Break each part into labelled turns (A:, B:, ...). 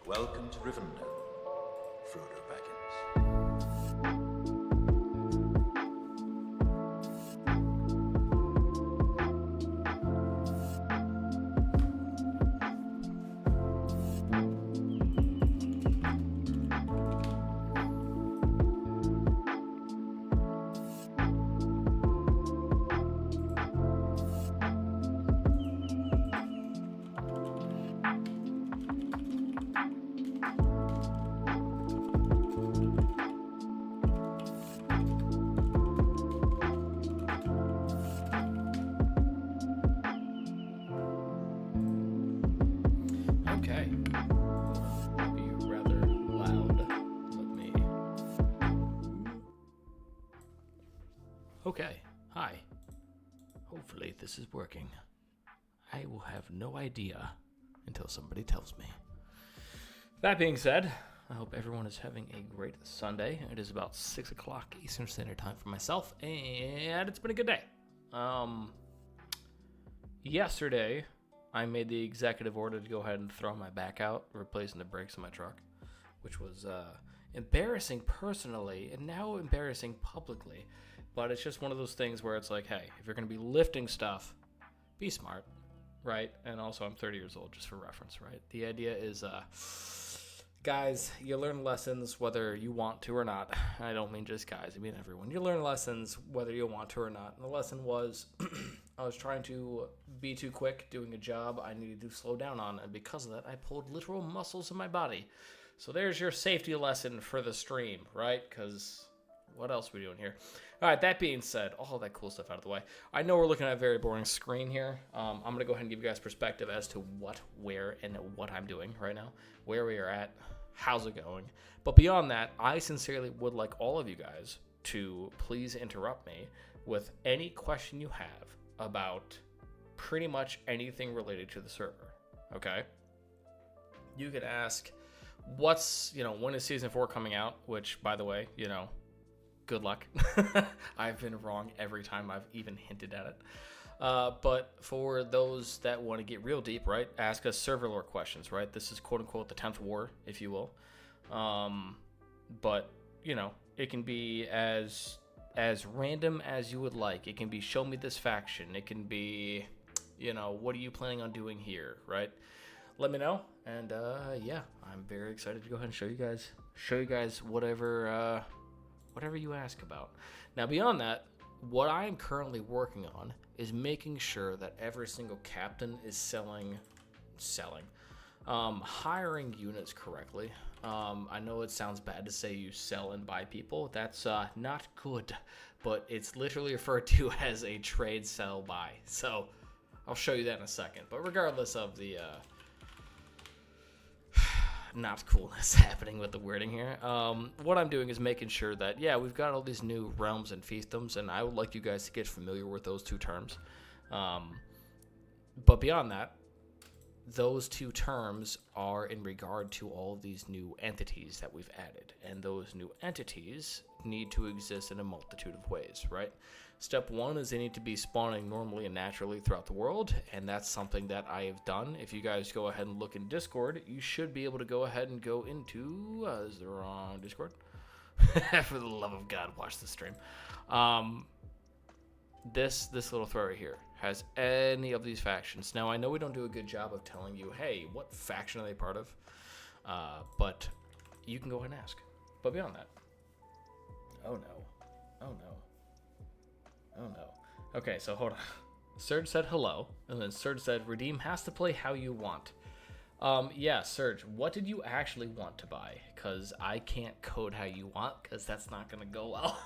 A: Welcome to Rivendell, Frodo Baggins.
B: Okay. Might be rather loud. Let me. Okay. Hi. Hopefully this is working. I will have no idea until somebody tells me. That being said, I hope everyone is having a great Sunday. It is about 6 o'clock Eastern Standard Time for myself, and it's been a good day. Yesterday, I made the executive order to go ahead and throw my back out, replacing the brakes in my truck, which was embarrassing personally and now embarrassing publicly. But it's just one of those things where it's like, hey, if you're going to be lifting stuff, be smart, right? And also, I'm 30 years old, just for reference, right? The idea is, guys, you learn lessons whether you want to or not. I don't mean just guys, I mean everyone. You learn lessons whether you want to or not. And the lesson was I was trying to be too quick doing a job I needed to slow down on, and because of that, I pulled literal muscles in my body. So there's your safety lesson for the stream, right? Because what else are we doing here? All right, that being said, all that cool stuff out of the way. I know we're looking at a very boring screen here. I'm going to go ahead and give you guys perspective as to what, where, and what I'm doing right now, where we are at, how's it going. But beyond that, I sincerely would like all of you guys to please interrupt me with any question you have about pretty much anything related to the server, okay? You could ask, when is Season 4 coming out? Which, by the way, good luck. I've been wrong every time I've even hinted at it. But for those that want to get real deep, right, ask us server lore questions, right? This is quote-unquote the 10th war, if you will. But, it can be as random as you would like. It can be show me this faction. It can be, what are you planning on doing here, right? Let me know. And, I'm very excited to go ahead and show you guys whatever you ask about. Now, beyond that, what I'm currently working on is making sure that every single captain is hiring units correctly. I know it sounds bad to say you sell and buy people. That's not good, but it's literally referred to as a trade, sell, buy. So I'll show you that in a second. But regardless of the not coolness happening with the wording here, what I'm doing is making sure that, we've got all these new realms and fiefdoms, and I would like you guys to get familiar with those two terms. But beyond that, those two terms are in regard to all of these new entities that we've added, and those new entities need to exist in a multitude of ways, right? Step one is they need to be spawning normally and naturally throughout the world, and that's something that I have done. If you guys go ahead and look in Discord, you should be able to go ahead and go into, is the wrong Discord? For the love of God, watch the stream. This little thread right here has any of these factions. Now, I know we don't do a good job of telling you, hey, what faction are they part of? But you can go ahead and ask. But beyond that, oh no. Okay, so hold on. Serge said hello, and then Serge said, Redeem has to play how you want. Yeah, Serge, what did you actually want to buy? Because I can't code how you want, because that's not going to go well.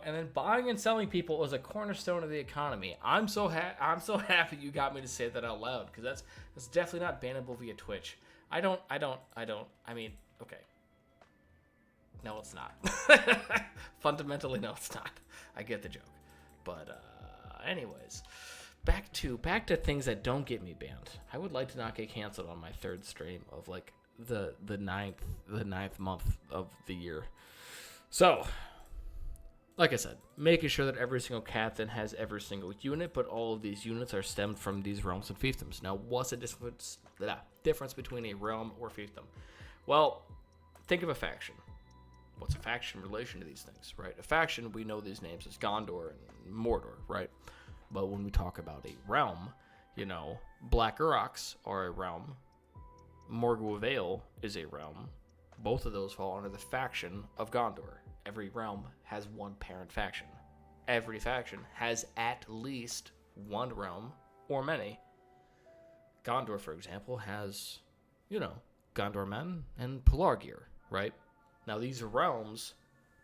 B: And then buying and selling people is a cornerstone of the economy. I'm so happy you got me to say that out loud, because that's definitely not bannable via Twitch. I mean, okay. No, it's not. Fundamentally, no, it's not. I get the joke. But, anyways, back to things that don't get me banned. I would like to not get canceled on my third stream of, like, the ninth month of the year. So, like I said, making sure that every single captain has every single unit, but all of these units are stemmed from these realms and fiefdoms. Now, what's the difference between a realm or fiefdom? Well, think of a faction. What's a faction in relation to these things, right? A faction, we know these names as Gondor and Mordor, right? But when we talk about a realm, Black Uroks are a realm. Morgul Vale is a realm. Both of those fall under the faction of Gondor. Every realm has one parent faction. Every faction has at least one realm or many. Gondor, for example, has, Gondor men and Pelargir, right? Now, these realms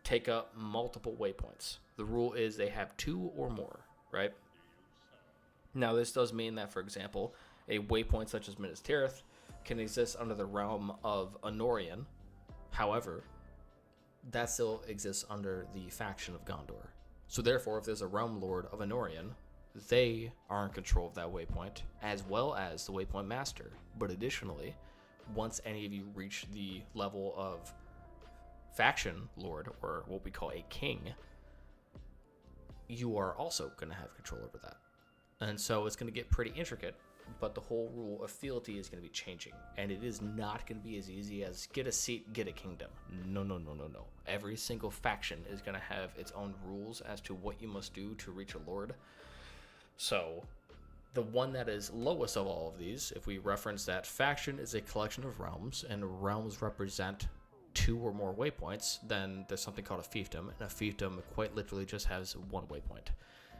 B: take up multiple waypoints. The rule is they have 2 or more, right? Now, this does mean that, for example, a waypoint such as Minas Tirith can exist under the realm of Anorion. However, that still exists under the faction of Gondor. So therefore, if there's a realm lord of Anorion, they are in control of that waypoint, as well as the waypoint master. But additionally, once any of you reach the level of faction lord, or what we call a king, you are also going to have control over that. And so it's going to get pretty intricate, but the whole rule of fealty is going to be changing. And it is not going to be as easy as get a seat, get a kingdom. No. Every single faction is going to have its own rules as to what you must do to reach a lord. So the one that is lowest of all of these, if we reference that faction is a collection of realms, and realms represent 2 or more waypoints, then there's something called a fiefdom, and a fiefdom quite literally just has one waypoint.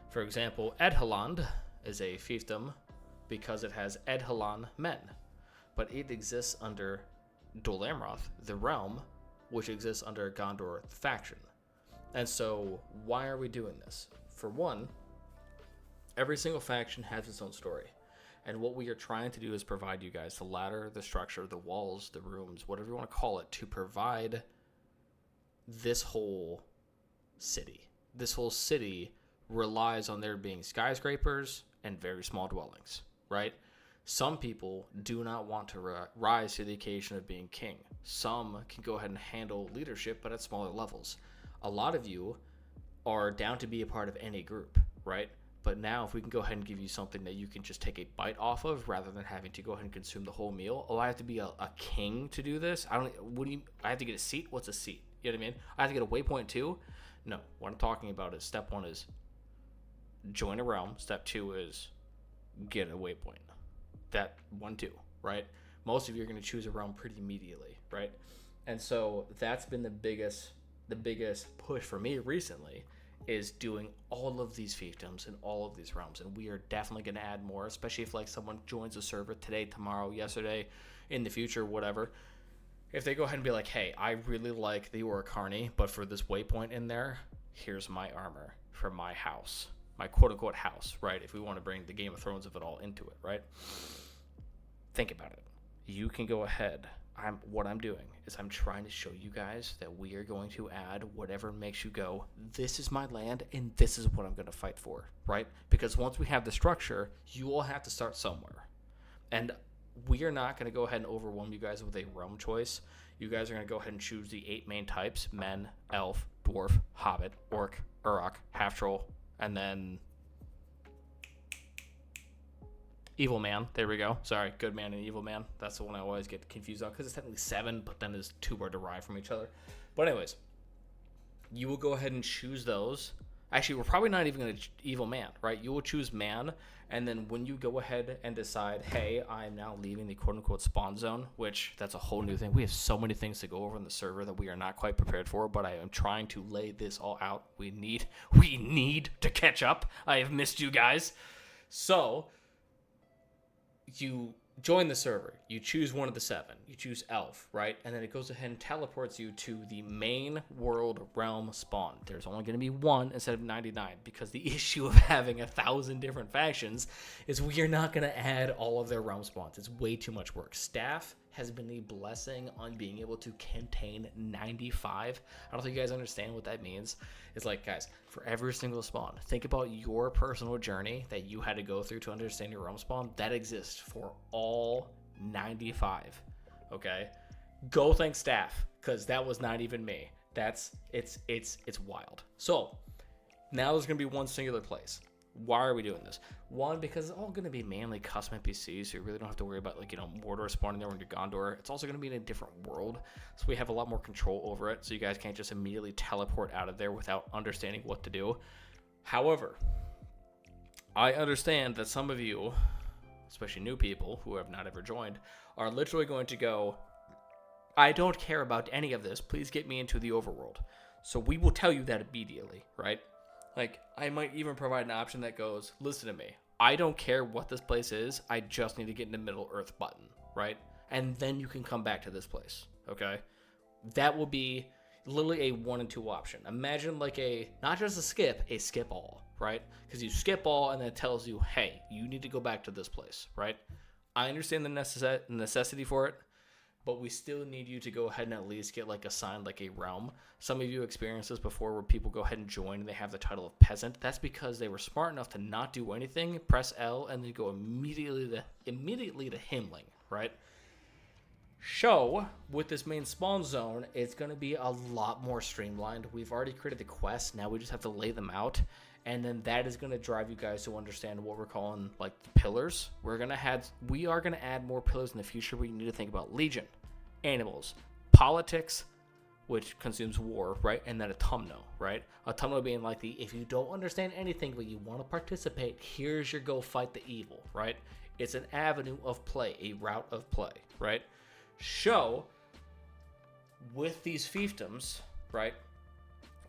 B: For example, Edheland is a fiefdom because it has Edhelan men, but it exists under Dol Amroth, the realm, which exists under Gondor, the faction. And so, why are we doing this? For one, every single faction has its own story. And what we are trying to do is provide you guys the ladder, the structure, the walls, the rooms, whatever you want to call it, to provide this whole city. This whole city relies on there being skyscrapers and very small dwellings, right? Some people do not want to rise to the occasion of being king. Some can go ahead and handle leadership, but at smaller levels. A lot of you are down to be a part of any group, right? But now if we can go ahead and give you something that you can just take a bite off of rather than having to go ahead and consume the whole meal. Oh, I have to be a king to do this? I have to get a seat? What's a seat? You know what I mean? I have to get a waypoint too? No. What I'm talking about is step 1 is join a realm. Step 2 is get a waypoint. That 1, 2, right? Most of you are going to choose a realm pretty immediately, right? And so that's been the biggest push for me recently, is doing all of these fiefdoms and all of these realms. And we are definitely going to add more, especially if like someone joins the server today, tomorrow, yesterday, in the future, whatever. If they go ahead and be like, hey, I really like the Orcarni, but for this waypoint in there, here's my armor for my house, my quote-unquote house, right? If we want to bring the Game of Thrones of it all into it, right? Think about it. You can go ahead. What I'm doing is I'm trying to show you guys that we are going to add whatever makes you go, this is my land and this is what I'm going to fight for, right? Because once we have the structure, you all have to start somewhere. And we are not going to go ahead and overwhelm you guys with a realm choice. You guys are going to go ahead and choose the 8 main types: men, elf, dwarf, hobbit, orc, urok, half-troll, and then evil man. There we go. Sorry, good man and evil man. That's the one I always get confused on because it's technically 7, but then there's 2 are derived from each other. But anyways, you will go ahead and choose those. Actually, we're probably not even going to evil man, right? You will choose man, and then when you go ahead and decide, hey, I'm now leaving the quote-unquote spawn zone, which that's a whole new thing. We have so many things to go over in the server that we are not quite prepared for, but I am trying to lay this all out. We need to catch up. I have missed you guys. So you join the server, you choose one of the 7, you choose elf, right? And then it goes ahead and teleports you to the main world realm spawn. There's only going to be 1 instead of 99 because the issue of having 1,000 different factions is we are not going to add all of their realm spawns. It's way too much work. Staff has been a blessing on being able to contain 95. I don't think you guys understand what that means. It's like, guys, for every single spawn, think about your personal journey that you had to go through to understand your realm spawn. That exists for all 95. Okay? Go thank staff, because that was not even me. It's wild. So Now there's going to be one singular place. Why are we doing this? One, because it's all going to be mainly custom NPCs, so you really don't have to worry about, like, you know, Mordor spawning there when you're Gondor. It's also going to be in a different world, so we have a lot more control over it, so you guys can't just immediately teleport out of there without understanding what to do. However, I understand that some of you, especially new people who have not ever joined, are literally going to go, I don't care about any of this. Please get me into the overworld. So we will tell you that immediately, right? Like, I might even provide an option that goes, listen to me. I don't care what this place is. I just need to get in the Middle Earth button, right? And then you can come back to this place, okay? That will be literally a 1 and 2 option. Imagine like not just a skip all, right? Because you skip all and then it tells you, hey, you need to go back to this place, right? I understand the necessity for it, but we still need you to go ahead and at least get like assigned like a realm. Some of you experienced this before where people go ahead and join and they have the title of peasant. That's because they were smart enough to not do anything, press L, and then go immediately to himling, right? So, with this main spawn zone, it's going to be a lot more streamlined. We've already created the quests. Now we just have to lay them out. And then that is going to drive you guys to understand what we're calling, like, the pillars. We are going to add more pillars in the future, but you need to think about Legion, animals, politics, which consumes war, right? And then autumno, right? Autumno being like if you don't understand anything but you want to participate, here's your go fight the evil, right? It's an avenue of play, a route of play, right? So, with these fiefdoms, right,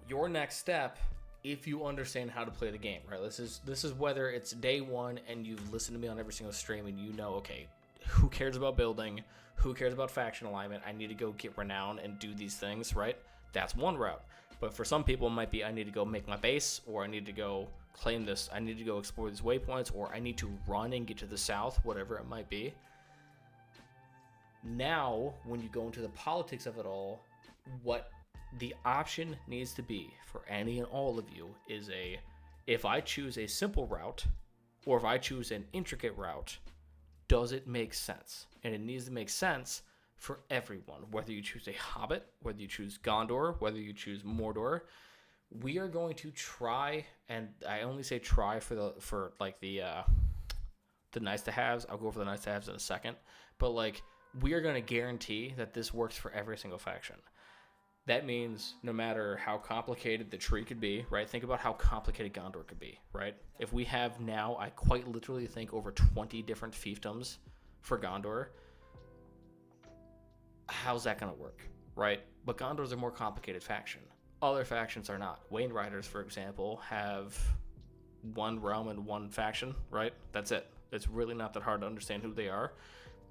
B: your next step, if you understand how to play the game, right, this is whether it's day one and you've listened to me on every single stream and you know, okay, who cares about building, who cares about faction alignment, I need to go get renown and do these things, right? That's one route. But for some people, it might be I need to go make my base, or I need to go claim this, I need to go explore these waypoints, or I need to run and get to the south, whatever it might be. Now, when you go into the politics of it all, what the option needs to be for any and all of you is if I choose a simple route, or if I choose an intricate route, does it make sense? And it needs to make sense for everyone, whether you choose a Hobbit, whether you choose Gondor, whether you choose Mordor. We are going to try, and I only say try for the nice to haves. I'll go for the nice to haves in a second, but like we are going to guarantee that this works for every single faction. That means no matter how complicated the tree could be, right? Think about how complicated Gondor could be, right? If we have now, I quite literally think over 20 different fiefdoms for Gondor, how's that going to work, right? But Gondor's a more complicated faction. Other factions are not. Wayne Riders, for example, have one realm and one faction, right? That's it. It's really not that hard to understand who they are.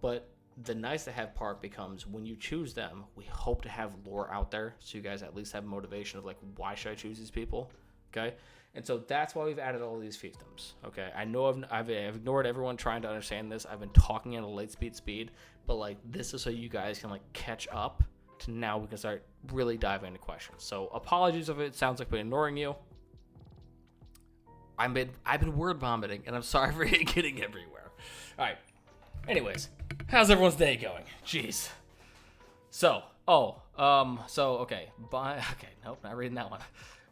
B: But the nice to have part becomes when you choose them, we hope to have lore out there so you guys at least have motivation of like, why should I choose these people? Okay. And so that's why we've added all these fiefdoms. Okay. I know I've ignored everyone trying to understand this. I've been talking at a light speed, but like this is so you guys can like catch up to now we can start really diving into questions. So apologies if it sounds like I've been ignoring you. I've been word vomiting and I'm sorry for it getting everywhere. All right. Anyways, how's everyone's day going? Jeez. Okay, nope, not reading that one.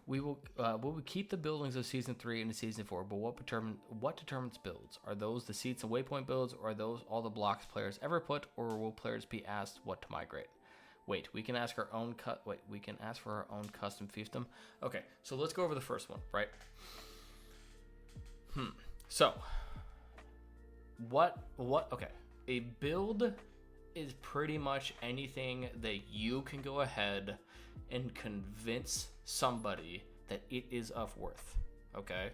B: We will keep the buildings of Season 3 into Season 4, but what determines builds? Are those the seats and waypoint builds, or are those all the blocks players ever put, or will players be asked what to migrate? Wait, we can ask for our own custom fiefdom? Okay, so let's go over the first one, right? So, okay. A build is pretty much anything that you can go ahead and convince somebody that it is of worth, okay?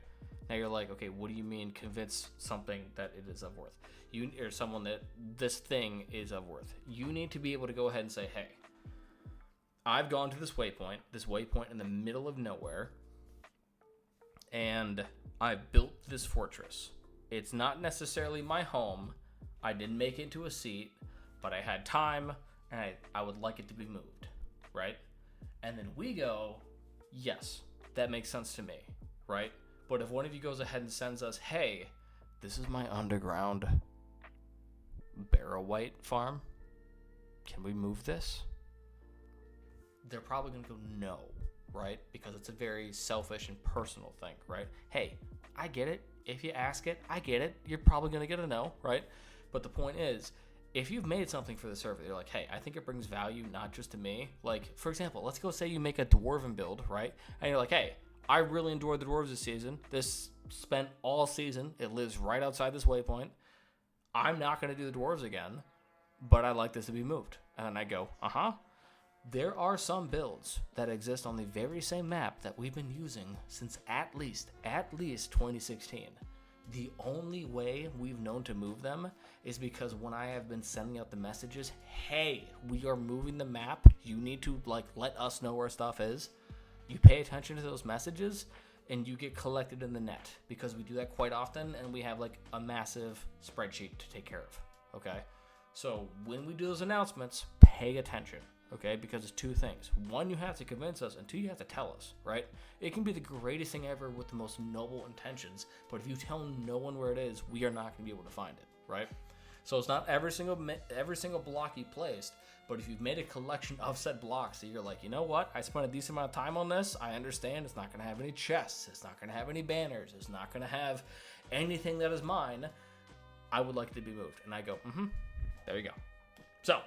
B: Now you're like, okay, what do you mean convince something that it is of worth? Or someone that this thing is of worth. You need to be able to go ahead and say, hey, I've gone to this waypoint in the middle of nowhere, and I built this fortress. It's not necessarily my home. I didn't make it into a seat, but I had time, and I would like it to be moved, right? And then we go, yes, that makes sense to me, right? But if one of you goes ahead and sends us, hey, this is my underground barrow white farm. Can we move this? They're probably going to go, no, right? Because it's a very selfish and personal thing, right? Hey, I get it. If you ask it, I get it. You're probably going to get a no, right? But the point is, if you've made something for the server, you're like, hey, I think it brings value not just to me. Like, for example, let's go say you make a dwarven build, right? And you're like, hey, I really enjoyed the dwarves this season. This spent all season. It lives right outside this waypoint. I'm not going to do the dwarves again, but I'd like this to be moved. And then I go, There are some builds that exist on the very same map that we've been using since at least 2016. The only way we've known to move them is because when I have been sending out the messages, hey, we are moving the map. You need to let us know where stuff is. You pay attention to those messages and you get collected in the net, because we do that quite often and we have a massive spreadsheet to take care of. Okay. So when we do those announcements, pay attention. Okay, because it's two things. One, you have to convince us, and two, you have to tell us, right? It can be the greatest thing ever with the most noble intentions, but if you tell no one where it is, we are not going to be able to find it, right? So it's not every single block you placed, but if you've made a collection of said blocks that you're like, you know what? I spent a decent amount of time on this. I understand it's not going to have any chests. It's not going to have any banners. It's not going to have anything that is mine. I would like it to be moved. And I go, there you go. So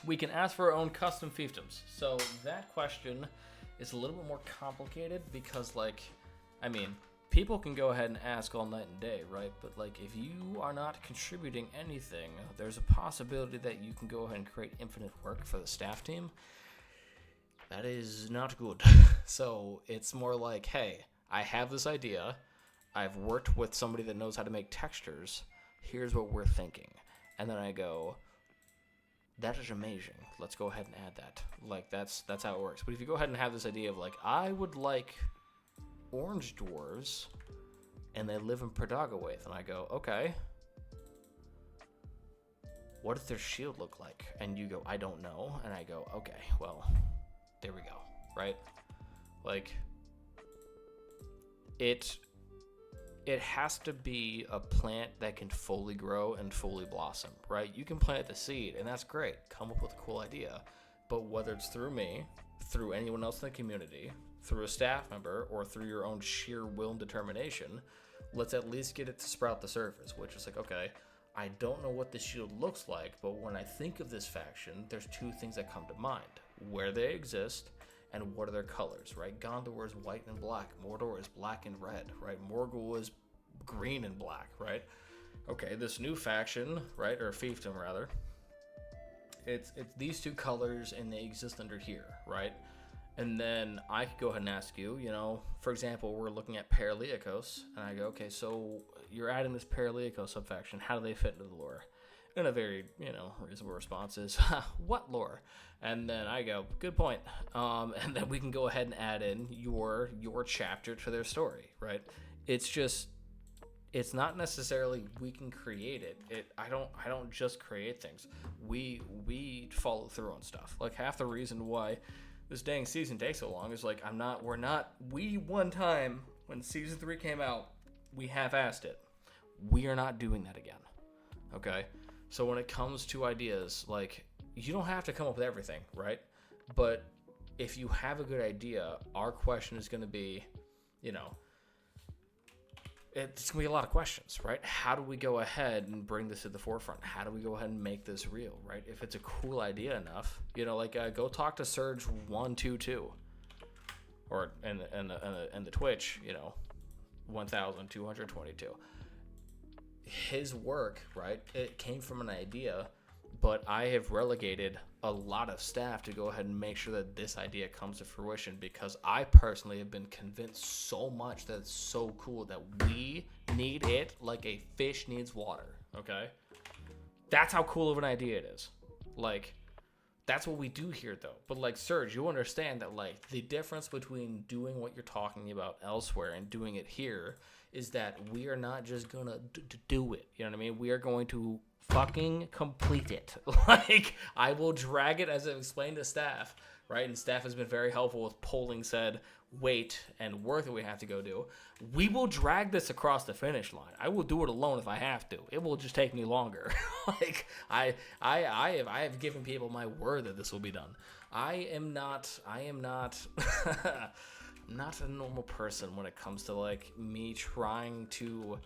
B: we can ask for our own custom fiefdoms. So that question is a little bit more complicated because, people can go ahead and ask all night and day, right? But, if you are not contributing anything, there's a possibility that you can go ahead and create infinite work for the staff team. That is not good. So it's more like, hey, I have this idea. I've worked with somebody that knows how to make textures. Here's what we're thinking. And then I go, that is amazing. Let's go ahead and add that. That's how it works. But if you go ahead and have this idea of I would like orange dwarves and they live in Predagawaith, and I go, okay, what does their shield look like? And you go, I don't know. And I go, okay, well, there we go, right? It has to be a plant that can fully grow and fully blossom, right? You can plant the seed, and that's great. Come up with a cool idea. But whether it's through me, through anyone else in the community, through a staff member, or through your own sheer will and determination, let's at least get it to sprout the surface, which is okay, I don't know what the shield looks like, but when I think of this faction, there's two things that come to mind. Where they exist, and what are their colors, right? Gondor is white and black. Mordor is black and red, right? Morgul is green and black, right? Okay, this new faction, right, or fiefdom rather, it's these two colors and they exist under here, right? And then I could go ahead and ask you, for example, we're looking at Paraliakos, and I go, okay, so you're adding this Paraliakos subfaction. How do they fit into the lore? And a very, reasonable response is, what lore? And then I go, good point. And then we can go ahead and add in your chapter to their story, right? It's not necessarily we can create it. I don't just create things. We follow through on stuff. Half the reason why this dang season takes so long is we one time when season 3 came out, we half-assed it. We are not doing that again. Okay? So when it comes to ideas, you don't have to come up with everything, right? But if you have a good idea, our question is going to be, it's going to be a lot of questions, right? How do we go ahead and bring this to the forefront? How do we go ahead and make this real, right? If it's a cool idea enough, go talk to Surge122 or in the Twitch, 1222. His work, right? It came from an idea, but I have relegated a lot of staff to go ahead and make sure that this idea comes to fruition, because I personally have been convinced so much that it's so cool that we need it like a fish needs water, okay? That's how cool of an idea it is. That's what we do here, though. But, Serge, you understand that, the difference between doing what you're talking about elsewhere and doing it here is that we are not just gonna do it. You know what I mean? We are going to fucking complete it. Like, I will drag it as I've explained to staff, right? And staff has been very helpful with polling said weight and work that we have to go do. We will drag this across the finish line. I will do it alone if I have to. It will just take me longer. Like, I have given people my word that this will be done. I am not I'm not a normal person when it comes to like me trying to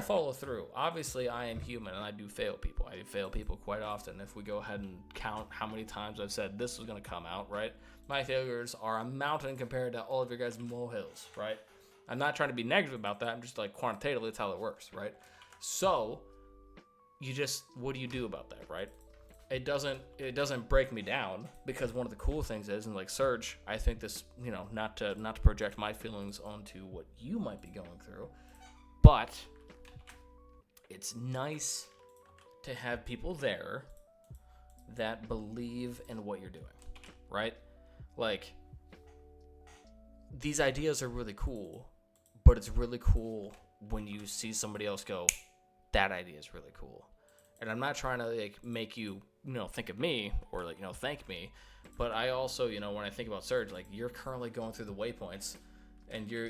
B: follow through. Obviously, I am human and I do fail people. I fail people quite often. If we go ahead and count how many times I've said this was going to come out, right? My failures are a mountain compared to all of your guys' molehills, right? I'm not trying to be negative about that. I'm just like quantitatively, that's how it works, right? So, what do you do about that, right? It doesn't break me down, because one of the cool things is, and like Serge, I think this, not to project my feelings onto what you might be going through, but it's nice to have people there that believe in what you're doing, right? Like, these ideas are really cool, but it's really cool when you see somebody else go, that idea is really cool. And I'm not trying to like make you, think of me or like, thank me, but I also, when I think about Serge, like, you're currently going through the waypoints and you're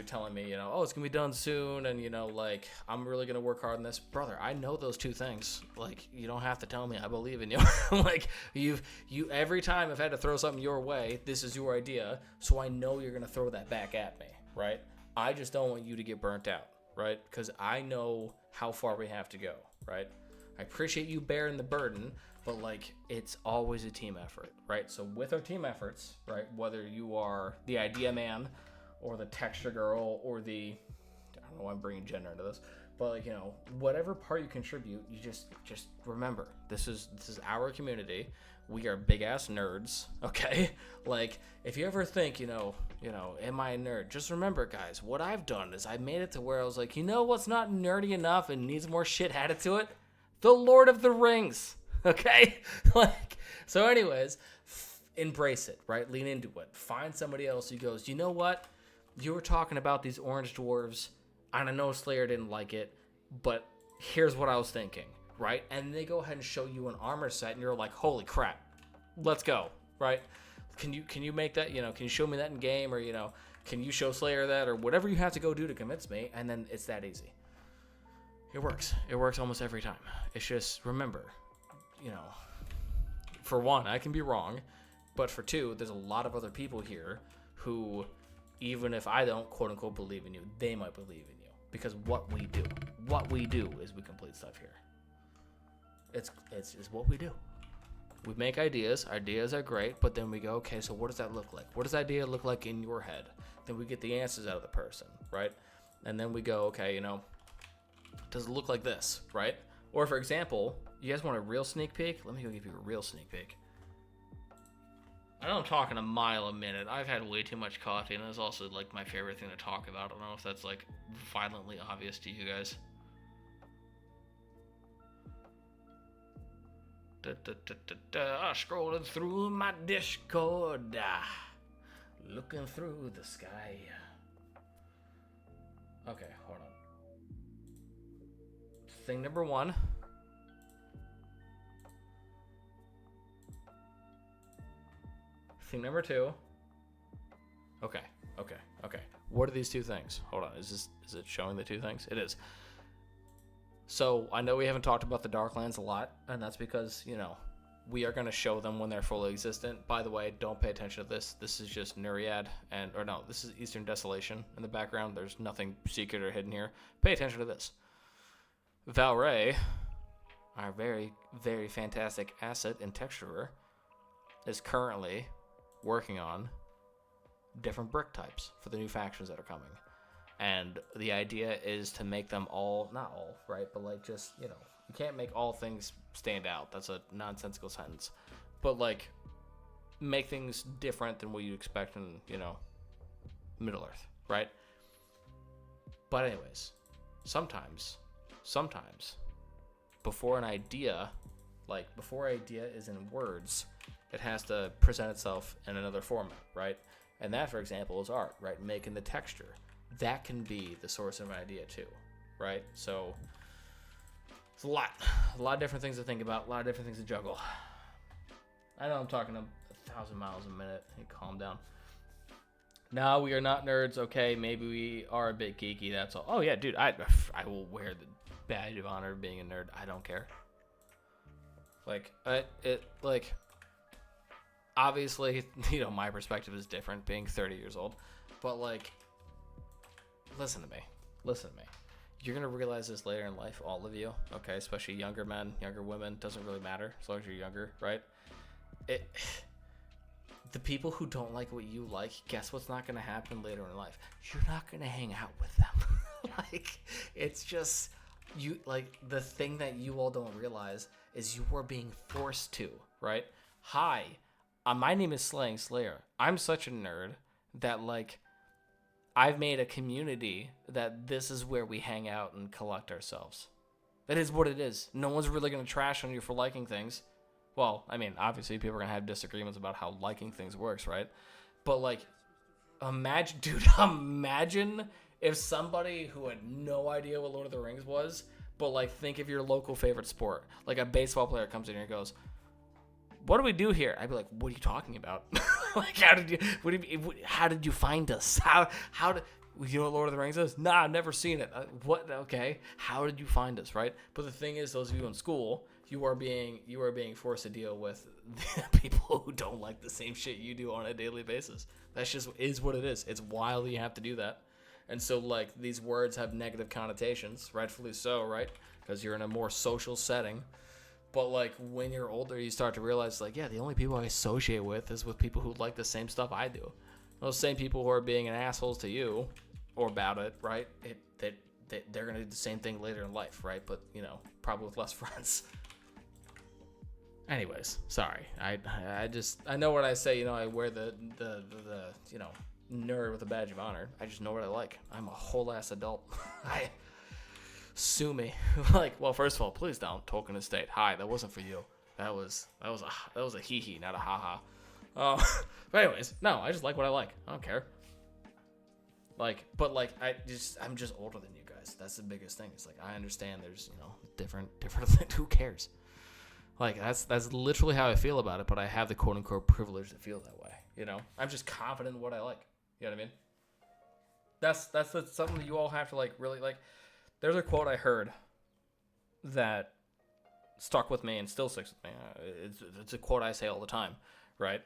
B: telling me, oh, it's gonna be done soon, and like, I'm really gonna work hard on this, brother. I know those two things. Like, you don't have to tell me. I believe in you. Like, you every time I've had to throw something your way, this is your idea, so I know you're gonna throw that back at me, right? I just don't want you to get burnt out, right? Because I know how far we have to go, right? I appreciate you bearing the burden, but like, it's always a team effort, right? So with our team efforts, right, whether you are the idea man or the texture girl or I don't know why I'm bringing gender into this, but like, whatever part you contribute, you just remember, this is our community. We are big ass nerds, okay? Like, if you ever think, am I a nerd? Just remember, guys, what I've done is I made it to where I was like, what's not nerdy enough and needs more shit added to it? The Lord of the Rings, okay? Like, so anyways, embrace it, right? Lean into it. Find somebody else who goes, you know what? You were talking about these orange dwarves. I know Slayer didn't like it, but here's what I was thinking, right? And they go ahead and show you an armor set, and you're like, holy crap, let's go, right? Can you make that, can you show me that in game, or, can you show Slayer that, or whatever you have to go do to convince me, and then it's that easy. It works. It works almost every time. It's just, remember, for one, I can be wrong, but for two, there's a lot of other people here who, even if I don't, quote unquote, believe in you, they might believe in you. Because what we do is we complete stuff here. It's what we do. We make ideas. Ideas are great, but then we go, okay, so what does that look like? What does that idea look like in your head? Then we get the answers out of the person, right? And then we go, okay, does it look like this, right? Or for example, you guys want a real sneak peek? Let me go give you a real sneak peek. I know I'm talking a mile a minute. I've had way too much coffee, and that's also like my favorite thing to talk about. I don't know if that's like violently obvious to you guys. Scrolling through my Discord, looking through the sky. Okay, hold on. Thing number one. Thing number two. Okay. What are these two things? Hold on. Is it showing the two things? It is. So I know we haven't talked about the Darklands a lot, and that's because, we are going to show them when they're fully existent. By the way, don't pay attention to this. This is just Nuriad, this is Eastern Desolation in the background. There's nothing secret or hidden here. Pay attention to this. Valray, our very, very fantastic asset and texturer, is currently working on different brick types for the new factions that are coming. And the idea is to make them all, not all, right? But like, just, you can't make all things stand out. That's a nonsensical sentence. But like, make things different than what you expect in, Middle Earth, right? But anyways, sometimes, before an idea is in words, it has to present itself in another format, right? And that, for example, is art, right? Making the texture. That can be the source of an idea too, right? So it's a lot. A lot of different things to think about. A lot of different things to juggle. I know I'm talking 1,000 miles a minute. Hey, calm down. No, we are not nerds. Okay, maybe we are a bit geeky. That's all. Oh yeah, dude. I will wear the badge of honor of being a nerd. I don't care. Like obviously, my perspective is different being 30 years old, but like, listen to me. You're going to realize this later in life, all of you, okay? Especially younger men, younger women, doesn't really matter as long as you're younger, right? The people who don't like what you like, guess what's not going to happen later in life? You're not going to hang out with them. Like, it's just, the thing that you all don't realize is you are being forced to, right? Hi, my name is Slaying Slayer. I'm such a nerd that, like, I've made a community that this is where we hang out and collect ourselves. That is what it is. No one's really going to trash on you for liking things. Well, I mean, obviously people are going to have disagreements about how liking things works, right? But like, imagine if somebody who had no idea what Lord of the Rings was, but like, think of your local favorite sport. Like a baseball player comes in here and goes, "What do we do here?" I'd be like, "What are you talking about?" Like, how did you find us? How did you know what Lord of the Rings is? Nah, I've never seen it. What? Okay, how did you find us, right? But the thing is, those of you in school, you are being forced to deal with people who don't like the same shit you do on a daily basis. That's just is what it is. It's wild you have to do that, and so like these words have negative connotations, rightfully so, right? Because you're in a more social setting. But, like, when you're older, you start to realize, like, yeah, the only people I associate with is with people who like the same stuff I do. Those same people who are being an assholes to you or about it, right? They're going to do the same thing later in life, right? But, probably with less friends. Anyways, sorry. I know what I say, I wear the nerd with a badge of honor. I just know what I like. I'm a whole-ass adult. Sue me. Like, well, first of all, please don't. Token estate. Hi, that wasn't for you. That was a hee-hee, not a ha-ha. But anyways, no, I just like what I like. I don't care. Like, but like, I'm just older than you guys. That's the biggest thing. It's like, I understand there's, different things. Who cares? Like, that's literally how I feel about it, but I have the quote-unquote privilege to feel that way, I'm just confident in what I like. You know what I mean? That's something that you all have to, like, really, like. There's a quote I heard that stuck with me and still sticks with me. It's a quote I say all the time, right?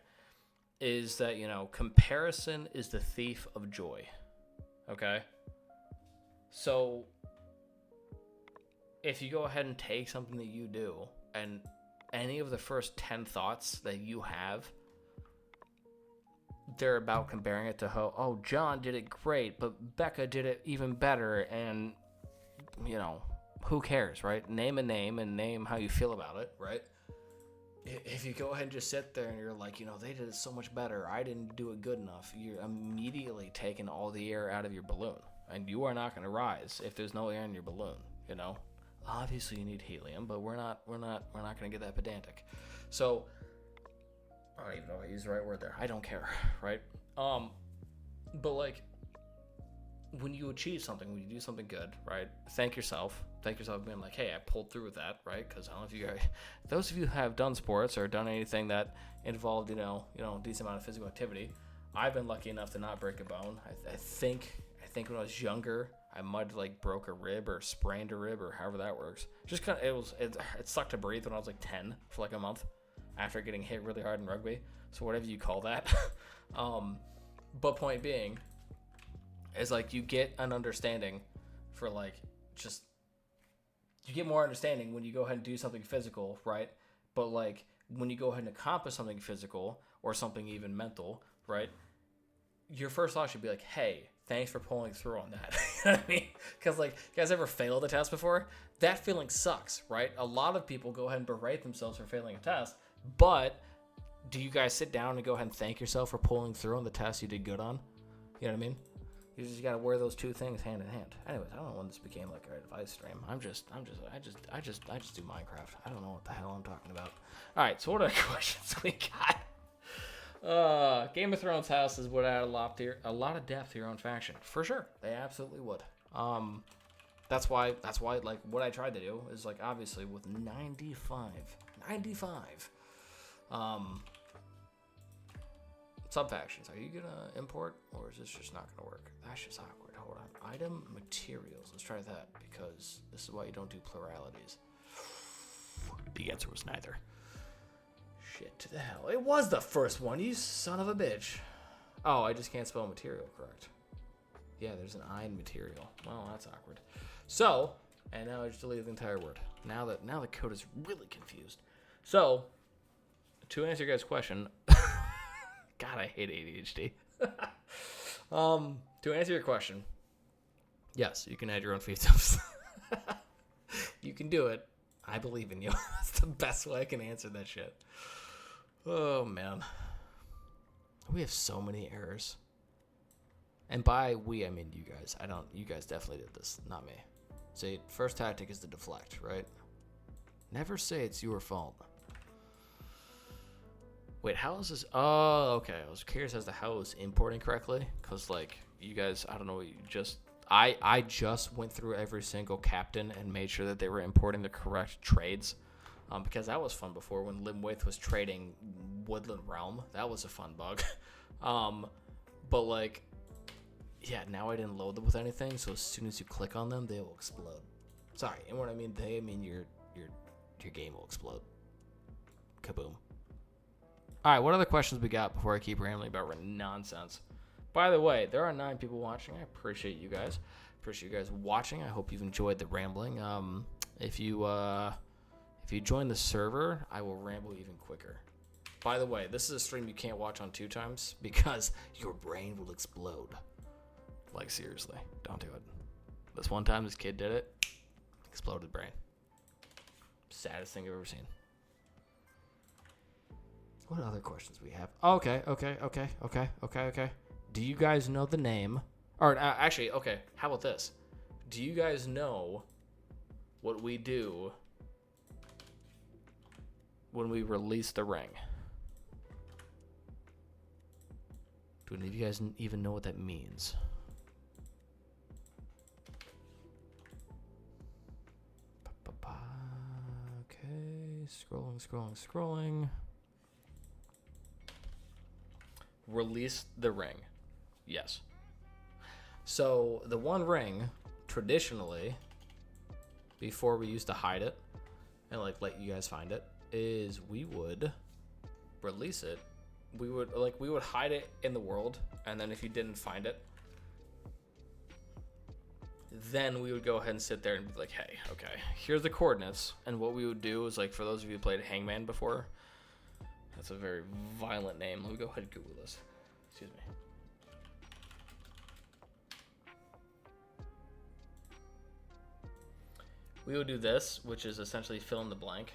B: Is that, comparison is the thief of joy. Okay? So, if you go ahead and take something that you do, and any of the first 10 thoughts that you have, they're about comparing it to how, oh, John did it great, but Becca did it even better, and who cares, right? Name a name and name how you feel about it, right? If you go ahead and just sit there and you're like, they did it so much better, I didn't do it good enough, you're immediately taking all the air out of your balloon, and you are not going to rise if there's no air in your balloon. Obviously you need helium, but we're not going to get that pedantic. So I don't even know if I used the right word there. I don't care, right? But like, when you achieve something, when you do something good, right? Thank yourself being like, hey, I pulled through with that, right? Because I don't know if you guys, those of you who have done sports or done anything that involved, a decent amount of physical activity, I've been lucky enough to not break a bone. I think when I was younger, I might have like broke a rib or sprained a rib or however that works. Just kind of, it sucked to breathe when I was like 10 for like a month after getting hit really hard in rugby. So whatever you call that. But point being, is like you get an understanding for like just you get more understanding when you go ahead and do something physical, right? But like when you go ahead and accomplish something physical or something even mental, right? Your first thought should be like, hey, thanks for pulling through on that. You know what I mean? Because like, you guys ever failed a test before? That feeling sucks, right? A lot of people go ahead and berate themselves for failing a test, but do you guys sit down and go ahead and thank yourself for pulling through on the test you did good on? You know what I mean? You just gotta wear those two things hand in hand. Anyways, I don't know when this became like a advice stream. I just do Minecraft. I don't know what the hell I'm talking about. All right, so what other questions we got? Game of Thrones houses would add a lot of depth to your own faction, for sure. They absolutely would. That's why, like, what I tried to do is, like, obviously with 95, sub-factions, are you gonna import, or is this just not gonna work? That's just awkward. Hold on. Item materials. Let's try that, because this is why you don't do pluralities. The answer was neither. Shit to the hell. It was the first one, you son of a bitch. Oh, I just can't spell material correct. Yeah, there's an I in material. Well, that's awkward. So, and now I just deleted the entire word. Now the code is really confused. So, to answer your guys' question, God, I hate ADHD. To answer your question, yes, you can add your own features. You can do it. I believe in you. That's the best way I can answer that shit. Oh, man. We have so many errors. And by we, I mean you guys. You guys definitely did this, not me. Say, first tactic is to deflect, right? Never say it's your fault. Wait, how is this? Oh, okay. I was curious as to how it was importing correctly. Because, like, you guys, I don't know, I just went through every single captain and made sure that they were importing the correct trades. Because that was fun before when Limwith was trading Woodland Realm. That was a fun bug. But, like, yeah, now I didn't load them with anything, so as soon as you click on them, they will explode. Sorry, and when I mean they, I mean your game will explode. Kaboom. All right, what other questions we got before I keep rambling about nonsense? By the way, there are 9 people watching. I appreciate you guys. Appreciate you guys watching. I hope you've enjoyed the rambling. If you join the server, I will ramble even quicker. By the way, this is a stream you can't watch on 2 times because your brain will explode. Like, seriously, don't do it. This one time this kid did it, exploded brain. Saddest thing I've ever seen. What other questions we have? Okay. Do you guys know the name? Or actually, okay, how about this? Do you guys know what we do when we release the ring? Do any of you guys even know what that means? Okay, scrolling. Release the ring. Yes. So the one ring, traditionally, before we used to hide it and like let you guys find it, is we would release it. We would hide it in the world, and then if you didn't find it, then we would go ahead and sit there and be like, hey, okay, here's the coordinates. And what we would do is, like, for those of you who played Hangman before, that's a very violent name. Let me go ahead and Google this. Excuse me. We would do this, which is essentially fill in the blank.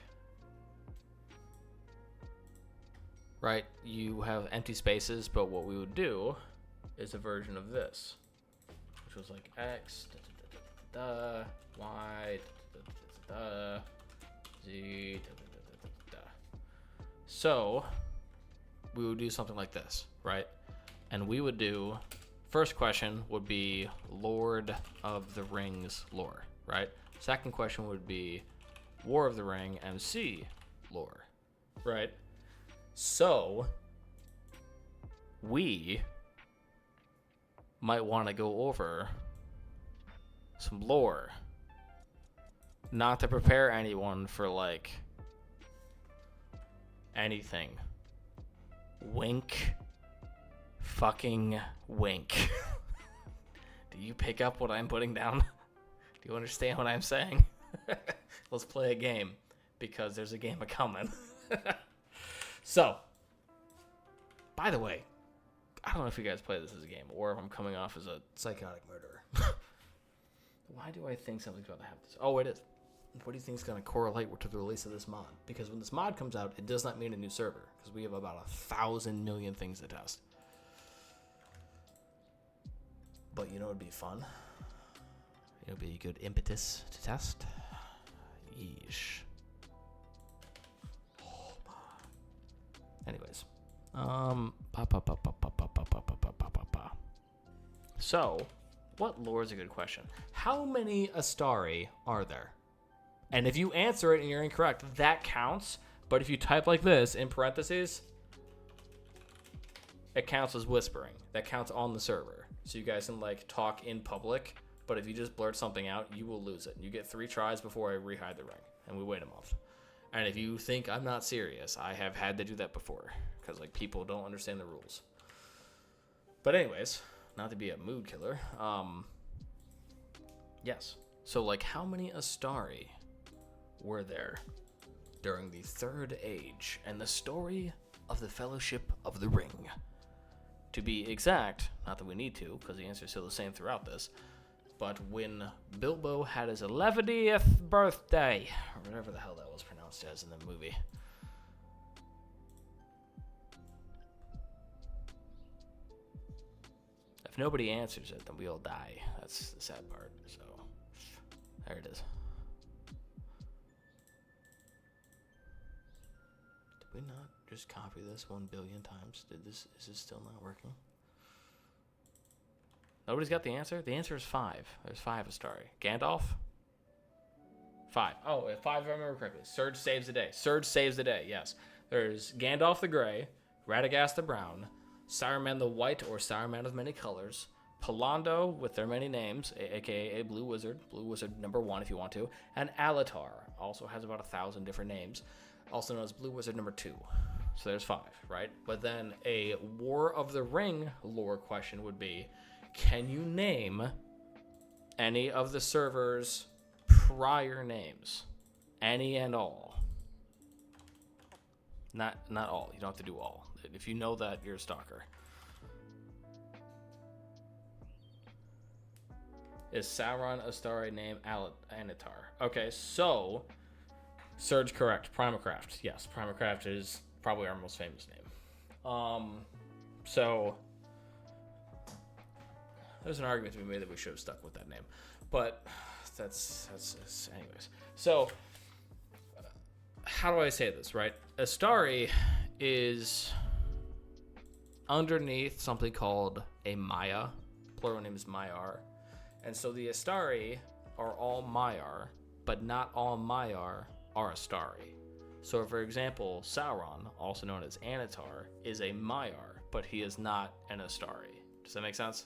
B: Right? You have empty spaces, but what we would do is a version of this, which was like X, Y, Z, So we would do something like this, right? And we would do, first question would be Lord of the Rings lore, right? Second question would be War of the Ring MC lore, right? So we might want to go over some lore, not to prepare anyone for like anything. Wink, fucking wink. Do you pick up what I'm putting down? Do you understand what I'm saying? Let's play a game, because there's a game a coming. So, by the way, I don't know if you guys play this as a game or if I'm coming off as a psychotic murderer. Why do I think something's about to happen? Oh, it is. What do you think is going to correlate to the release of this mod? Because when this mod comes out, it does not mean a new server, because we have about 1,000 million things to test. But you know, it'd be fun. It would be a good impetus to test. Yeesh. Anyways, so What lore is a good question? How many Astari are there? And if you answer it and you're incorrect, that counts. But if you type like this in parentheses, it counts as whispering. That counts on the server. So you guys can like talk in public. But if you just blurt something out, you will lose it. You get 3 tries before I rehide the ring. And we wait a month. And if you think I'm not serious, I have had to do that before. Because like people don't understand the rules. But anyways, not to be a mood killer. Yes. So like how many Astari were there during the Third Age and the story of the Fellowship of the Ring? To be exact, not that we need to, because the answer is still the same throughout this, but when Bilbo had his 11th birthday, or whatever the hell that was pronounced as in the movie. If nobody answers it, then we all die. That's the sad part. So, there it is. Did we not just copy this 1 billion times? Is this still not working? Nobody's got the answer? The answer is 5. There's 5 Astari. Gandalf? 5. Oh, 5 if I remember correctly. Surge saves the day. Surge saves the day, yes. There's Gandalf the Grey, Radagast the Brown, Saruman the White or Saruman of Many Colors, Palando with their many names, aka a Blue Wizard number 1 if you want to, and Alatar, also has about 1,000 different names, also known as Blue Wizard number 2. So there's 5, right? But then a War of the Ring lore question would be, can you name any of the server's prior names? Any and all. Not all. You don't have to do all. If you know that, you're a stalker. Is Sauron Astari name Anatar? Okay, so Surge correct. Primacraft. Yes, Primacraft is probably our most famous name. So there's an argument to be made that we should have stuck with that name, but that's anyways. So how do I say this, right? Astari is underneath something called a Maya. Plural name is Maiar. And so the Astari are all Maiar, but not all Maiar are Astari. So for example, Sauron, also known as Anatar, is a Maiar, but he is not an Astari. Does that make sense?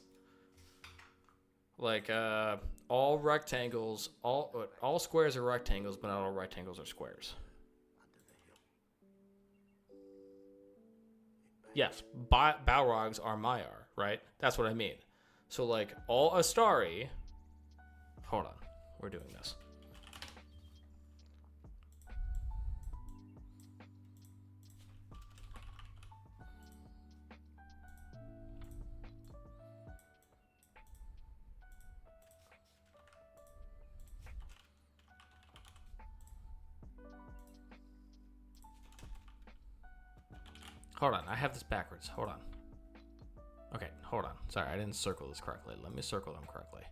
B: Like all rectangles, all squares are rectangles, but not all rectangles are squares. Yes, Balrogs are Maiar, right? That's what I mean. So like all Astari, hold on, we're doing this. Hold on, I have this backwards. Hold on. Okay, hold on. Sorry, I didn't circle this correctly. Let me circle them correctly.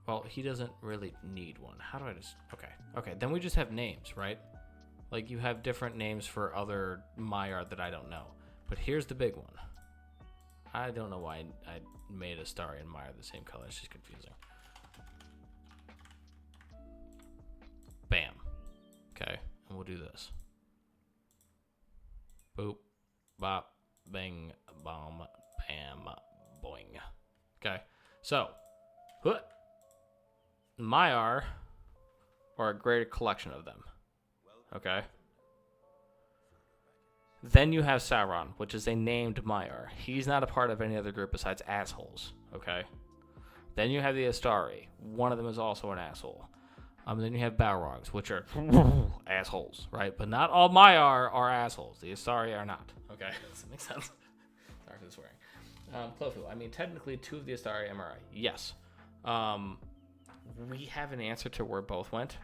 B: Well, he doesn't really need one. How do I just... Okay, then we just have names, right? Like, you have different names for other Maiar that I don't know. But here's the big one. I don't know why I made Astari and Maiar the same color. It's just confusing. Bam. Okay, and we'll do this. Boop, bop, bing, bomb, bam, boing. Okay, so, Maiar are a great collection of them. Okay. Then you have Sauron, which is a named Maiar. He's not a part of any other group besides assholes. Okay. Then you have the Astari. One of them is also an asshole. Then you have Balrogs, which are assholes, right? But not all Maiar are assholes. The Astari are not. Okay, does that make sense? Sorry for the swearing. Clofu, I mean, technically 2 of the Astari MRI. Yes. We have an answer to where both went.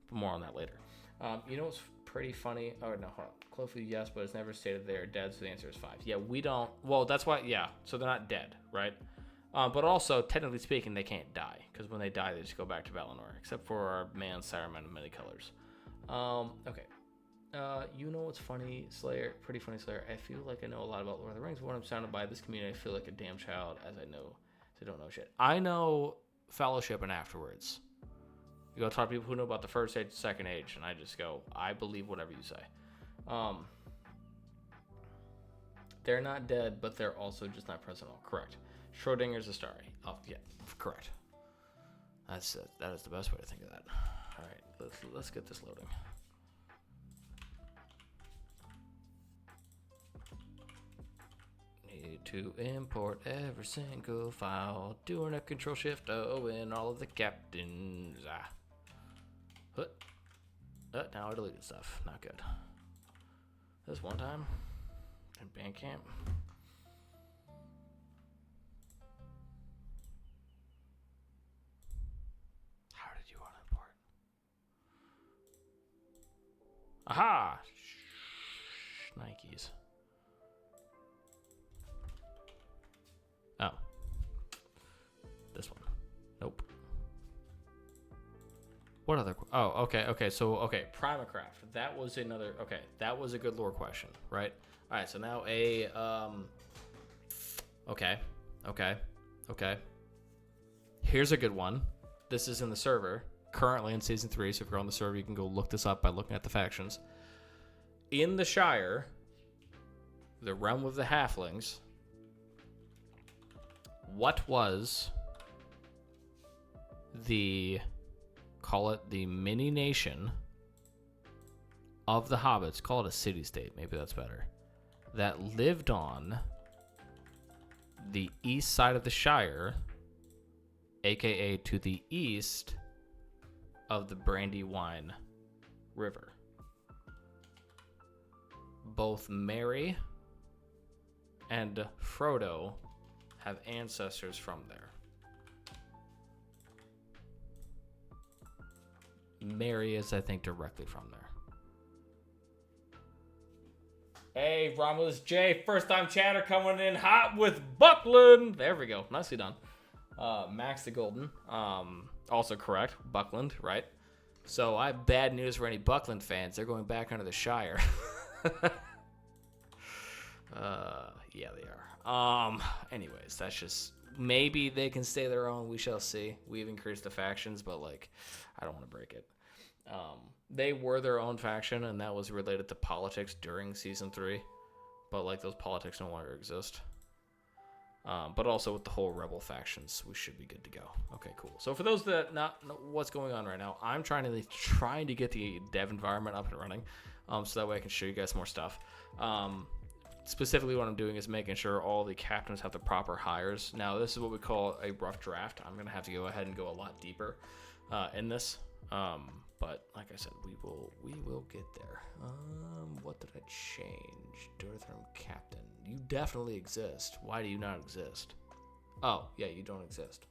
B: More on that later. You know what's pretty funny? Oh, no, hold on. Clofu, yes, but it's never stated they are dead, so the answer is 5. Yeah, we don't... Well, that's why... Yeah, so they're not dead, right? But also, technically speaking, they can't die. Because when they die, they just go back to Valinor. Except for our man Saruman of Many Colors. Okay. You know what's funny, Slayer? Pretty funny, Slayer. I feel like I know a lot about Lord of the Rings. When I'm surrounded by this community, I feel like a damn child, as I don't know shit. I know Fellowship and Afterwards. You go talk to people who know about the first age, second age, and I just go, I believe whatever you say. They're not dead, but they're also just not present. Correct. Schrodinger's a starry. Oh, yeah, correct. That is the best way to think of that. All right, let's get this loading. Need to import every single file. Doing a Control-Shift-O and all of the captains. Now I deleted stuff. Not good. This one time in Bandcamp. How did you want to import? Aha! Nikes. Oh. This one. Nope. What other? Oh, okay. So, Primacraft. That was another. Okay, that was a good lore question, right? All right. So now Okay. Here's a good one. This is in the server currently in season 3. So if you're on the server, you can go look this up by looking at the factions. In the Shire, the realm of the Halflings. What was call it the mini nation of the hobbits, call it a city-state, maybe that's better, that lived on the east side of the Shire, aka to the east of the Brandywine River? Both Merry and Frodo have ancestors from there. Merry is, I think, directly from there. Hey, Romulus J, first time chatter coming in hot with Buckland. There we go. Nicely done. Max the Golden. Also correct. Buckland, right? So I have bad news for any Buckland fans. They're going back under the Shire. Yeah, they are. Anyways, that's just... Maybe they can stay their own. We shall see. We've increased the factions, but, like, I don't want to break it. They were their own faction, and that was related to politics during Season 3. But, like, those politics no longer exist. But also with the whole rebel factions, we should be good to go. Okay, cool. So for those that not know what's going on right now, I'm trying to get the dev environment up and running, so that way I can show you guys more stuff. Specifically what I'm doing is making sure all the captains have the proper hires. Now, this is what we call a rough draft. I'm going to have to go ahead and go a lot deeper in this. But like I said, we will get there. What did I change? WOTRMC captain. You definitely exist. Why do you not exist? Oh, yeah, you don't exist.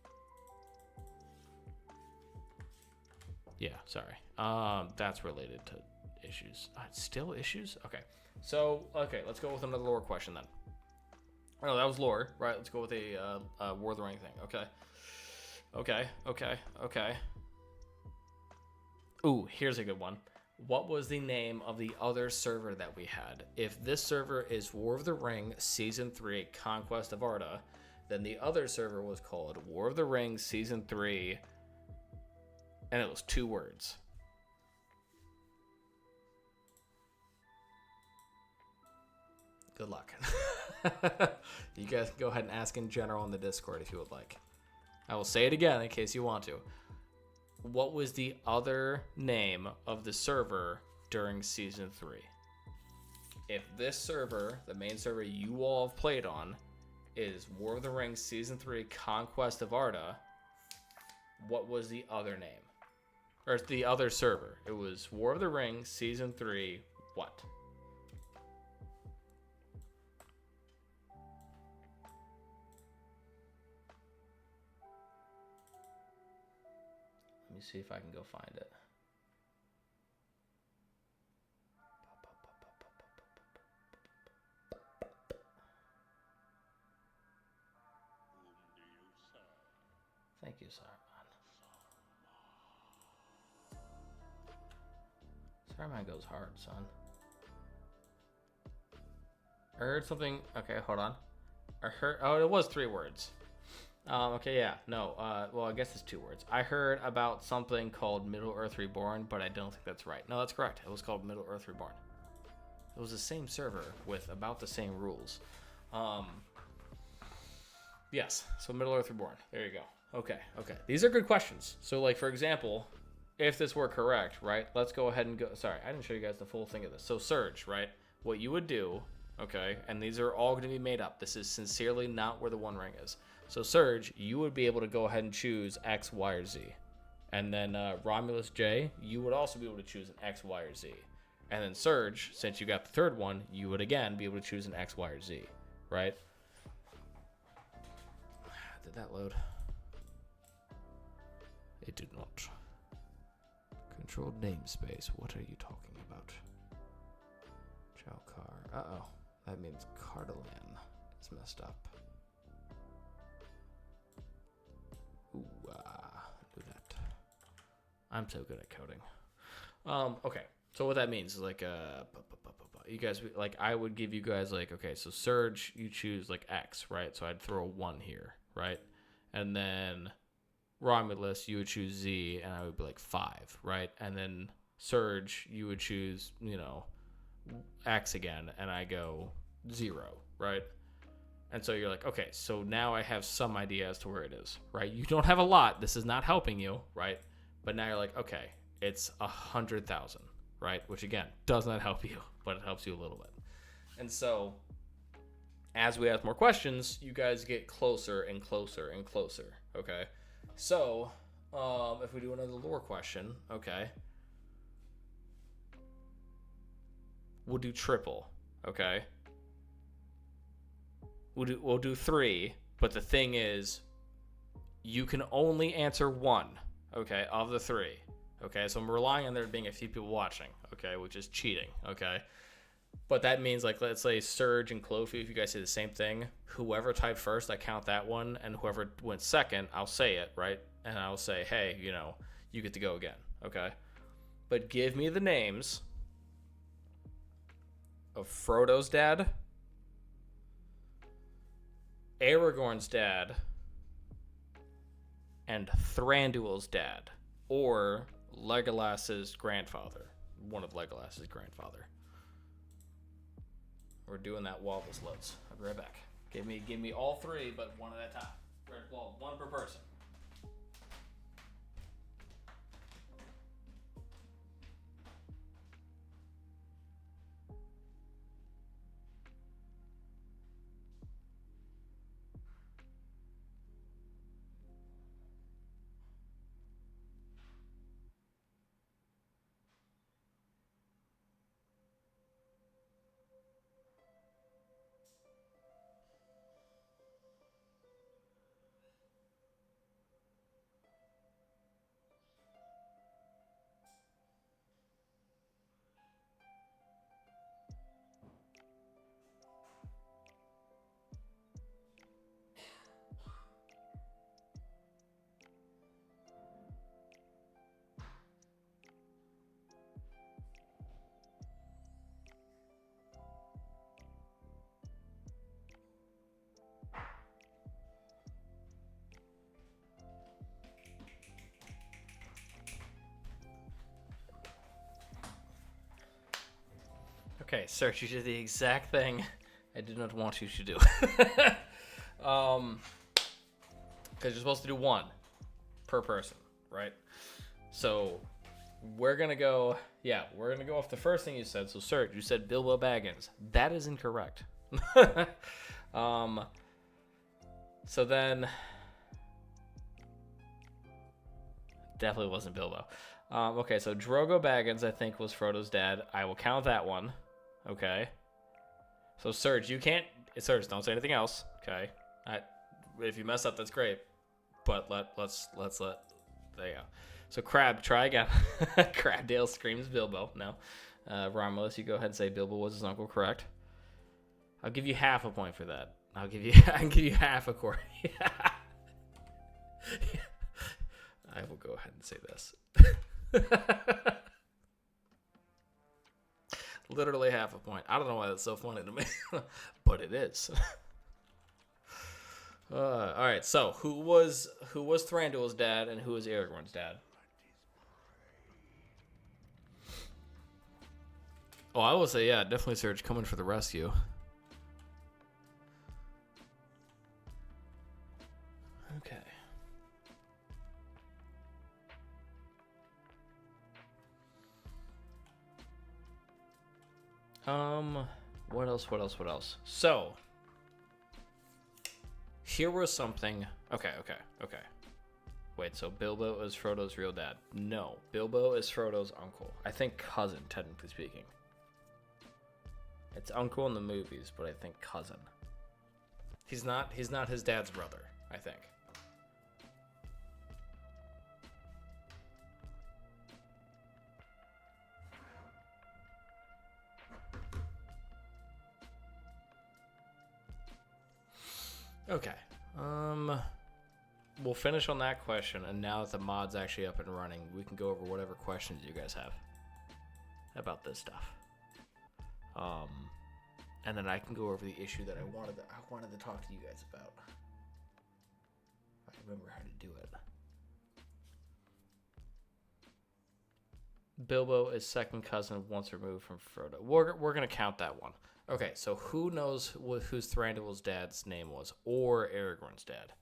B: Yeah, sorry. That's related to issues. Still issues? Okay. So, let's go with another lore question then. Oh, that was lore, right? Let's go with a War of the Ring thing. Okay. Ooh, here's a good one. What was the name of the other server that we had? If this server is War of the Ring Season 3 Conquest of Arda, then the other server was called War of the Ring Season 3, and it was 2 words. Good luck. You guys can go ahead and ask in general in the Discord if you would like. I will say it again in case you want to. What was the other name of the server during Season 3? If this server, the main server you all have played on, is War of the Rings Season 3 Conquest of Arda, what was the other name? Or the other server? It was War of the Rings Season 3 what? Let me see if I can go find it. Thank you, Saruman. Saruman goes hard, son. I heard something. Okay, hold on. I heard. Oh, it was 3 words. Okay, yeah. No. Well, I guess it's 2 words. I heard about something called Middle Earth Reborn, but I don't think that's right. No, that's correct. It was called Middle Earth Reborn. It was the same server with about the same rules. Yes. So Middle Earth Reborn. There you go. Okay. These are good questions. So, like, for example, if this were correct, right? Let's go ahead and go. Sorry, I didn't show you guys the full thing of this. So Surge, right? What you would do, okay? And these are all going to be made up. This is sincerely not where the One Ring is. So Surge, you would be able to go ahead and choose X, Y, or Z. And then Romulus J, you would also be able to choose an X, Y, or Z. And then Surge, since you got the third one, you would again be able to choose an X, Y, or Z, right? Did that load? It did not. Controlled namespace. What are you talking about? Chowcar. Uh-oh. That means Cardalan is messed up. Ooh, do that. I'm so good at coding. Okay. So what that means is like, you guys, like, I would give you guys like, okay, so Surge, you choose like X, right? So I'd throw a 1 here, right? And then Romulus, you would choose Z, and I would be like 5, right? And then Surge, you would choose, X again, and I go 0, right? And so you're like, okay, so now I have some idea as to where it is, right? You don't have a lot. This is not helping you, right? But now you're like, okay, it's 100,000, right? Which again, does not help you, but it helps you a little bit. And so as we ask more questions, you guys get closer and closer and closer, okay? So, if we do another lore question, okay, we'll do triple, okay? We'll do 3, but the thing is, you can only answer 1, okay, of the 3, okay? So I'm relying on there being a few people watching, okay, which is cheating, okay? But that means, like, let's say Surge and Clofi, if you guys say the same thing, whoever typed first, I count that one, and whoever went second, I'll say it, right? And I'll say, hey, you get to go again, okay? But give me the names of Frodo's dad, Aragorn's dad, and Thranduil's dad, or Legolas's grandfather, one of Legolas's grandfather. We're doing that while this loads. I'll be right back. Give me all 3, but one at a time. Well, 1 per person. Okay, Search, you did the exact thing I did not want you to do. Because you're supposed to do 1 per person, right? So we're going to go off the first thing you said. So Search, you said Bilbo Baggins. That is incorrect. So then, definitely wasn't Bilbo. Okay, so Drogo Baggins, I think, was Frodo's dad. I will count that one. Okay. So Surge, Surge, don't say anything else. Okay. If you mess up, that's great. But let's there you go. So Crab, try again. Crabdale screams Bilbo. No. Romulus, you go ahead and say Bilbo was his uncle, correct? I'll give you half a point for that. I can give you half a quarter. I will go ahead and say this. Literally half a point. I don't know why that's so funny to me, but it is. All right. So who was Thranduil's dad and who was Aragorn's dad? Oh, I will say, yeah, definitely Surge coming for the rescue. Okay. What else? So, here was something. Okay. Wait, so Bilbo is Frodo's real dad? No, Bilbo is Frodo's uncle. I think cousin, technically speaking. It's uncle in the movies, but I think cousin. He's not his dad's brother, I think. Okay. We'll finish on that question, and now that the mod's actually up and running, we can go over whatever questions you guys have about this stuff. And then I can go over the issue that I wanted to talk to you guys about. I remember how to do it. Bilbo is second cousin once removed from Frodo. We're gonna count that one. Okay, so who knows whose Thranduil's dad's name was, or Aragorn's dad?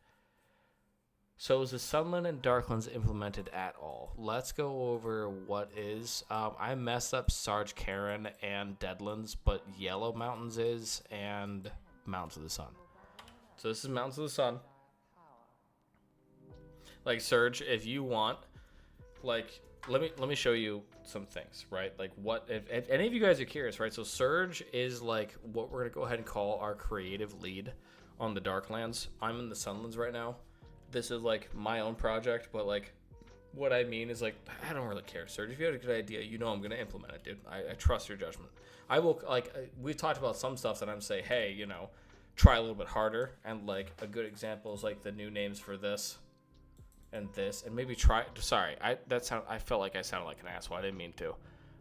B: So is the Sunland and Darklands implemented at all? Let's go over what is. I messed up Sarge Karen and Deadlands, but Yellow Mountains is, and Mountains of the Sun. So this is Mountains of the Sun. Like, Surge, if you want, like, let me show you some things, right? Like, what if any of you guys are curious, right? So Surge is like what we're gonna go ahead and call our creative lead on the Darklands. I'm in the Sunlands right now. This is like my own project, but like what I mean is like I don't really care, Surge. If you have a good idea, you know I'm gonna implement it, dude. I trust your judgment. I will, like, we've talked about some stuff that I'm saying, hey, you know, try a little bit harder, and like a good example is like the new names for this and this, and maybe try. Sorry, I felt like I sounded like an asshole. I didn't mean to.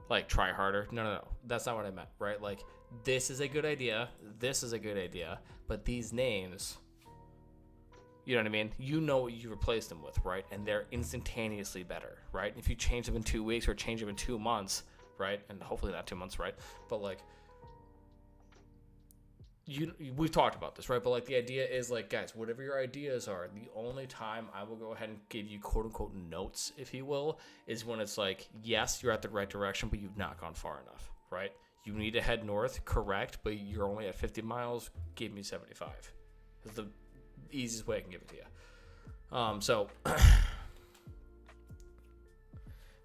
B: Like, try harder. No. That's not what I meant, right? Like, this is a good idea. This is a good idea. But these names, you know what I mean? You know what you replace them with, right? And they're instantaneously better, right? If you change them in 2 weeks or change them in 2 months, right? And hopefully not 2 months, right? But like, we've talked about this, right? But like the idea is like, guys, whatever your ideas are, the only time I will go ahead and give you quote unquote notes, if you will, is when it's like, yes, you're at the right direction, but you've not gone far enough, right? You need to head north, correct, but you're only at 50 miles. Give me 75. That's the easiest way I can give it to you. So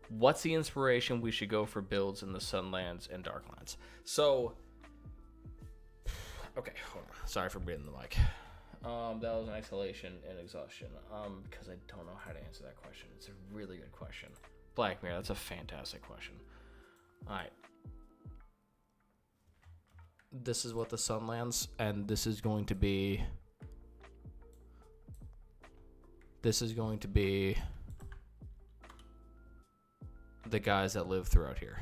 B: what's the inspiration we should go for builds in the Sunlands and Darklands? So, okay, hold on. Sorry for breathing the mic. That was an exhalation and exhaustion. Because I don't know how to answer that question. It's a really good question. Black Mirror, that's a fantastic question. All right. This is what the Sunlands, and this is going to be the guys that live throughout here.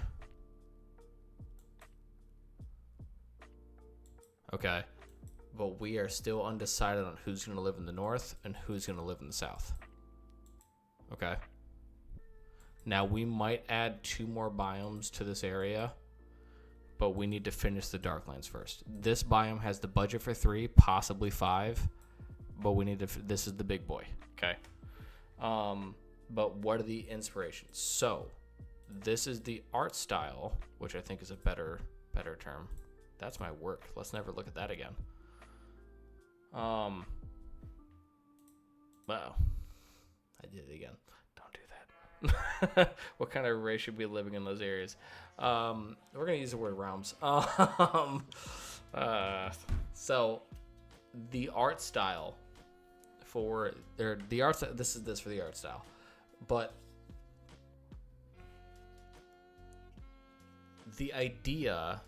B: Okay, but we are still undecided on who's going to live in the north and who's going to live in the south. Okay. Now, we might add 2 more biomes to this area, but we need to finish the Darklands first. This biome has the budget for 3, possibly 5, but we need to. This is the big boy. Okay. But what are the inspirations? So, this is the art style, which I think is a better term. That's my work. Let's never look at that again. Wow. I did it again. Don't do that. What kind of race should be living in those areas? We're going to use the word realms. So the art style for the art, this is for the art style. But the idea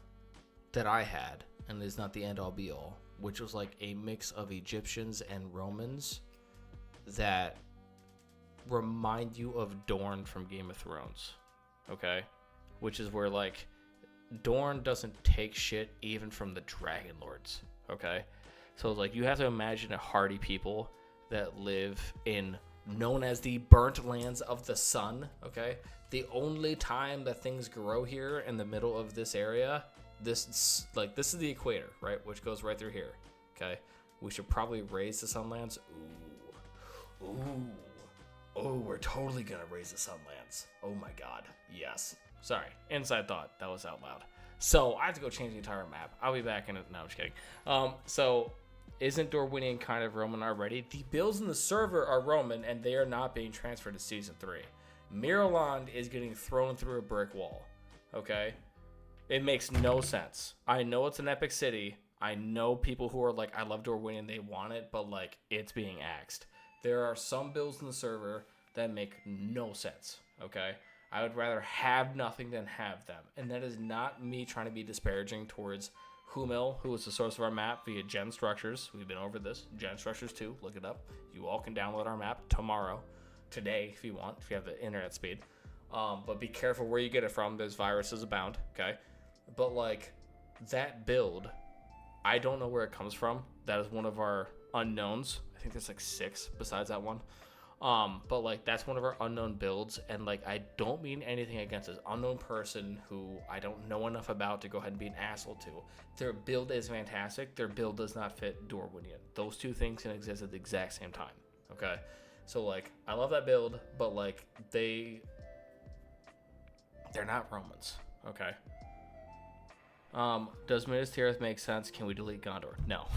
B: that I had, and is not the end all be all, which was like a mix of Egyptians and Romans that remind you of Dorne from Game of Thrones, okay? Which is where like Dorne doesn't take shit even from the Dragon Lords, okay? So, like, you have to imagine a hardy people that live in known as the burnt lands of the sun, okay? The only time that things grow here in the middle of this area, this is the equator, right? Which goes right through here, okay? We should probably raise the sunlands. Ooh, we're totally gonna raise the sunlands. Oh my god, yes. Sorry, inside thought, that was out loud. So, I have to go change the entire map. I'll be back in it. No, I'm just kidding. So, isn't Dorwinian kind of Roman already? The builds in the server are Roman, and they are not being transferred to Season 3. Mirrorland is getting thrown through a brick wall, okay? It makes no sense. I know it's an epic city. I know people who are like, I love Dorwinian, they want it, but, like, it's being axed. There are some builds in the server that make no sense, okay? I would rather have nothing than have them. And that is not me trying to be disparaging towards Humil, who is the source of our map via Gen Structures. We've been over this. Gen Structures 2, look it up. You all can download our map tomorrow, today, if you want, if you have the internet speed. But be careful where you get it from. There's viruses abound, okay? But, like, that build, I don't know where it comes from. That is one of our unknowns. I think there's, like, 6 besides that one. But, like, that's one of our unknown builds, and, like, I don't mean anything against this unknown person who I don't know enough about to go ahead and be an asshole to. Their build is fantastic. Their build does not fit Dorwinian. Those two things can exist at the exact same time, okay? So, like, I love that build, but, like, they're not Romans, okay? Does Minas Tirith make sense? Can we delete Gondor? No.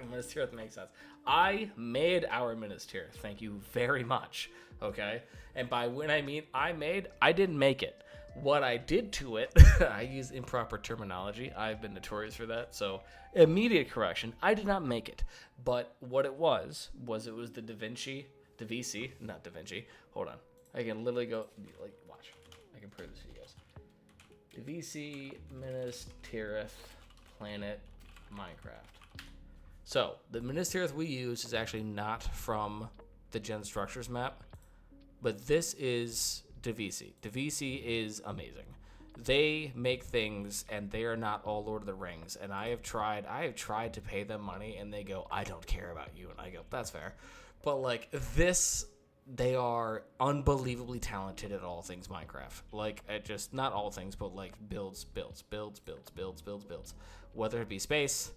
B: Minas Tirith makes sense. I made our Minas Tirith. Thank you very much. Okay? And by when I mean I didn't make it. What I did to it, I use improper terminology. I've been notorious for that. So, immediate correction. I did not make it. But what it was it was the Da Vinci, not Da Vinci. Hold on. I can literally go, like, watch. I can prove this to you guys. Da Vinci, Minas Tirith, Planet, Minecraft. So, the Minas Tirith we use is actually not from the Gen Structures map, but this is Da Vinci. Da Vinci is amazing. They make things, and they are not all Lord of the Rings, and I have tried to pay them money, and they go, I don't care about you, and I go, that's fair. But, like, this, they are unbelievably talented at all things Minecraft. Like, just, not all things, but, like, builds. Whether it be space,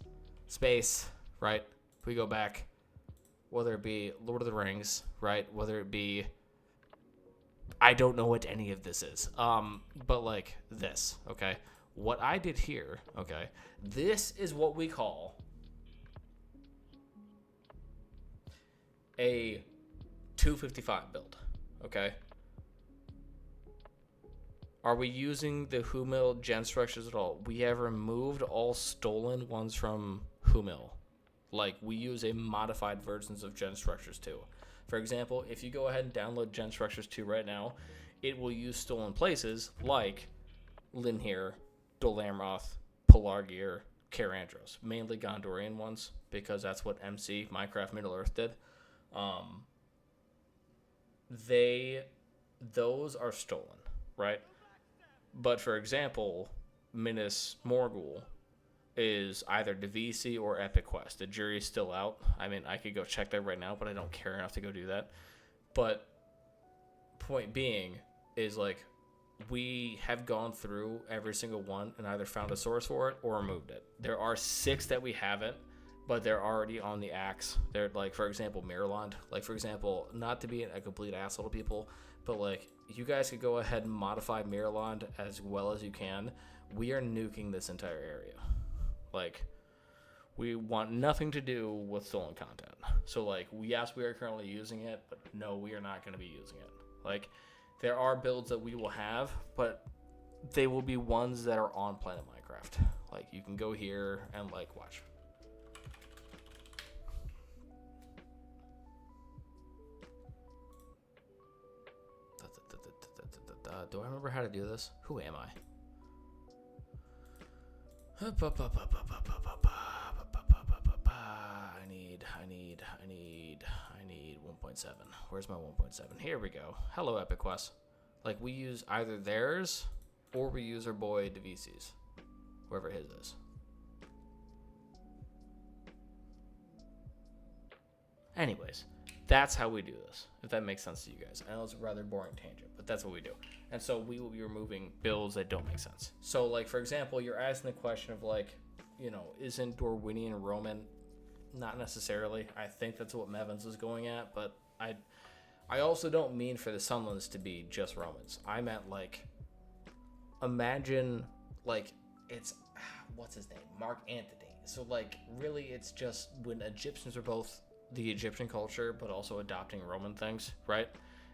B: right? If we go back, whether it be Lord of the Rings, right? Whether it be, I don't know what any of this is. But, like, this, okay? What I did here, okay? This is what we call a 255 build, okay? Are we using the Humil Gen Structures at all? We have removed all stolen ones from Humil. Like, we use a modified versions of Gen Structures 2. For example, if you go ahead and download Gen Structures 2 right now, it will use stolen places like Linhir, Dol Amroth, Pelargir, Carandros. Mainly Gondorian ones, because that's what MC, Minecraft Middle-earth, did. Those are stolen, right? But for example, Minas Morgul is either Da Vinci or Epic Quest. The jury's still out. I mean, I could go check that right now, but I don't care enough to go do that. But point being is, like, we have gone through every single one and either found a source for it or removed it. There are 6 that we haven't, but they're already on the axe. They're, like, for example, Mirrorland. Like, for example, not to be a complete asshole to people, but, like, you guys could go ahead and modify Mirrorland as well as you can. We are nuking this entire area. Like, we want nothing to do with stolen content. So, like, yes, we are currently using it, but no, we are not going to be using it. Like, there are builds that we will have, but they will be ones that are on Planet Minecraft. Like, you can go here and, like, watch. Do I remember how to do this? Who am I? I need 1.7. Where's my 1.7? Here we go. Hello, Epic Quest. Like, we use either theirs or we use our boy DeVC's, whoever his is. Anyways, that's how we do this, if that makes sense to you guys. I know it's a rather boring tangent, but that's what we do. And so we will be removing builds that don't make sense. So, like, for example, you're asking the question of, like, you know, isn't Dorwinian Roman? Not necessarily. I think that's what Mevans is going at, but I also don't mean for the Sunlands to be just Romans. I meant, like, imagine, like, it's, what's his name? Mark Antony. So, like, really, it's just when Egyptians are both the Egyptian culture, but also adopting Roman things, right?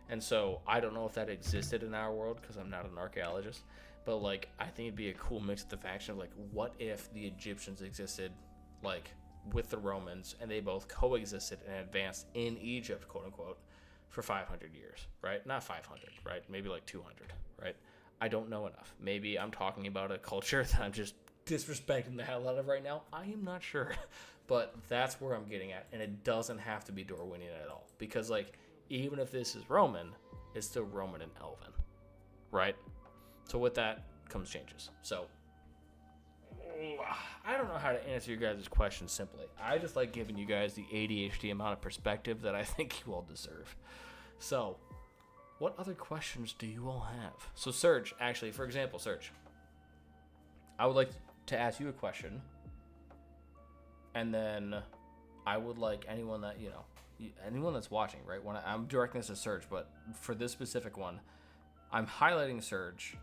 B: And so I don't know if that existed in our world because I'm not an archaeologist, but like I think it'd be a cool mix of the faction of like, what if the Egyptians existed like with the Romans and they both coexisted and advanced in Egypt, quote unquote, for 500 years, right? Not 500, right? Maybe like 200, right? I don't know enough. Maybe I'm talking about a culture that I'm just disrespecting the hell out of right now. I am not sure. But that's where I'm getting at, and it doesn't have to be Dorwinian at all. Because, like, even if this is Roman, it's still Roman and Elven, right? So with that comes changes. So, I don't know how to answer your guys' question simply. I just like giving you guys the ADHD amount of perspective that I think you all deserve. So, what other questions do you all have? So, Serge, actually, for example, Serge, I would like to ask you a question. And then I would like anyone that, you know, anyone that's watching, right? When I'm directing this to Serge, but for this specific one, I'm highlighting Serge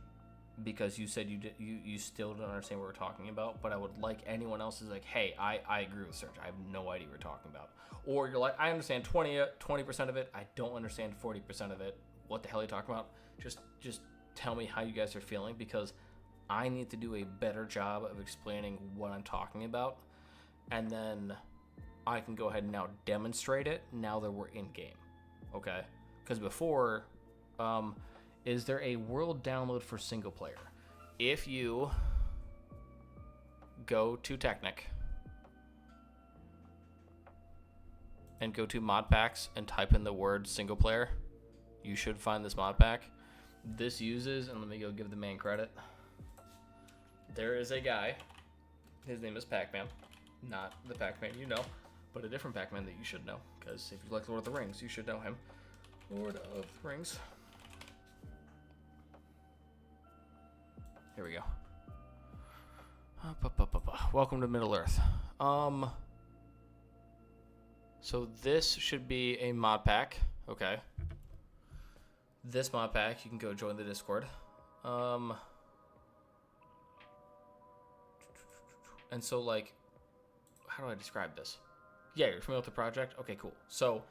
B: because you said you still don't understand what we're talking about, but I would like anyone else is like, hey, I agree with Serge. I have no idea what we're talking about. Or you're like, I understand 20% of it. I don't understand 40% of it. What the hell are you talking about? Just tell me how you guys are feeling because I need to do a better job of explaining what I'm talking about. And then I can go ahead and now demonstrate it now that we're in game, okay? Because before, is there a world download for single player? If you go to Technic and go to mod packs and type in the word single player, you should find this mod pack. This uses, and let me go give the man credit. There is a guy, his name is Pac-Man. Not the Pac-Man you know, but a different Pac-Man that you should know. Because if you like Lord of the Rings, you should know him. Lord of the Rings. Here we go. Welcome to Middle Earth. So this should be a mod pack. Okay. This mod pack, you can go join the Discord. And so like, how do I describe this? Yeah, you're familiar with the project? Okay, cool. So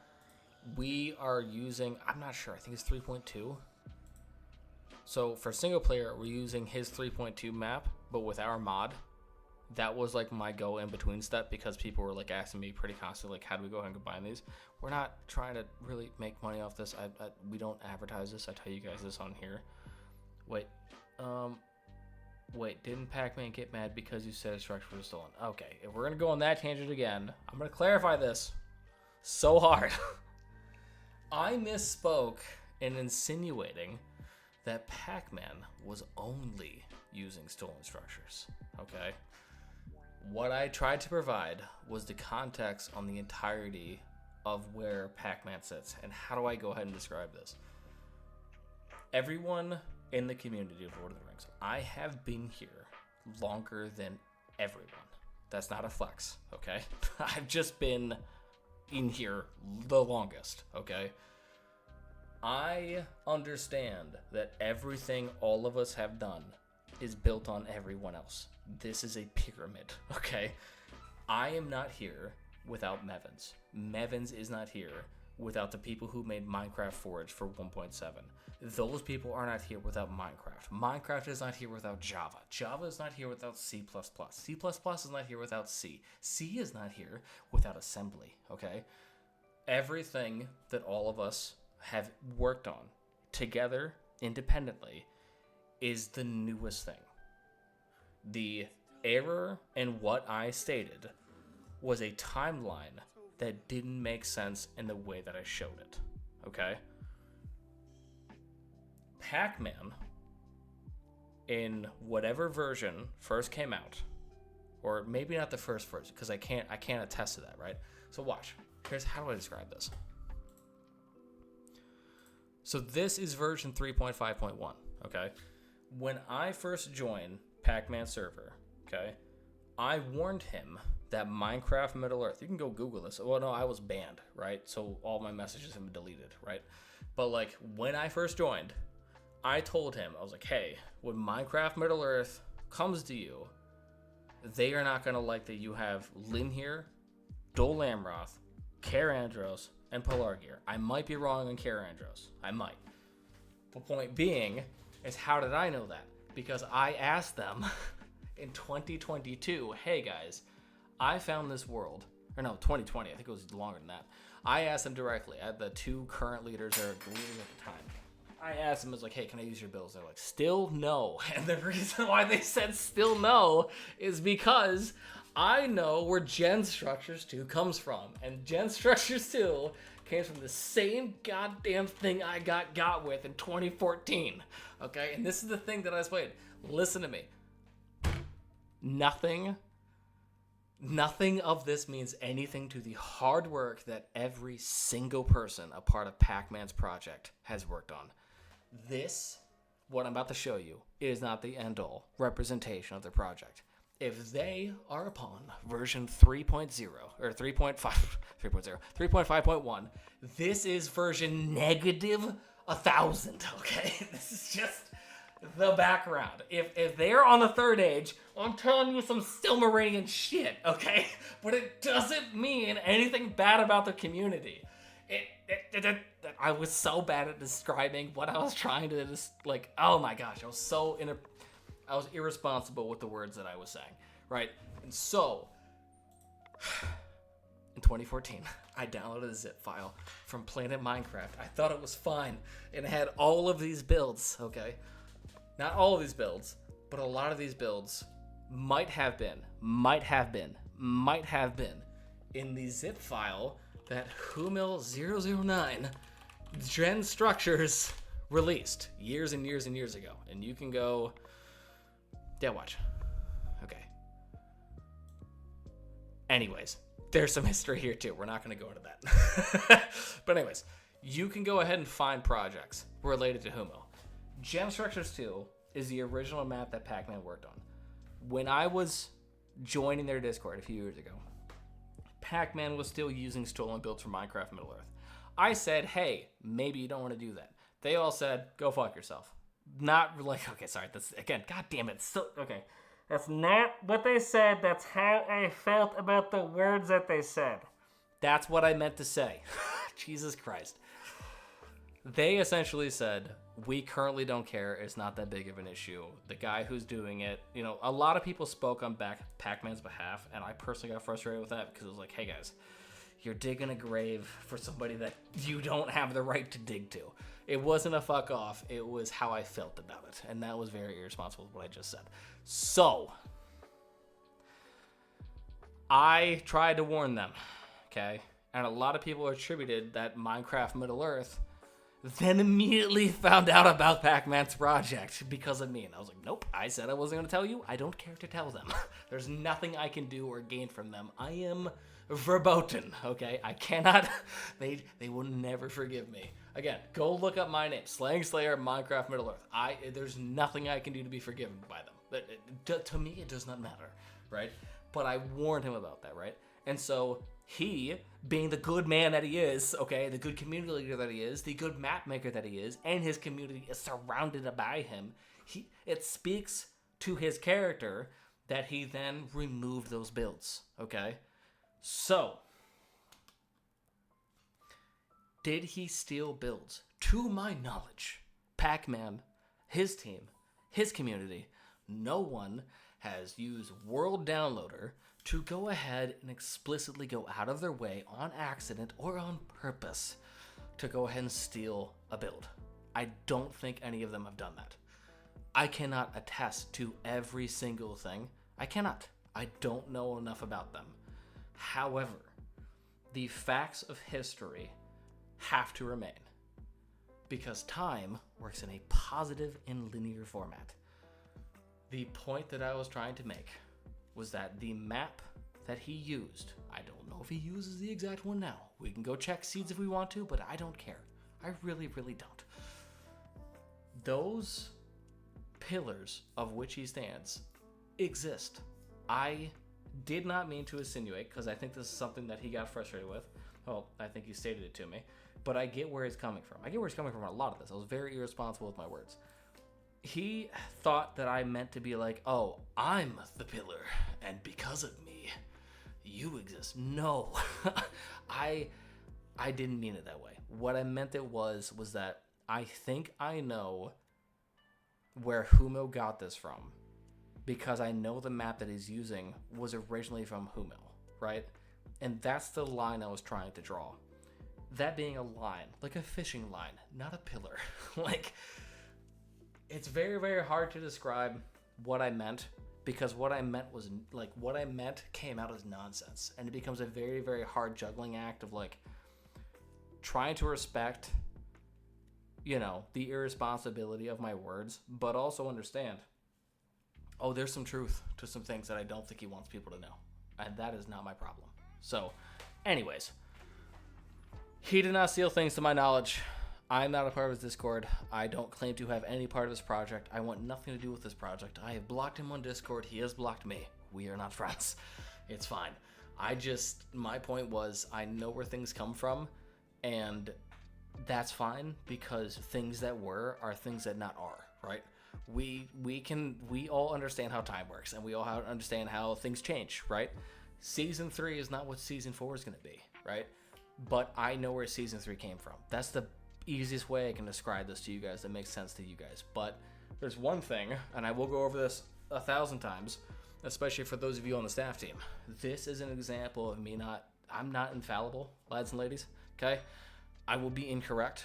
B: we are using, I'm not sure, I think it's 3.2. So for single player, we're using his 3.2 map, but with our mod. That was like my go in between step because people were like asking me pretty constantly, like, how do we go ahead and combine these? We're not trying to really make money off this. We don't advertise this. I tell you guys this on here. Wait, didn't Pac-Man get mad because you said his structure was stolen? Okay, if we're going to go on that tangent again, I'm going to clarify this so hard. I misspoke in insinuating that Pac-Man was only using stolen structures, okay? What I tried to provide was the context on the entirety of where Pac-Man sits, and how do I go ahead and describe this? Everyone in the community of Lord of the Rings, I have been here longer than everyone. That's not a flex, okay? I've just been in here the longest, okay? I understand that everything all of us have done is built on everyone else. This is a pyramid, okay? I am not here without Mevans. Mevans is not here without the people who made Minecraft Forge for 1.7. Those people are not here without Minecraft. Minecraft is not here without Java. Java is not here without C++. C++ is not here without C. C is not here without assembly, okay? Everything that all of us have worked on together independently is the newest thing. The error in what I stated was a timeline that didn't make sense in the way that I showed it, okay? Pac-Man in whatever version first came out, or maybe not the first version, because I can't attest to that, right? So watch. Here's how do I describe this. So this is version 3.5.1, okay? When I first joined Pac-Man server, okay, I warned him that Minecraft Middle Earth, you can go Google this. Well, no, I was banned, right? So all my messages have been deleted, right? But like when I first joined, I told him, I was like, hey, when Minecraft Middle Earth comes to you, they are not going to like that you have Lin here, Dol Amroth, Care Andros, and Pelargir. I might be wrong on Care Andros. I might. The point being is, how did I know that? Because I asked them in 2022, hey guys, I found this world. Or no, 2020. I think it was longer than that. I asked them directly. The two current leaders are leading at the time. I asked them, I was like, hey, can I use your bills? They're like, still no. And the reason why they said still no is because I know where Gen Structures 2 comes from. And Gen Structures 2 came from the same goddamn thing I got with in 2014. Okay? And this is the thing that I explained. Listen to me. Nothing of this means anything to the hard work that every single person a part of Pac-Man's project has worked on. This, what I'm about to show you, is not the end-all representation of the project. If they are upon version 3.0, or 3.5.1, this is version negative 1,000, okay? This is just the background. If they're on the third age, I'm telling you some Silmarillion shit, okay? But it doesn't mean anything bad about the community. I was so bad at describing what I was trying to like. Oh my gosh, I was irresponsible with the words that I was saying, right? And so, in 2014, I downloaded a zip file from Planet Minecraft. I thought it was fine, and it had all of these builds, okay? Not all of these builds, but a lot of these builds might have been in the zip file that Humil009 Gen Structures released years and years and years ago. And you can go, yeah, watch. Okay. Anyways, there's some history here too. We're not going to go into that. But anyways, you can go ahead and find projects related to Humil. Gem Structures 2 is the original map that Pac-Man worked on. When I was joining their Discord a few years ago, Pac-Man was still using stolen builds from Minecraft Middle Earth. I said, hey, maybe you don't want to do that. They all said, go fuck yourself. Not like, okay, sorry, that's, again, god damn it, so, okay. That's not what they said, that's how I felt about the words that they said. That's what I meant to say. Jesus Christ. They essentially said, we currently don't care. It's not that big of an issue. The guy who's doing it, you know, a lot of people spoke on Pac-Man's behalf, and I personally got frustrated with that because it was like, hey guys, you're digging a grave for somebody that you don't have the right to dig to. It wasn't a fuck off. It was how I felt about it, and that was very irresponsible, what I just said. So, I tried to warn them, okay? And a lot of people attributed that Minecraft Middle Earth then immediately found out about Pac-Man's project because of me. And I was like, nope, I said I wasn't going to tell you. I don't care to tell them. There's nothing I can do or gain from them. I am verboten, okay? I cannot, they will never forgive me. Again, go look up my name, Slang Slayer, Minecraft Middle Earth. There's nothing I can do to be forgiven by them. But to me, it does not matter, right? But I warned him about that, right? And so he, being the good man that he is, okay, the good community leader that he is, the good map maker that he is, and his community is surrounded by him, it speaks to his character that he then removed those builds, okay? So, did he steal builds? To my knowledge, Pac-Man, his team, his community, no one has used World Downloader to go ahead and explicitly go out of their way on accident or on purpose to go ahead and steal a build. I don't think any of them have done that. I cannot attest to every single thing. I cannot. I don't know enough about them. However, the facts of history have to remain because time works in a positive and linear format. The point that I was trying to make was that the map that he used, I don't know if he uses the exact one now. We can go check seeds if we want to, but I don't care. I really, really don't. Those pillars of which he stands exist. I did not mean to insinuate, because I think this is something that he got frustrated with. Well, I think he stated it to me. But I get where he's coming from. I get where he's coming from on a lot of this. I was very irresponsible with my words. He thought that I meant to be like, oh, I'm the pillar, and because of me, you exist. No, I didn't mean it that way. What I meant it was that I think I know where Humo got this from, because I know the map that he's using was originally from Humo, right? And that's the line I was trying to draw. That being a line, like a fishing line, not a pillar. Like, it's very, very hard to describe what I meant, because what I meant was, like, what I meant came out as nonsense. And it becomes a very, very hard juggling act of, like, trying to respect, you know, the irresponsibility of my words, but also understand, oh, there's some truth to some things that I don't think he wants people to know. And that is not my problem. So, anyways, he did not steal things to my knowledge. I'm not a part of his Discord. I don't claim to have any part of this project. I want nothing to do with this project. I have blocked him on Discord. He has blocked me. We are not friends. It's fine. My point was, I know where things come from, and that's fine, because things that were are things that not are, right? We all understand how time works, and we all understand how things change, right? Season 3 is not what Season 4 is going to be, right? But I know where Season 3 came from. That's the easiest way I can describe this to you guys that makes sense to you guys. But there's one thing, and I will go over this 1,000 times, especially for those of you on the staff team. This is an example of me I'm not infallible, lads and ladies, okay? I will be incorrect.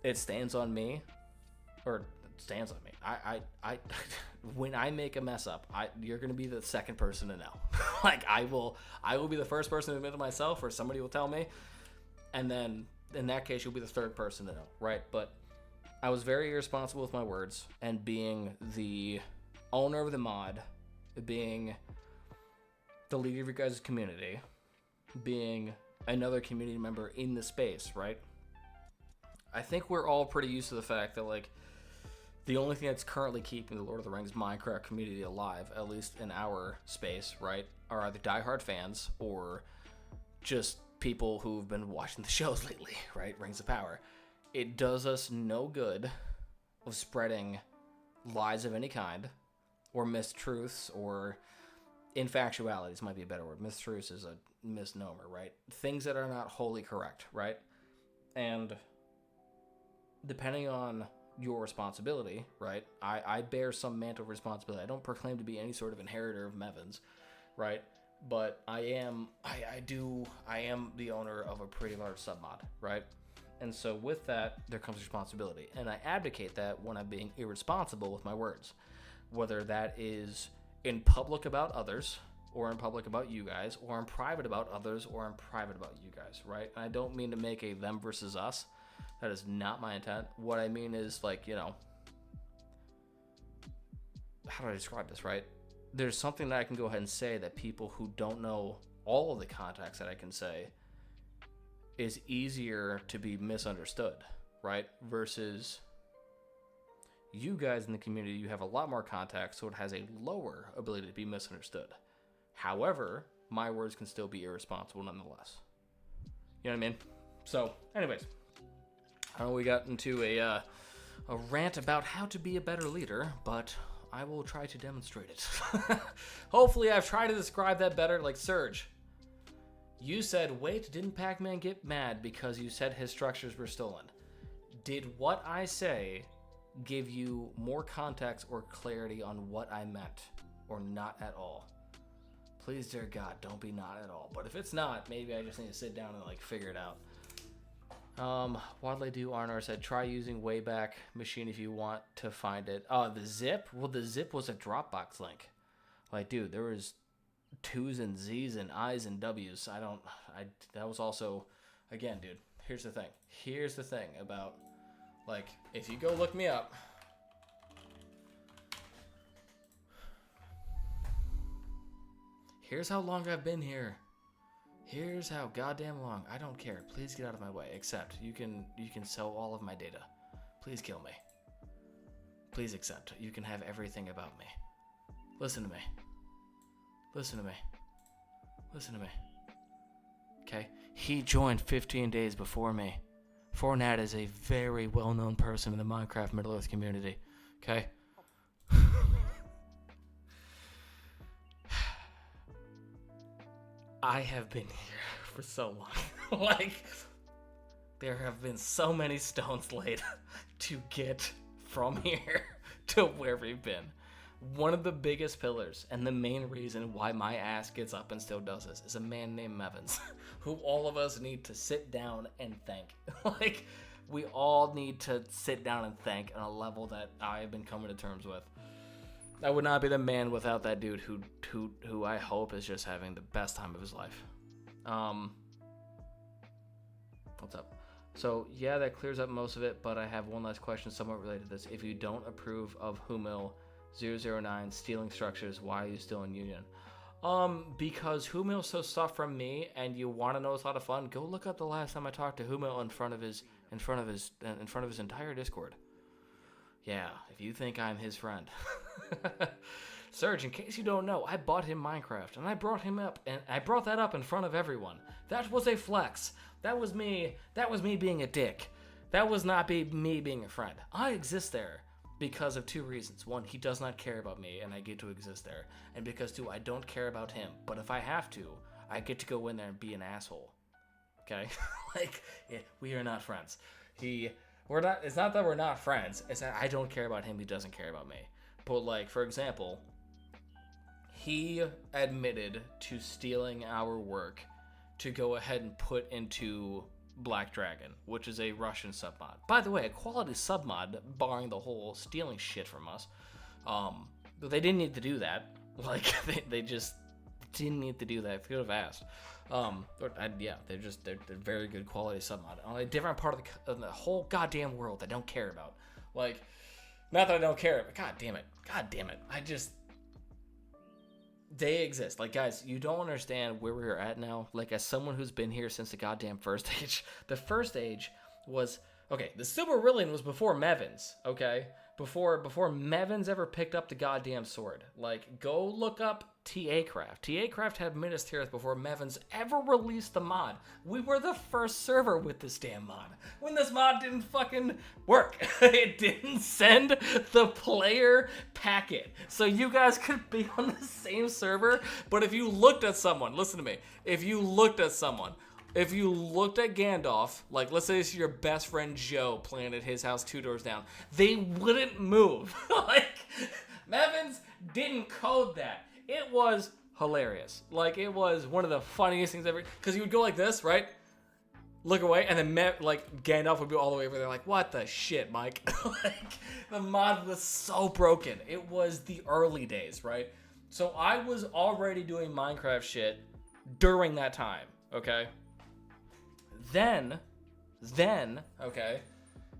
B: It stands on me, or it stands on me. I when I make a mess up, you're gonna be the second person to know. Like, I will be the first person to admit to myself, or somebody will tell me, and then in that case, you'll be the third person to know, right? But I was very irresponsible with my words, and being the owner of the mod, being the leader of your guys' community, being another community member in the space, right? I think we're all pretty used to the fact that, like, the only thing that's currently keeping the Lord of the Rings Minecraft community alive, at least in our space, right, are either diehard fans or just people who've been watching the shows lately, right? Rings of Power. It does us no good of spreading lies of any kind, or mistruths, or infactualities might be a better word. Mistruths is a misnomer, right? Things that are not wholly correct, right? And depending on your responsibility, right? I bear some mantle of responsibility. I don't proclaim to be any sort of inheritor of Mevans, right? But I am the owner of a pretty large submod, right? And so with that, there comes responsibility. And I abdicate that when I'm being irresponsible with my words. Whether that is in public about others, or in public about you guys, or in private about others, or in private about you guys, right? And I don't mean to make a them versus us. That is not my intent. What I mean is, like, you know, how do I describe this, right? There's something that I can go ahead and say that people who don't know all of the context that I can say is easier to be misunderstood, right? Versus you guys in the community, you have a lot more context, so it has a lower ability to be misunderstood. However, my words can still be irresponsible nonetheless. You know what I mean? So, anyways, I know we got into a rant about how to be a better leader, but I will try to demonstrate it. Hopefully I've tried to describe that better. Like, Surge, you said, wait, didn't Pac-Man get mad because you said his structures were stolen? Did what I say give you more context or clarity on what I meant, or not at all? Please, dear God, don't be not at all. But if it's not, maybe I just need to sit down and, like, figure it out. What'd I do? Arnor said, try using Wayback Machine if you want to find it. Oh, the zip? Well, the zip was a Dropbox link. Like, dude, there was 2's and Z's and I's and W's. That was also, again, dude, here's the thing about, like, if you go look me up, Here's how long I've been here. Here's how goddamn long. I don't care. Please get out of my way. Except you can sell all of my data. Please kill me. Please accept. You can have everything about me. Listen to me. Listen to me. Listen to me. Okay? He joined 15 days before me. Fortnite is a very well-known person in the Minecraft Middle-earth community. Okay? I have been here for so long. Like, there have been so many stones laid to get from here to where we've been. One of the biggest pillars and the main reason why my ass gets up and still does this is a man named Mevins, who all of us need to sit down and thank. Like, we all need to sit down and thank on a level that I have been coming to terms with. I would not be the man without that dude who I hope is just having the best time of his life. What's up? So, yeah, that clears up most of it, but I have one last question somewhat related to this. If you don't approve of Humil 009 stealing structures, why are you still in Union? Because Humil stole stuff from me, and you want to know it's a lot of fun, go look up the last time I talked to Humil in front of his entire Discord. Yeah, if you think I'm his friend. Serge, in case you don't know, I bought him Minecraft, and I brought him up, and I brought that up in front of everyone. That was a flex. That was me being a dick. That was not me being a friend. I exist there because of two reasons. One, he does not care about me, and I get to exist there. And because, two, I don't care about him. But if I have to, I get to go in there and be an asshole. Okay? Like, yeah, we are not friends. It's not that we're not friends. It's that I don't care about him. He doesn't care about me. But, like, for example, he admitted to stealing our work to go ahead and put into Black Dragon, which is a Russian submod. By the way, a quality submod, barring the whole stealing shit from us. But they didn't need to do that. Like, they just didn't need to do that. If you could have asked. They're very good quality submod on a different part of the whole goddamn world I don't care about. Like, not that I don't care, but god damn it, they exist. Like, guys, you don't understand where we're at now. Like, as someone who's been here since the goddamn first age, the first age was okay. The Silmarillion was before Mevins. Okay, before Mevins ever picked up the goddamn sword. Like, go look up TA Craft. TA Craft had Ministerials before Mevins ever released the mod. We were the first server with this damn mod. When this mod didn't fucking work. It didn't send the player packet. So you guys could be on the same server, but if you looked at someone, listen to me, if you looked at Gandalf, like, let's say it's your best friend Joe playing at his house 2 doors down, they wouldn't move. Like, Mevins didn't code that. It was hilarious. Like, it was one of the funniest things ever. Because you would go like this, right? Look away, and then Gandalf would be all the way over there like, what the shit, Mike? Like, the mod was so broken. It was the early days, right? So I was already doing Minecraft shit during that time, okay? Then, okay,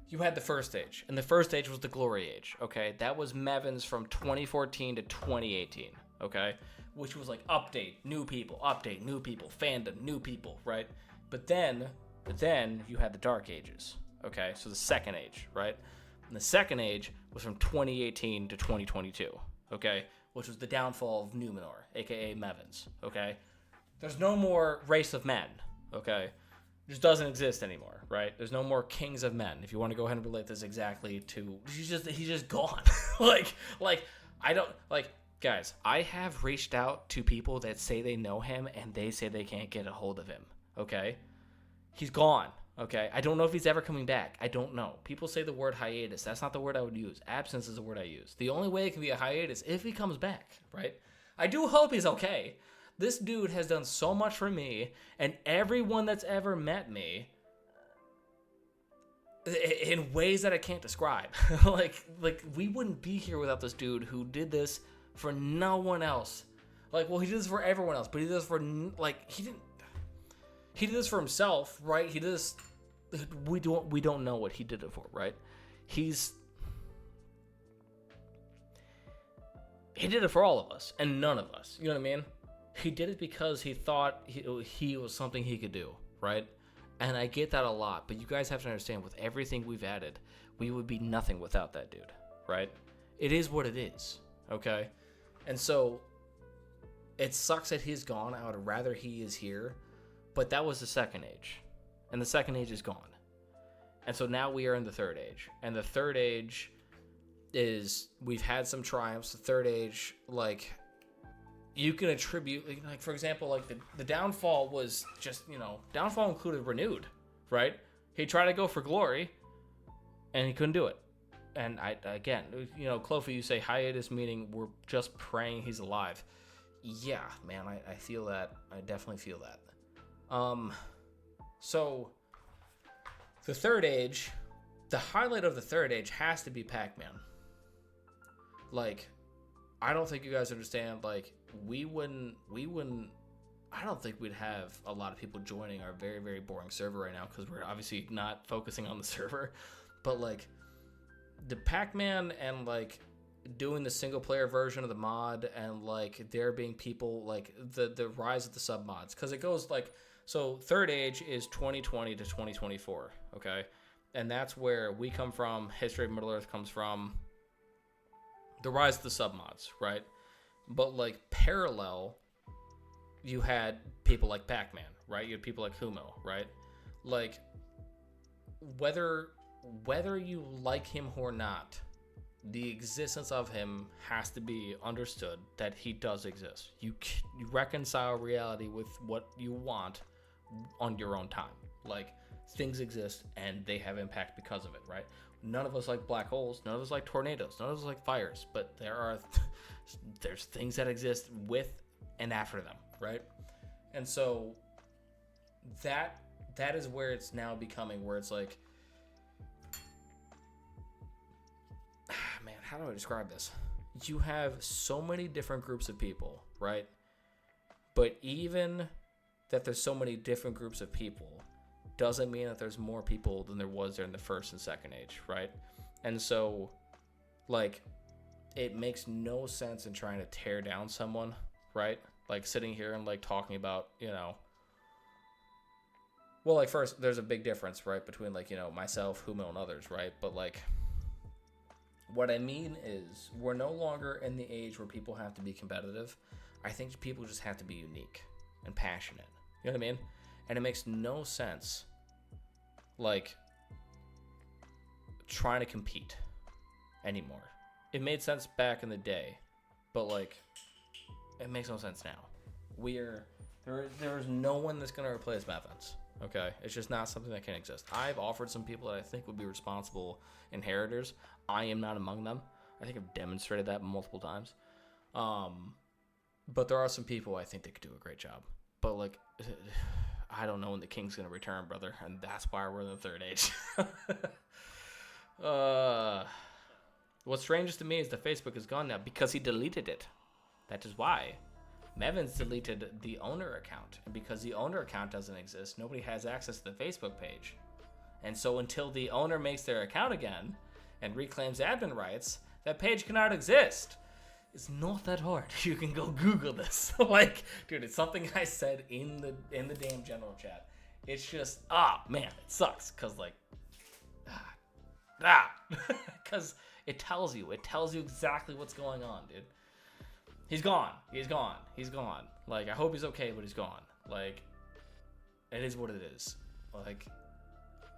B: you had the first stage. And the first stage was the Glory Age, okay? That was Mevins from 2014 to 2018. Okay, which was like update, new people, fandom, new people, right? But then you had the Dark Ages, okay? So the second age, right? And the second age was from 2018 to 2022, okay? Which was the downfall of Numenor, aka Mevins, okay? There's no more race of men, okay? It just doesn't exist anymore, right? There's no more kings of men. If you want to go ahead and relate this exactly to, he's just gone. like I don't like. Guys, I have reached out to people that say they know him, and they say they can't get a hold of him, okay? He's gone, okay? I don't know if he's ever coming back. I don't know. People say the word hiatus. That's not the word I would use. Absence is the word I use. The only way it can be a hiatus if he comes back, right? I do hope he's okay. This dude has done so much for me, and everyone that's ever met me, in ways that I can't describe. like we wouldn't be here without this dude who did this for no one else. Like, well, he did this for everyone else, but he did this for, like, he did this for himself, right? He did this, we don't know what he did it for, right? He did it for all of us, and none of us, you know what I mean? he did it because he thought he was something he could do, right? And I get that a lot, but you guys have to understand, with everything we've added, we would be nothing without that dude, right? It is what it is, okay? And so it sucks that he's gone. I would rather he is here, but that was the second age, and the second age is gone. And so now we are in the third age, and the third age is, we've had some triumphs. The third age, like, you can attribute, like, for example, like the downfall was just, downfall included renewed, right? He tried to go for glory, and he couldn't do it. And again, Clofi, you say hiatus, meaning we're just praying he's alive. Yeah, man, I feel that. I definitely feel that. So the third age, the highlight of the third age has to be Pac-Man. Like, I don't think you guys understand, like, we wouldn't, I don't think we'd have a lot of people joining our very, very boring server right now, because we're obviously not focusing on the server, but, like, the Pac-Man and, like, doing the single player version of the mod, and, like, there being people, like, the rise of the sub mods, because it goes, like, so third age is 2020 to 2024, okay, and that's where we come from. History of Middle Earth comes from the rise of the sub mods, right? But, like, parallel, you had people like Pac-Man, right? You had people like Humo, right? Like, whether you like him or not, the existence of him has to be understood, that he does exist. You reconcile reality with what you want on your own time. Like, things exist and they have impact because of it, right? None of us like black holes. None of us like tornadoes. None of us like fires. But there's things that exist with and after them, right? And so that is where it's now becoming, where it's like, man, how do I describe this? You have so many different groups of people, right? But even that there's so many different groups of people doesn't mean that there's more people than there was during the first and second age, right? And so, like, it makes no sense in trying to tear down someone, right? Like, sitting here and, like, talking about, well, like, first, there's a big difference, right, between, like, myself, Humo, and others, right? But, like, what I mean is, we're no longer in the age where people have to be competitive. I think people just have to be unique and passionate. You know what I mean? And it makes no sense, like, trying to compete anymore. It made sense back in the day, but, like, it makes no sense now. There is no one that's going to replace Mevins, okay? It's just not something that can exist. I've offered some people that I think would be responsible inheritors. I am not among them. I think I've demonstrated that multiple times. But there are some people I think that could do a great job. But, like, I don't know when the king's going to return, brother, and that's why we're in the third age. What's strangest to me is that Facebook is gone now because he deleted it. That is why. Mevins deleted the owner account, and because the owner account doesn't exist, nobody has access to the Facebook page. And so until the owner makes their account again and reclaims admin rights, that page cannot exist. It's not that hard. You can go Google this. Like, dude, it's something I said in the damn general chat. It's just, man, it sucks. Cause, like, cause it tells you exactly what's going on, dude. He's gone. Like, I hope he's okay, but he's gone. Like, it is what it is. Like,